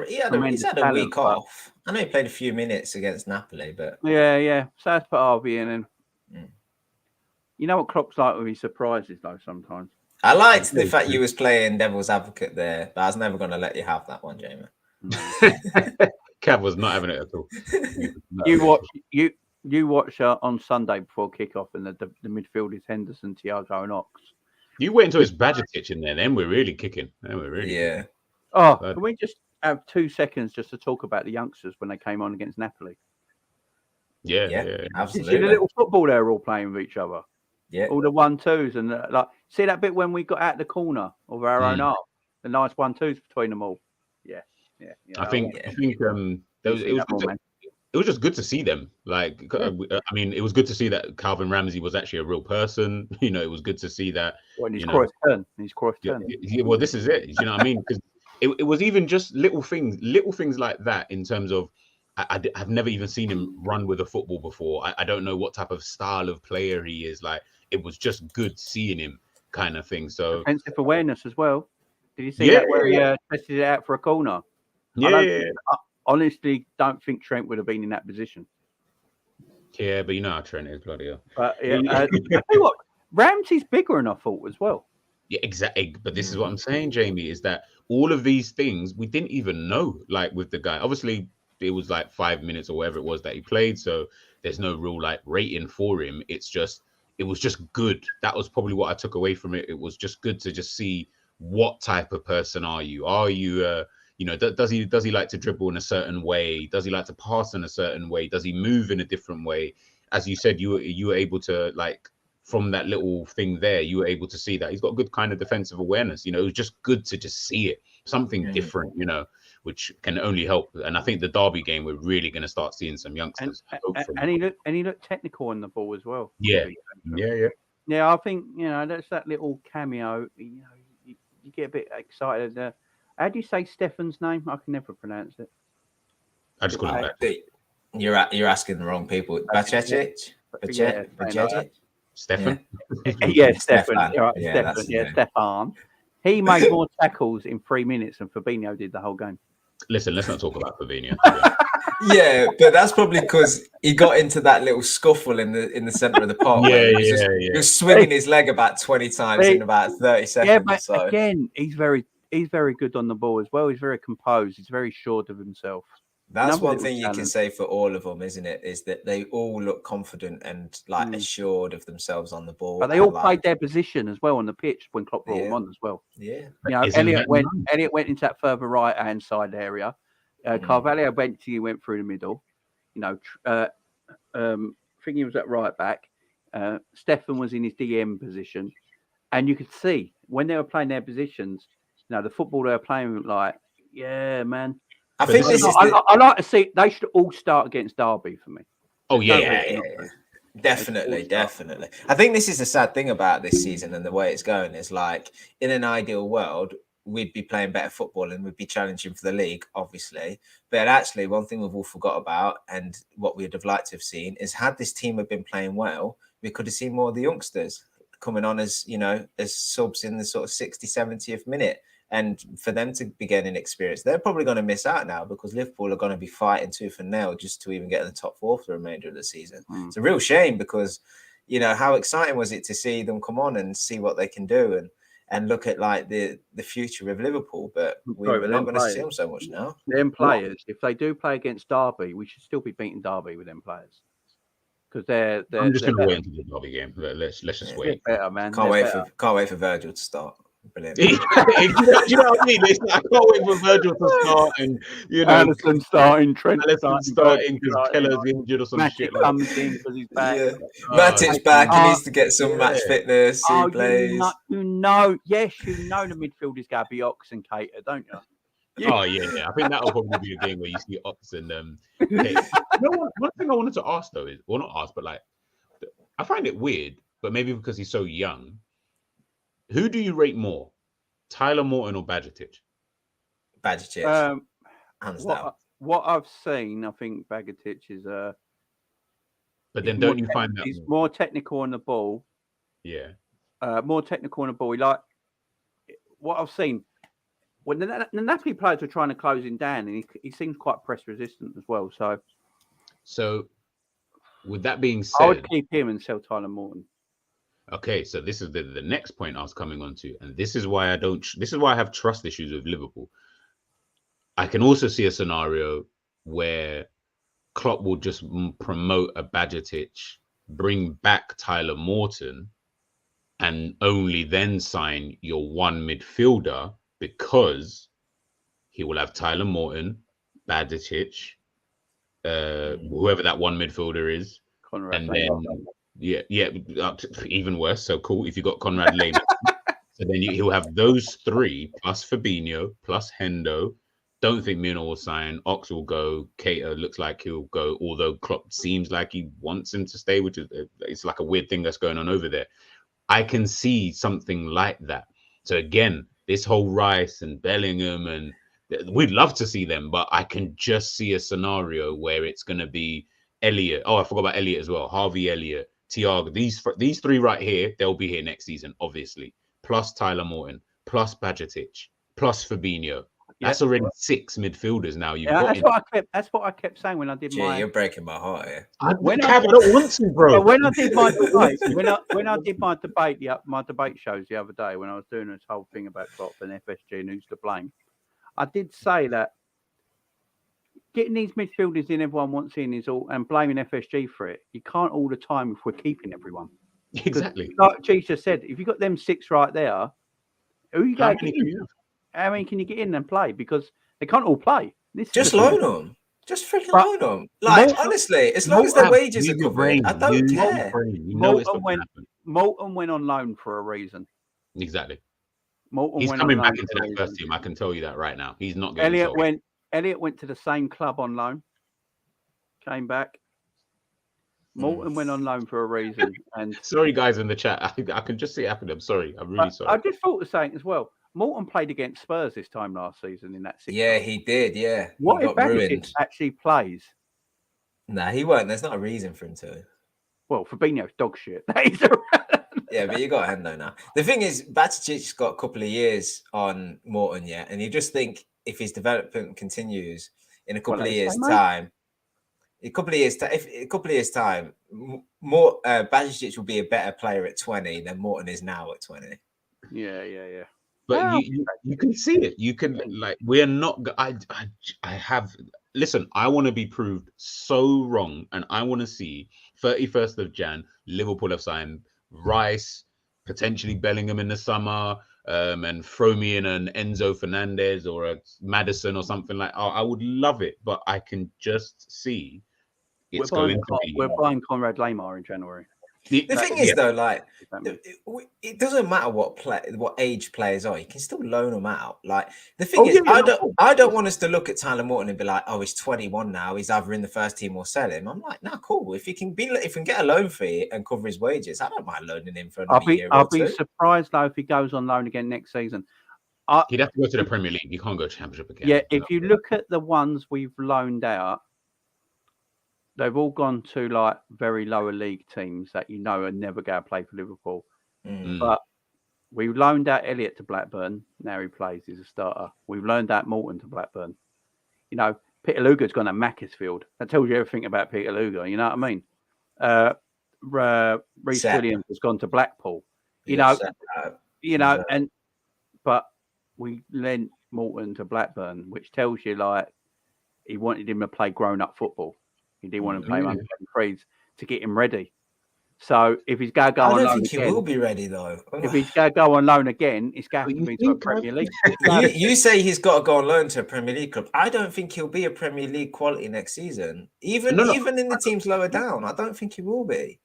S3: a week off. I know he played a few minutes against Napoli, but
S1: yeah. So let's put Harvey in, and you know what Klopp's like with his surprises though. Sometimes
S3: I liked the fact you was playing devil's advocate there, but I was never going to let you have that one, Jamie.
S4: Cav was not having it at all.
S1: You watch on Sunday before kickoff, and the midfield is Henderson, Thiago, and Ox.
S4: You wait until it's Bajatic in there, then we're really kicking.
S1: Oh, can we just have 2 seconds just to talk about the youngsters when they came on against Napoli?
S3: Yeah, absolutely.
S1: You see the little football they're all playing with each other.
S3: Yeah,
S1: all the 1-2s and see that bit when we got out the corner of our own half, the nice 1-2s between them all. Yeah.
S4: I think it was just good to see them. Like, I mean, it was good to see that Calvin Ramsey was actually a real person. You know, it was good to see that.
S1: Well, he's Cruyff's turn.
S4: Well, this is it. You know what I mean? Because it was even just little things like that in terms of I've never even seen him run with a football before. I don't know what type of style of player he is. Like, it was just good seeing him kind of thing. So
S1: defensive awareness as well. Did you see that where he tested it out for a corner? I honestly don't think Trent would have been in that position.
S4: Yeah, but you know how Trent is, bloody hell.
S1: But I tell you what, Ramsey's bigger than I thought as well.
S4: Yeah, exactly. But this is what I'm saying, Jamie, is that all of these things we didn't even know, like with the guy. Obviously, it was like 5 minutes or whatever it was that he played, so there's no real like rating for him. It was just good. That was probably what I took away from it. It was just good to just see what type of person are you? Are you does he like to dribble in a certain way? Does he like to pass in a certain way? Does he move in a different way? As you said, you were able to, like, from that little thing there, you were able to see that he's got good kind of defensive awareness. You know, it was just good to just see it, something different, you know, which can only help. And I think the Derby game, we're really going to start seeing some youngsters.
S1: And he looked technical on the ball as well.
S4: Yeah.
S1: I think, you know, that's that little cameo. You know, you get a bit excited. How do you say Stefan's name? I can never pronounce it.
S4: I just call it
S3: You're asking the wrong people. Bacetic?
S4: Stefan?
S1: Yeah, Stefan. Stefan. He made more tackles in 3 minutes than Fabinho did the whole game.
S4: Listen, let's not talk about Fabinho.
S3: Yeah, but that's probably because he got into that little scuffle in the center of the park.
S4: Yeah,
S3: where he was swinging his leg about 20 times in about 30 seconds.
S1: Yeah, but
S3: so.
S1: again, he's very good on the ball as well. He's very composed. He's very sure of himself.
S3: That's one thing you can say for all of them, isn't it? Is that they all look confident and assured of themselves on the ball.
S1: But they all played their position as well on the pitch when Klopp brought them on as well.
S3: Yeah.
S1: You know, Elliot went into that further right hand side area. Carvalho went through the middle. You know, I think he was at right back. Stefan was in his DM position, and you could see when they were playing their positions. You know, the football they were playing like, yeah, man.
S3: I think
S1: I like to see they should all start against Derby for me.
S4: Oh yeah.
S3: Definitely. I think this is the sad thing about this season and the way it's going is like in an ideal world, we'd be playing better football and we'd be challenging for the league, obviously. But actually, one thing we've all forgot about and what we'd have liked to have seen is had this team have been playing well, we could have seen more of the youngsters coming on as, you know, as subs in the sort of 60, 70th minute. And for them to be getting experience, they're probably going to miss out now because Liverpool are going to be fighting tooth and nail just to even get in the top four for the remainder of the season. It's a real shame because, you know, how exciting was it to see them come on and see what they can do and look at like the future of Liverpool. But we're not going to see them so much now.
S1: Them players, if they do play against Derby, we should still be beating Derby with them players. Because they're
S4: I'm just going to wait until the Derby game. Let's just wait.
S1: Better, man.
S3: Can't wait for Virgil to start. Brilliant.
S4: Do you know what I mean? I can't wait for Virgil to start and
S1: Alisson starting, Trent
S4: starting because Keller's injured or some shit.
S1: Comes in because he's back.
S3: Yeah. Matic's back. He needs to get some match fitness. He plays.
S1: You know the midfield is going to be Ox and Cater, don't you?
S4: Oh yeah. I think that'll probably be a game where you see Ox and Cater. One thing I wanted to ask though is, well, not ask, but like, I find it weird, but maybe because he's so young. Who do you rate more, Tyler Morton or Bajcetic?
S3: Bajcetic, hands down.
S1: What I've seen, I think Bajcetic is
S4: But then don't you find that
S1: he's more technical on the ball?
S4: Yeah.
S1: More technical on the ball. Like what I've seen when the Napoli players were trying to close him down, and he seems quite press resistant as well. So
S4: with that being said,
S1: I would keep him and sell Tyler Morton.
S4: Okay, so this is the next point I was coming on to, and this is why I have trust issues with Liverpool. I can also see a scenario where Klopp will just promote a Bajcetic, bring back Tyler Morton, and only then sign your one midfielder because he will have Tyler Morton, Bajcetic, whoever that one midfielder is,
S1: Conrad
S4: and then. Yeah, even worse. So cool if you got Conrad Lehmann. So then he'll have those three plus Fabinho plus Hendo. Don't think Mino will sign. Ox will go. Cater looks like he'll go. Although Klopp seems like he wants him to stay, which is it's like a weird thing that's going on over there. I can see something like that. So again, this whole Rice and Bellingham and we'd love to see them, but I can just see a scenario where it's going to be Elliott. Oh, I forgot about Elliott as well. Harvey Elliott. Thiago, these three right here, they'll be here next season, obviously. Plus Tyler Morton, plus Bajcetic, plus Fabinho. That's already 6 midfilders now.
S1: That's what I kept saying when I did my.
S3: You're breaking my heart here.
S4: I don't want to, bro.
S1: When I did my debate, when I did my debate shows the other day, when I was doing this whole thing about Klopp and FSG and who's to blame, I did say that getting these midfielders in everyone wants in is all, and blaming FSG for it. You can't all the time if we're keeping everyone.
S4: Exactly.
S1: Like Jesus said, if you've got them 6 right there, who you going to get in? How many can you get in and play? Because they can't all play.
S3: Just loan them. Just freaking loan them. Like, honestly, as long as their wages are covered, I don't care.
S1: Morton went on loan for a reason.
S4: Exactly.
S1: He's
S4: coming back into that first team. I can tell you that right now. He's not going
S1: to Elliott went to the same club on loan, came back. Morton went on loan for a reason. And
S4: sorry, guys in the chat. I can just see it happening. I'm sorry. I'm really sorry.
S1: I just thought of saying as well. Morton played against Spurs this time last season in that 6.
S3: Yeah, he did. Yeah.
S1: What if Bajcetic actually plays?
S3: Nah, he won't. There's not a reason for him to.
S1: Well, Fabinho's dog shit.
S3: Yeah, but you got Hendo now. The thing is, Bajcecic's got a couple of years on Morton, yeah, and you just think if his development continues in a couple
S1: Well,
S3: of
S1: like you
S3: years'
S1: say, mate.
S3: time, more Bajicic will be a better player at 20 than Morton is now at 20.
S1: Yeah.
S4: But
S1: Well,
S4: you can see it. You can like we're not. I have. Listen, I want to be proved so wrong, and I want to see 31st of Jan. Liverpool have signed Rice, potentially Bellingham in the summer, and throw me in an Enzo Fernandez or a Madison or something like. I would love it, but I can just see it's going to be.
S1: we're buying Conrad Lamar in January.
S3: The thing is, though, like
S1: Exactly.
S3: it doesn't matter what age players are. You can still loan them out. Like the thing is, I don't want us to look at Tyler Morton and be like, oh, he's 21 now. He's either in the first team or sell him. I'm like, nah, cool. If he can get a loan fee and cover his wages, I don't mind loaning him for another year or
S1: I'll
S3: two.
S1: be surprised though if he goes on loan again next season.
S4: He'd have to go to the Premier League. He can't go Championship again.
S1: Yeah, if you look at the ones we've loaned out, they've all gone to like very lower league teams that are never going to play for Liverpool. But we've loaned out Elliott to Blackburn. Now he plays. He's a starter. We've loaned out Morton to Blackburn. Peter Luger's gone to Macclesfield. That tells you everything about Peter Luger. You know what I mean? Reece Williams has gone to Blackpool. But we lent Morton to Blackburn, which tells you like he wanted him to play grown-up football. He didn't want to play under 23s to get him ready. So if he's going to go on loan again, I don't think
S3: he will be ready though.
S1: If he's going to go on loan again, it's going to be to a Premier League.
S3: You say he's got to go on loan to a Premier League club. I don't think he'll be a Premier League quality next season. Even in the teams lower down, I don't think he will be.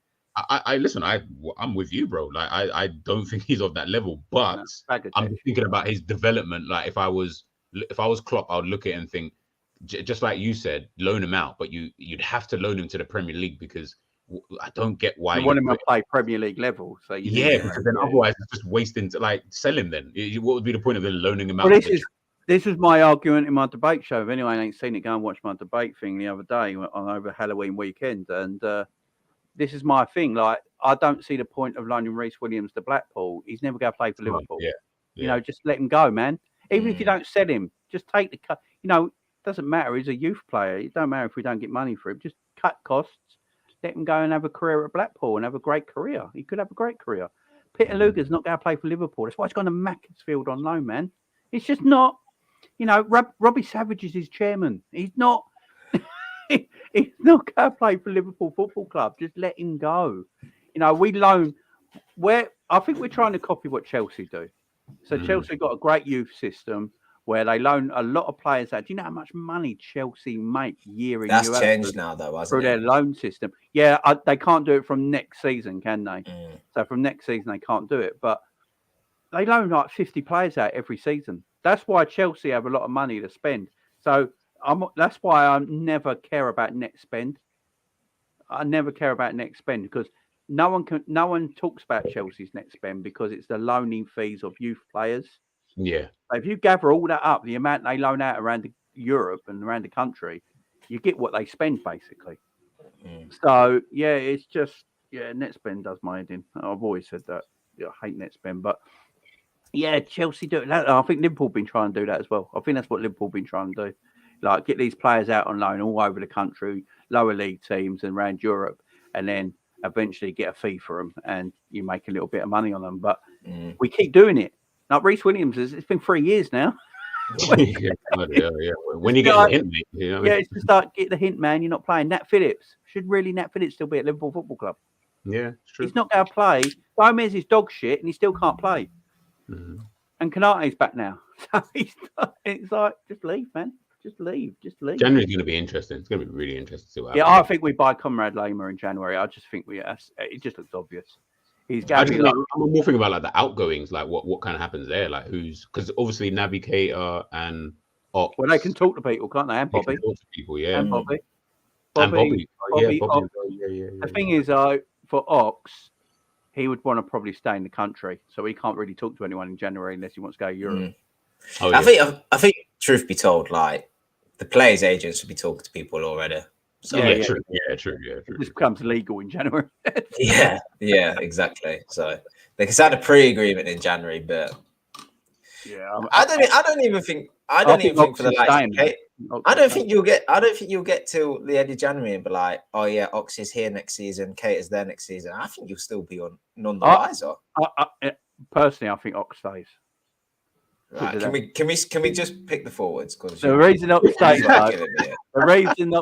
S4: Listen. I'm with you, bro. Like I don't think he's of that level. But I'm thinking about his development. Like if I was Klopp, I would look at it and think, just like you said, loan him out. But you'd have to loan him to the Premier League because I don't get why
S1: you want him to play Premier League level. So
S4: because then otherwise it's just wasting. Like sell him then. What would be the point of then loaning him out?
S1: Well, this is my argument in my debate show. If anyone ain't seen it, go and watch my debate thing the other day over Halloween weekend. And this is my thing. Like I don't see the point of loaning Reece Williams to Blackpool. He's never going to play for Liverpool.
S4: Yeah.
S1: Just let him go, man. Even if you don't sell him, just take the cut. It doesn't matter. He's a youth player. It don't matter if we don't get money for him. Just cut costs. Let him go and have a career at Blackpool and have a great career. He could have a great career. Peter Luger's not going to play for Liverpool. That's why he's gone to Macclesfield on loan, man. It's just not, Robbie Savage is his chairman. He's not, he's not going to play for Liverpool Football Club. Just let him go. We loan I think we're trying to copy what Chelsea do. So Chelsea got a great youth system where they loan a lot of players out. Do you know how much money Chelsea make year in year out?
S3: That's changed now, though, hasn't
S1: through their loan system. Yeah, they can't do it from next season, can they? So from next season, they can't do it. But they loan like 50 players out every season. That's why Chelsea have a lot of money to spend. So that's why I never care about net spend. I never care about net spend because no one talks about Chelsea's net spend because it's the loaning fees of youth players.
S4: Yeah.
S1: If you gather all that up, the amount they loan out around Europe and around the country, you get what they spend basically. So yeah, it's just net spend does my head in. I've always said that. I hate net spend, but yeah, Chelsea do it. I think Liverpool been trying to do that as well. I think that's what Liverpool been trying to do. Like get these players out on loan all over the country, lower league teams and around Europe, and then eventually get a fee for them, and you make a little bit of money on them. But we keep doing it. Like Reece Williams, it's been 3 years now.
S4: When you get the hint,
S1: it's to start get the hint, man. You're not playing. Nat Phillips should Nat Phillips still be at Liverpool Football Club?
S4: Yeah, it's true.
S1: He's not going to play. Gomez is dog shit, and he still can't play. And Konate's back now, so it's like just leave, man. Just leave.
S4: January's going to be interesting. It's going to be really interesting to see what
S1: happens. I think we buy Conrad Lamar in January. I just think it just looks obvious. He's going to be
S4: I'm more thinking about like the outgoings, like what kind of happens there, like because obviously Navigator and Ox.
S1: Well, they can talk to people, can't they? And Bobby.
S4: They can talk to people, yeah.
S1: And Bobby.
S4: Bobby.
S1: The thing is, for Ox, he would want to probably stay in the country, so he can't really talk to anyone in January unless he wants to go to Europe.
S3: I think, truth be told, like the players' agents would be talking to people already. So
S4: true.
S1: This becomes legal in January.
S3: yeah, exactly. So they can sign a pre-agreement in January, but I don't even think I don't
S1: think
S3: even think for the
S1: Ox is
S3: likes of
S1: staying,
S3: Kate.
S1: Ox
S3: I
S1: is
S3: don't
S1: staying.
S3: think you'll get till the end of January and be like, oh yeah, Ox is here next season, Kate is there next season. I think you'll still be on none the wiser.
S1: Personally, I think Ox stays.
S3: Right, can we just pick the forwards? Because
S1: The reason Ox stays, though,
S3: the
S1: the reason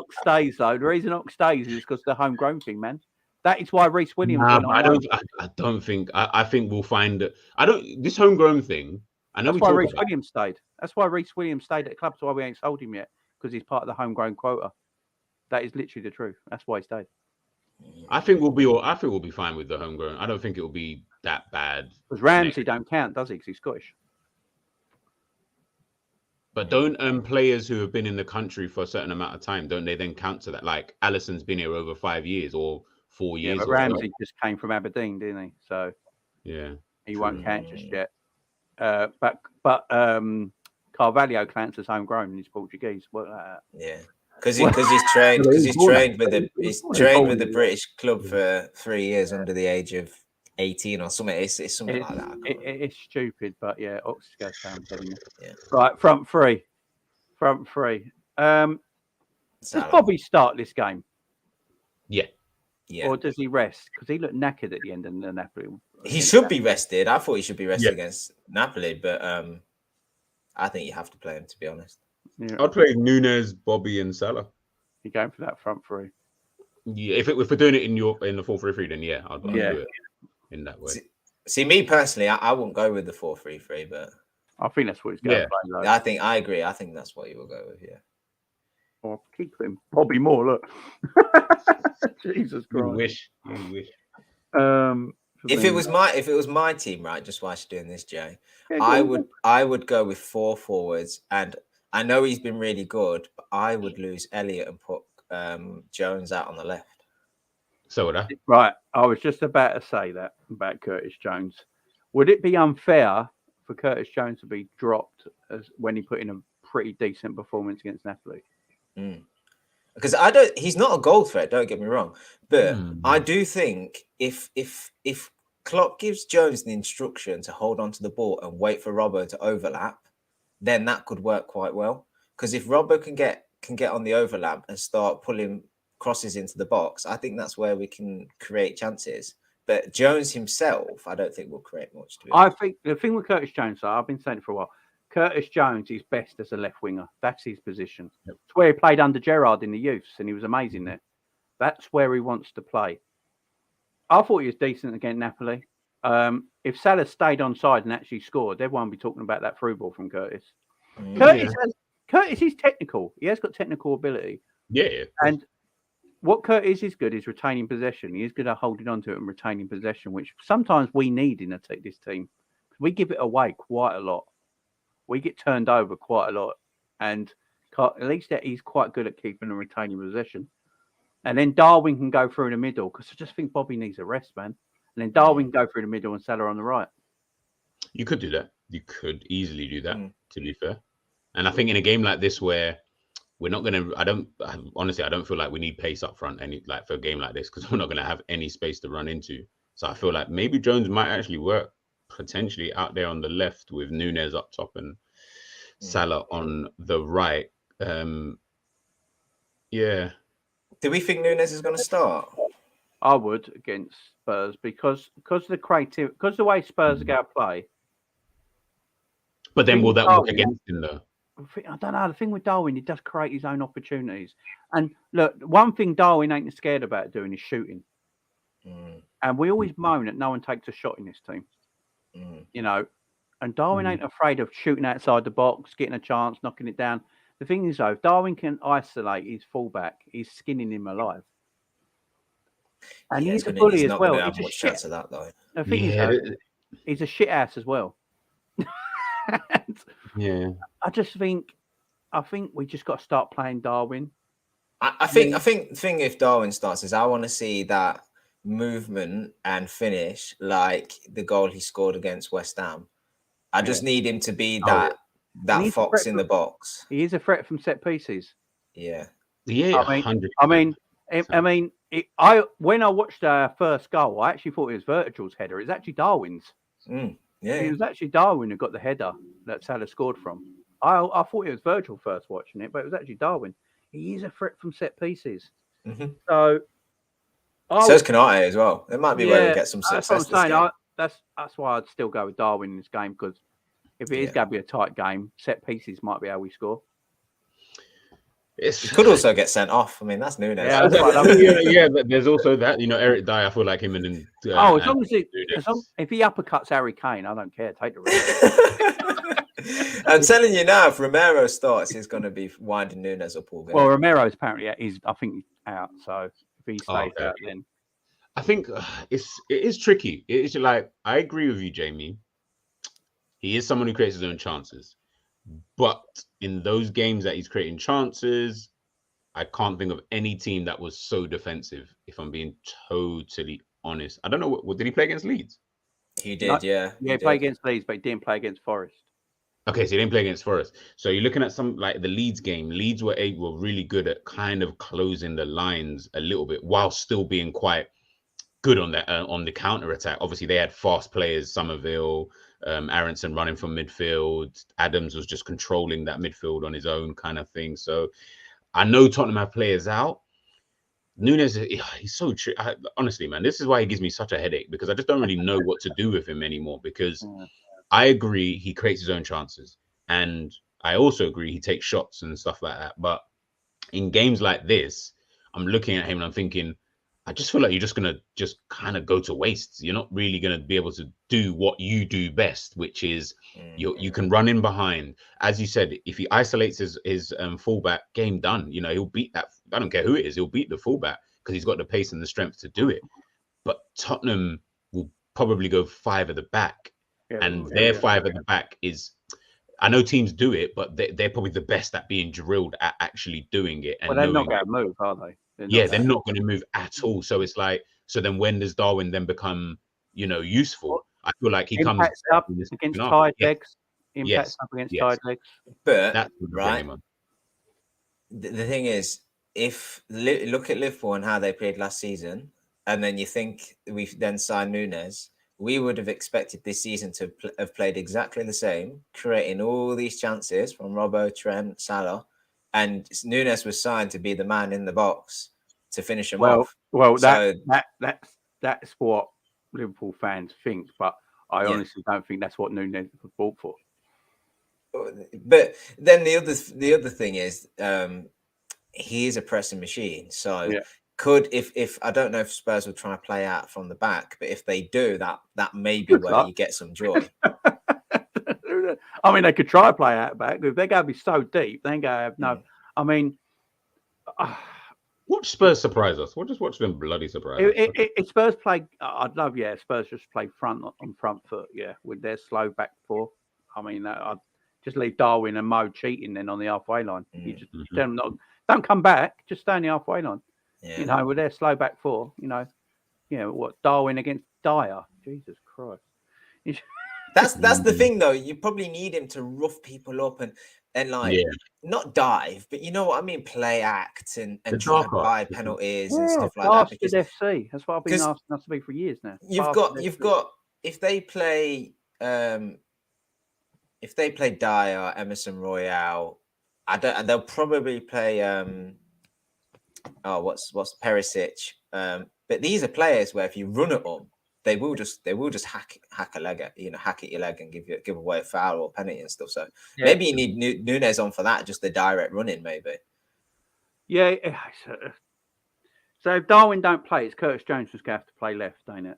S1: Ox stays is because the homegrown thing, man. That is why Reece Williams
S4: Nah,
S1: went
S4: but
S1: on.
S4: I don't think. I think we'll find it. I don't. This homegrown thing. I know
S1: That's
S4: we
S1: why
S4: talk
S1: Reece
S4: about.
S1: Williams stayed. That's why Reece Williams stayed at the club. That's why we ain't sold him yet, because he's part of the homegrown quota. That is literally the truth. That's why he stayed.
S4: I think we'll be. I think we'll be fine with the homegrown. I don't think it will be that bad.
S1: Because Ramsey don't count, does he? Because he's Scottish.
S4: But don't players who have been in the country for a certain amount of time, don't they then count to that? Like Alisson's been here over 5 years or 4 years.
S1: Yeah, but
S4: or
S1: Ramsey just came from Aberdeen, didn't he? So
S4: yeah,
S1: he won't count just yet. But Carvalho counts as homegrown and he's Portuguese. Work that out.
S3: Yeah, because he's trained with the British club for 3 years under the age of 18 or something. It's something like that.
S1: It's stupid, but yeah, Ox goes down.
S3: Yeah.
S1: Right, front three. Does Bobby start this game?
S3: Yeah.
S1: Or does he rest? Because he looked knackered at the end of the Napoli.
S3: He should be rested. I thought he should be rested against Napoli, but I think you have to play him, to be honest.
S4: Yeah. I'd play Nunez, Bobby, and Salah.
S1: You're going for that front three?
S4: Yeah, if we're doing it in the 4-3-3, then I'd do it in that way.
S3: See, me personally, I wouldn't go with the 4-3-3, but
S1: I think that's what he's going to play.
S3: I agree. I think that's what you will go with. Yeah.
S1: Or keep him, Bobby Moore. Look, Jesus Christ.
S4: You wish.
S3: If it was my team, right? Just whilst you're doing this, Jay, I would go with 4 forwards, and I know he's been really good, but I would lose Elliott and put Jones out on the left.
S4: So would I.
S1: Right, I was just about to say that about Curtis Jones. Would it be unfair for Curtis Jones to be dropped as when he put in a pretty decent performance against Napoli?
S3: Because he's not a goal threat, don't get me wrong, but I do think if Klopp gives Jones the instruction to hold on to the ball and wait for Robbo to overlap, then that could work quite well. Because if Robbo can get on the overlap and start pulling crosses into the box, I think that's where we can create chances. But Jones himself, I don't think will create much.
S1: I think the thing with Curtis Jones, I've been saying it for a while. Curtis Jones is best as a left winger. That's his position. Yep. It's where he played under Gerrard in the youths, and he was amazing there. That's where he wants to play. I thought he was decent against Napoli. If Salah stayed on side and actually scored, everyone would be talking about that through ball from Curtis. Curtis is technical. He has got technical ability.
S4: Yeah.
S1: And what Curtis is good is retaining possession. He is good at holding on to it and retaining possession, which sometimes we need in this team. We give it away quite a lot. We get turned over quite a lot. And at least that he's quite good at keeping and retaining possession. And then Darwin can go through the middle, because I just think Bobby needs a rest, man. And then Darwin can go through the middle and Salah on the right.
S4: You could do that. You could easily do that, to be fair. And I think in a game like this where we're not going to, I don't feel like we need pace up front for a game like this, because we're not going to have any space to run into. So I feel like maybe Jones might actually work potentially out there on the left with Nunez up top and Salah on the right. Yeah.
S3: Do we think Nunez is going to start?
S1: I would against Spurs because the way Spurs are going to play.
S4: But then will that work against him though?
S1: I don't know. The thing with Darwin, he does create his own opportunities. And look, one thing Darwin ain't scared about doing is shooting. And we always moan that no one takes a shot in this team. You know, and Darwin ain't afraid of shooting outside the box, getting a chance, knocking it down. The thing is, though, if Darwin can isolate his fullback, he's skinning him alive. And he's a bully as well.
S3: He's much chance of that, though.
S1: The thing is, though, he's a shit ass as well. I think we just got to start playing Darwin.
S3: I think the thing if Darwin starts is I want to see that movement and finish like the goal he scored against West Ham. I just need him to be that fox in the box.
S1: He is a threat from set pieces.
S3: Yeah.
S1: When I watched our first goal, I actually thought it was Virgil's header. It's actually Darwin's.
S3: Yeah.
S1: It was actually Darwin who got the header that Salah scored from. I thought it was Virgil first watching it, but it was actually Darwin. He is a threat from set pieces.
S3: Mm-hmm.
S1: So
S3: is Kanate as well. It might be where we get some
S1: that's what
S3: success.
S1: I'm saying. That's why I'd still go with Darwin in this game, because if it is going to be a tight game, set pieces might be how we score.
S3: He could also get sent off. I mean, that's Nunez.
S4: But there's also that. Eric Dyer, I feel like him and
S1: as long as if he uppercuts Harry Kane, I don't care. Take the risk.
S3: I'm telling you now, if Romero starts, he's going to be winding Nunez up all game.
S1: Well, Romero's apparently I think out. So if he stays out, then
S4: I think it is tricky. It's like, I agree with you, Jamie. He is someone who creates his own chances. But in those games that he's creating chances, I can't think of any team that was so defensive, if I'm being totally honest. I don't know. What did he play against Leeds?
S3: He did, yeah.
S1: He played against Leeds, but he didn't play against Forest.
S4: Okay, so he didn't play against Forest. So you're looking at some like the Leeds game. Leeds were really good at kind of closing the lines a little bit while still being quite good on that on the counter attack. Obviously, they had fast players, Somerville, Aronson running from midfield. Adams was just controlling that midfield on his own kind of thing. So I know Tottenham have players out. Nunez, he's so true. Honestly, man, this is why he gives me such a headache, because I just don't really know what to do with him anymore. Because I agree he creates his own chances, and I also agree he takes shots and stuff like that. But in games like this, I'm looking at him and I'm thinking, I just feel like you're just going to just kind of go to waste. You're not really going to be able to do what you do best, which is you can run in behind. As you said, if he isolates his fullback, game done. He'll beat that. I don't care who it is. He'll beat the fullback because he's got the pace and the strength to do it. But Tottenham will probably go 5 at the back. Their 5 at the back is, I know teams do it, but they're probably the best at being drilled at actually doing it. And
S1: they're not going to move, are they?
S4: They're not going to move at all. So it's like, so then when does Darwin then become, useful? I feel like he comes
S1: up against tired legs. Impacts up against tired legs.
S3: But
S4: that's
S3: right. The thing is, if look at Liverpool and how they played last season, and then you think we've then signed Nunez, we would have expected this season to have played exactly the same, creating all these chances from Robbo, Trent, Salah. And Nunez was signed to be the man in the box to finish him off.
S1: Well, that's what Liverpool fans think, but I honestly don't think that's what Nunez was bought for.
S3: But then the other thing is, he is a pressing machine. So if I don't know if Spurs will try to play out from the back, but if they do, that may be where you get some joy.
S1: I mean, they could try to play out back. If they're going to be so deep, they ain't going to have no. I mean,
S4: watch Spurs surprise us. We'll just watch them bloody surprise us.
S1: If Spurs play, I'd love, Spurs just play front foot, with their slow back 4. I mean, I'd just leave Darwin and Mo cheating then on the halfway line. You just tell them don't come back, just stay on the halfway line. Yeah. With their slow back 4, what Darwin against Dyer. Jesus Christ.
S3: That's the thing, though. You probably need him to rough people up and not dive, but you know what I mean, play act and try to buy penalties and stuff like that.
S1: Because FC, that's what I've been asking us to be for years now.
S3: You've got if they play Dyer, Emerson Royale, they'll probably play what's Perisic. But these are players where if you run at them, they will just hack a leg at your leg and give away a foul or penalty and stuff. So maybe you need Nunez on for that, just the direct running, maybe. Yeah.
S1: So if Darwin don't play, it's Curtis Jones who's going to have to play left, ain't it?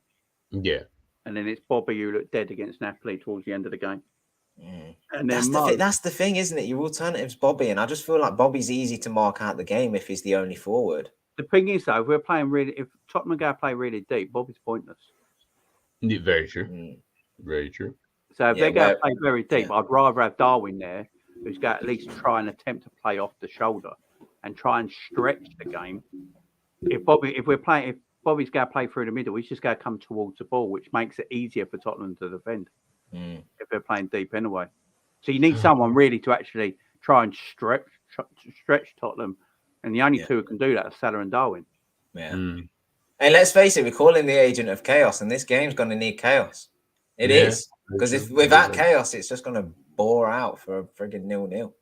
S4: Yeah.
S1: And then it's Bobby who looked dead against Napoli towards the end of the game. And then
S3: that's the thing, isn't it? Your alternative's Bobby, and I just feel like Bobby's easy to mark out the game if he's the only forward.
S1: The thing is, though, if Tottenham go play really deep, Bobby's pointless.
S4: Very true. Very true.
S1: So if they're going to play very deep, I'd rather have Darwin there, who's going to at least try and attempt to play off the shoulder and try and stretch the game. If Bobby's going to play through the middle, he's just going to come towards the ball, which makes it easier for Tottenham to defend if they're playing deep anyway. So you need someone really to actually try and stretch Tottenham, and the only two who can do that are Salah and Darwin.
S3: Yeah. Hey, let's face it, we're calling the agent of chaos, and this game's going to need chaos. It is. Because if without chaos, it's just going to bore out for a friggin' 0-0.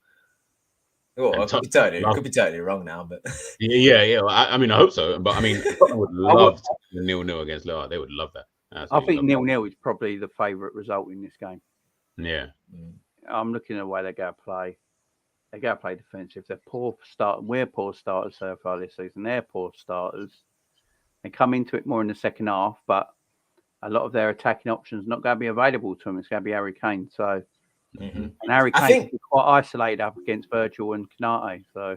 S3: Well, it could be totally wrong now, but
S4: yeah. Well, I mean, I hope so. But I mean, Tottenham would love the 0-0 against Leicester. They would love that.
S1: I think 0-0 is probably the favourite result in this game.
S4: Yeah.
S1: I'm looking at the way they go to play. They go to play defensive. They're poor start. We're poor starters so far this season. They're poor starters. They come into it more in the second half, but a lot of their attacking options not going to be available to them. It's going to be Harry Kane. So, and Harry Kane is quite isolated up against Virgil and Kanate. So,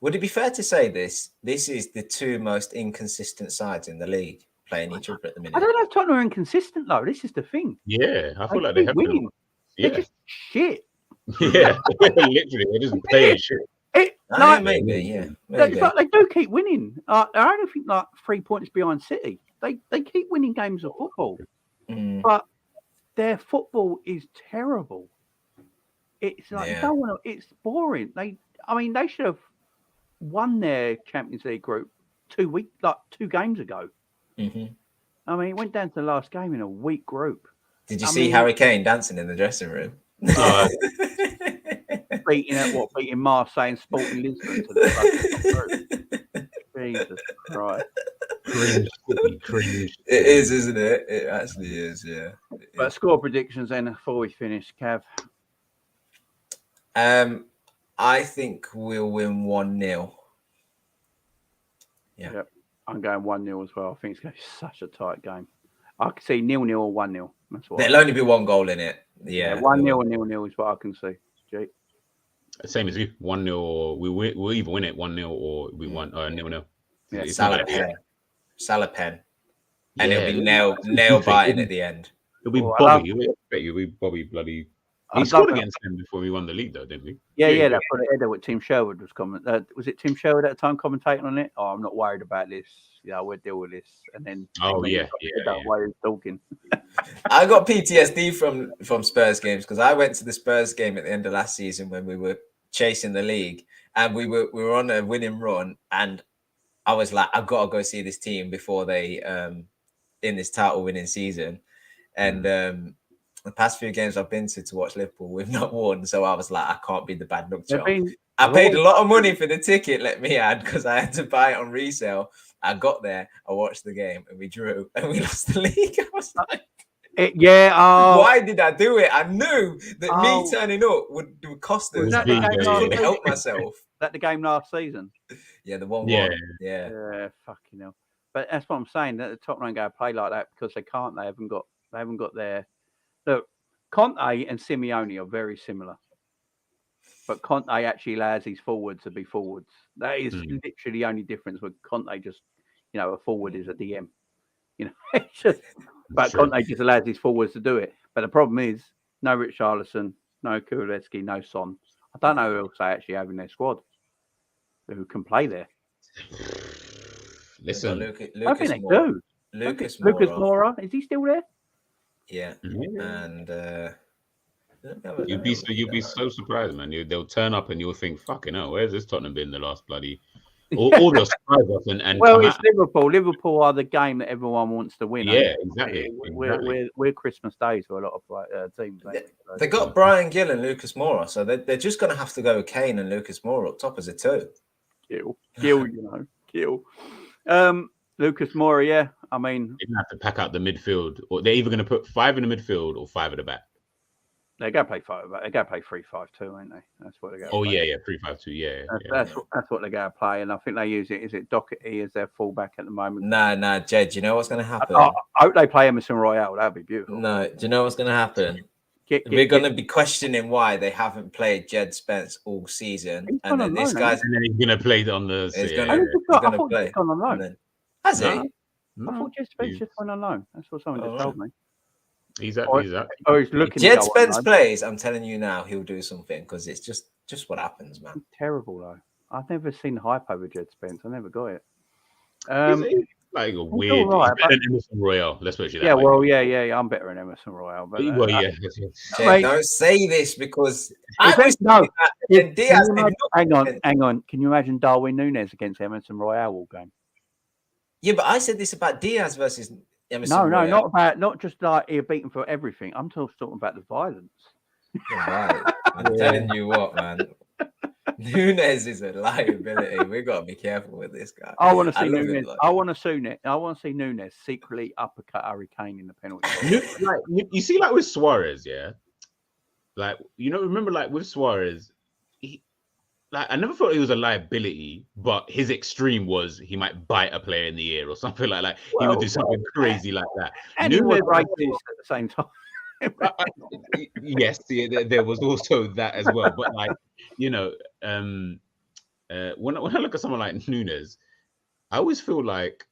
S3: would it be fair to say this is the two most inconsistent sides in the league playing each other at the minute?
S1: I don't know if Tottenham are inconsistent though. This is the thing.
S4: Yeah, I feel like they have
S1: winning.
S4: Yeah.
S1: They're just shit.
S4: Yeah, literally, they just play shit.
S3: Maybe.
S1: It's like they do keep winning. I only think like 3 points behind City. They keep winning games of football, but their football is terrible. It's like it's boring. They should have won their Champions League group 2 games ago. I mean, it went down to the last game in a weak group.
S3: Did you see Harry Kane dancing in the dressing room?
S1: Beating Marseille and Sporting Lisbon to the group. Jesus Christ.
S3: Cringe. It is, isn't it? It actually is, yeah.
S1: But score predictions then before we finish, Cav.
S3: I think we'll win 1-0. Yeah.
S1: Yep. I'm going 1-0 as well. I think it's going to be such a tight game. I can see 0-0 or 1-0.
S3: There'll only be one goal in it. Yeah.
S1: 1-0 or 0-0 is what I can see. Jake.
S4: Same as you. 1-0 or we'll either win it 1-0 or we won 0-0.
S3: Yeah, Salah pen. And it'll be nail biting at the end.
S4: It'll be Bobby. I bet you we Bobby bloody. He scored against them before we won the league, though, didn't we?
S1: Yeah. That's what it with Tim Sherwood was commenting. Was it Tim Sherwood at the time commentating on it? Oh, I'm not worried about this. Yeah, we'll deal with this. And then that way he's talking.
S3: I got PTSD from Spurs games because I went to the Spurs game at the end of last season when we were chasing the league and we were on a winning run, and I was like, I've got to go see this team before they in this title winning season. And the past few games I've been to watch Liverpool, we've not won. So I was like, I can't be the bad luck charm. I paid a lot of money for the ticket, let me add, because I had to buy it on resale. I got there, I watched the game, and we drew, and we lost the league. I was like, why did I do it? I knew that me turning up would cost us. I couldn't help myself.
S1: That the game last season?
S3: Yeah, the 1-1.
S1: Yeah, fucking hell. But that's what I'm saying. That the Tottenham ain't going to play like that because they can't. They haven't got their. Look, Conte and Simeone are very similar, but Conte actually allows his forwards to be forwards. That is literally the only difference. With Conte, just a forward is a DM. It's just. But Conte just allows his forwards to do it. But the problem is, no Richarlison, no Kulusevski, no Son. I don't know who else they actually have in their squad who can play there.
S3: Listen,
S1: I think they do. Lucas Moura, is he still there?
S3: Yeah, and
S4: you'd be so surprised, man. They'll turn up and you'll think, "Fucking hell, where's this Tottenham been the last bloody?" All the surprise us and
S1: well, it's Liverpool. Liverpool are the game that everyone wants to win.
S4: Yeah, exactly.
S1: We're Christmas Day to a lot of teams.
S3: They got Brian Gill and Lucas Moura, so they're just going to have to go with Kane and Lucas Moura up top as a two.
S1: Gill. Lucas Moura, yeah. I mean,
S4: they're gonna have to pack out the midfield, or they're either going to put 5 in the midfield or 5 at the back.
S1: They're going to play 5. They're going to play 3-5-2, ain't they? That's what they're going to play.
S4: Yeah, 3-5-2. Yeah,
S1: that's what they're going to play, and I think they use it. Is it Doherty as their fullback at the moment?
S3: No, Jed. You know what's going to happen?
S1: I hope they play Emerson Royale. That'd be beautiful.
S3: No, do you know what's going to happen? We're going to be questioning why they haven't played Jed Spence all season, and then this guy's
S4: he's going to play on the.
S3: He's going to play.
S1: On loan.
S3: Has he?
S1: I thought Jed Spence just went on loan. That's what someone just told me.
S4: He's looking.
S3: Jed Spence plays. I'm telling you now, he'll do something because it's just what happens, man.
S1: It's terrible though. I've never seen hype over Jed Spence. I never got it.
S4: He's like a weird.
S1: Right,
S4: better than Emerson Royale. Let's put it that
S1: way.
S4: Yeah,
S1: I'm better than Emerson Royale. But
S3: Jed, don't say this because
S1: Diaz. Hang on.
S3: Can
S1: you imagine Darwin Nunez against Emerson Royale all game?
S3: Yeah, but I said this about Diaz versus Emerson
S1: No,
S3: Royale.
S1: not just like you're beaten for everything. I'm talking about the violence.
S3: Right. I'm telling you what, man. Nunez is a liability. We've got to be careful with this guy.
S1: I want to see
S3: love him,
S1: Nunez.
S3: like-
S1: I want to see Nunez secretly uppercut Harry Kane in the penalty box.
S4: You see, like with Suarez, yeah. Like remember, like with Suarez, I never thought he was a liability, but his extreme was he might bite a player in the ear or something like that. He would do something crazy like that.
S1: And he was
S4: Nunez,
S1: racist at the same time.
S4: Yes, there was also that as well. But like, when I look at someone like Nunez, I always feel like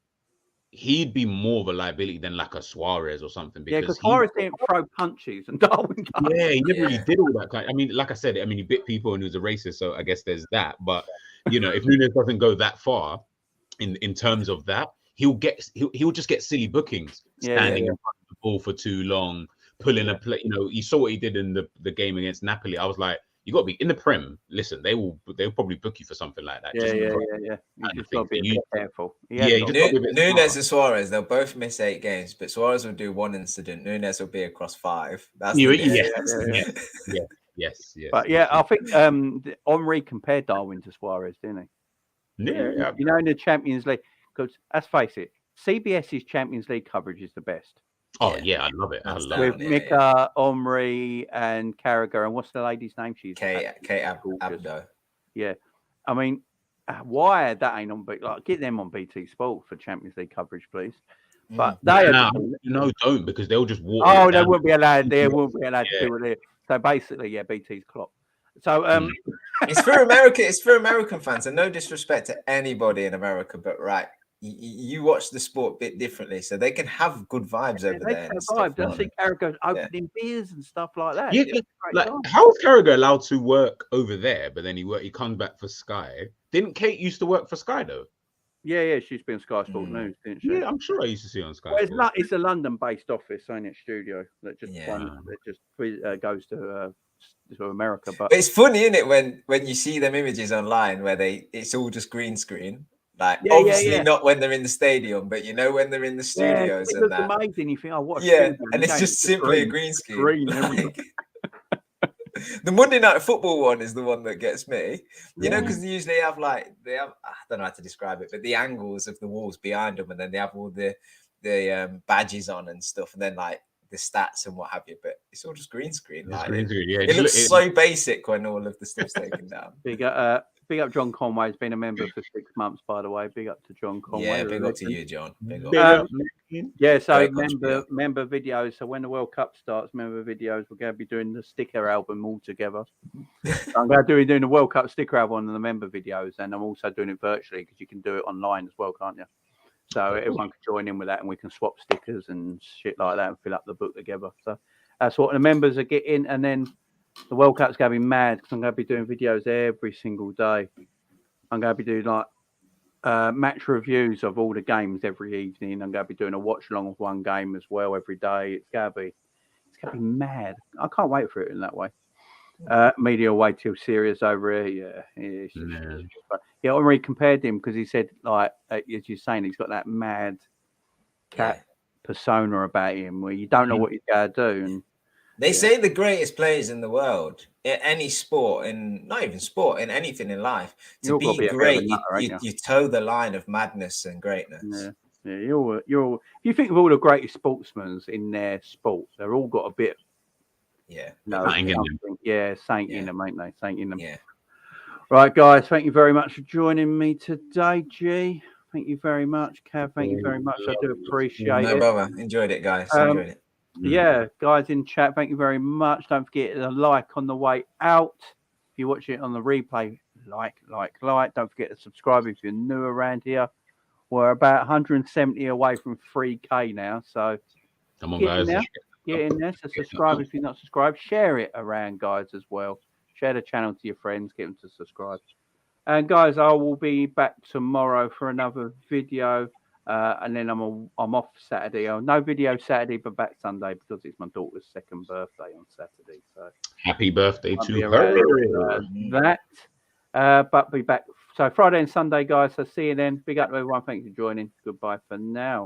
S4: he'd be more of a liability than like a Suarez or something.
S1: Because Suarez didn't throw punches and Darwin does.
S4: Yeah, he never really did all that kind. I mean, like I said, he bit people and he was a racist, so I guess there's that. But if Nunez doesn't go that far in terms of that, he'll just get silly bookings, standing in front of the ball for too long, pulling a play. You saw what he did in the game against Napoli. I was like, you got to be in the Prem. Listen, they'll probably book you for something like that.
S1: Yeah. You just got to be careful.
S3: Nunez and Suarez, they'll both miss 8 games, but Suarez will do 1 incident. Nunez will be across 5. That's
S4: Yes.
S1: But I think Henry compared Darwin to Suarez, didn't he?
S4: Yeah.
S1: In the Champions League, because let's face it, CBS's Champions League coverage is the best.
S4: Oh yeah, I love it.
S1: With Mika, Omri, and Carragher, and what's the lady's name? She's
S3: Kate Abdo.
S1: Yeah, I mean, why that ain't on? Like, get them on BT Sport for Champions League coverage, please. But
S4: don't, because they'll just walk.
S1: Oh, they won't be allowed. They won't be allowed to do it. So basically, BT's clock. So
S3: it's for America. It's for American fans, and no disrespect to anybody in America, but right. You watch the sport a bit differently, so they can have good vibes over there.
S1: I see Carragher opening beers and stuff like that.
S4: Yeah, how is Carragher allowed to work over there, but then he comes back for Sky? Didn't Kate used to work for Sky though?
S1: Yeah, she's been Sky Sport News, didn't she?
S4: Yeah, I'm sure I used to see her on Sky.
S1: Well, it's a London-based office, ain't it? Studio that just goes to America. But
S3: it's funny, isn't it, when you see them images online where it's all just green screen. Like obviously not when they're in the stadium, but when they're in the studios
S1: it
S3: and
S1: looks
S3: that.
S1: Amazing. You think, what?
S3: And it's just simply a green screen. The Monday Night Football one is the one that gets me. Because they usually have I don't know how to describe it, but the angles of the walls behind them, and then they have all the badges on and stuff, and then like the stats and what have you. But it's all just green screen. It looks so basic when all of the stuff's taken down.
S1: Big up John Conway. He's been a member for 6 months, by the way. Big up to John Conway.
S3: Yeah, big up to you, John. Big
S1: up. So member videos. So when the World Cup starts, member videos, we're going to be doing the sticker album all together. I'm going to be doing the World Cup sticker album and the member videos, and I'm also doing it virtually because you can do it online as well, can't you? So everyone can join in with that, and we can swap stickers and shit like that and fill up the book together. So that's what the members are getting, and then the World Cup's going to be mad because I'm going to be doing videos every single day. I'm going to be doing match reviews of all the games every evening. I'm going to be doing a watch along of one game as well every day. It's going to be mad. I can't wait for it in that way. Media will wait till Syria's over here. Yeah, Henry compared him because he said, like, as you're saying, he's got that mad cat persona about him where you don't know what he's going to do. And
S3: they say the greatest players in the world, in any sport, not even sport, in anything in life, to be great, you toe the line of madness and greatness.
S1: Yeah. You think of all the greatest sportsmen in their sport, they've all got a bit. Saint in them, ain't they? Saint in them. Yeah. Right, guys. Thank you very much for joining me today, G. Thank you very much, Cav. Thank you very much. I do appreciate it.
S3: No bother. Enjoyed it, guys. Enjoyed it.
S1: Yeah, guys in chat, thank you very much. Don't forget to like on the way out. If you watch it on the replay, like. Don't forget to subscribe if you're new around here. We're about 170 away from 3K now, so
S4: come on, guys.
S1: Get in there. So subscribe if you're not subscribed. Share it around, guys, as well. Share the channel to your friends. Get them to subscribe. And guys, I will be back tomorrow for another video. And then I'm off Saturday. No video Saturday, but back Sunday because it's my daughter's 2nd birthday on Saturday. So
S4: happy birthday to her.
S1: But be back. So Friday and Sunday, guys. So see you then. Big up to everyone. Thanks for joining. Goodbye for now.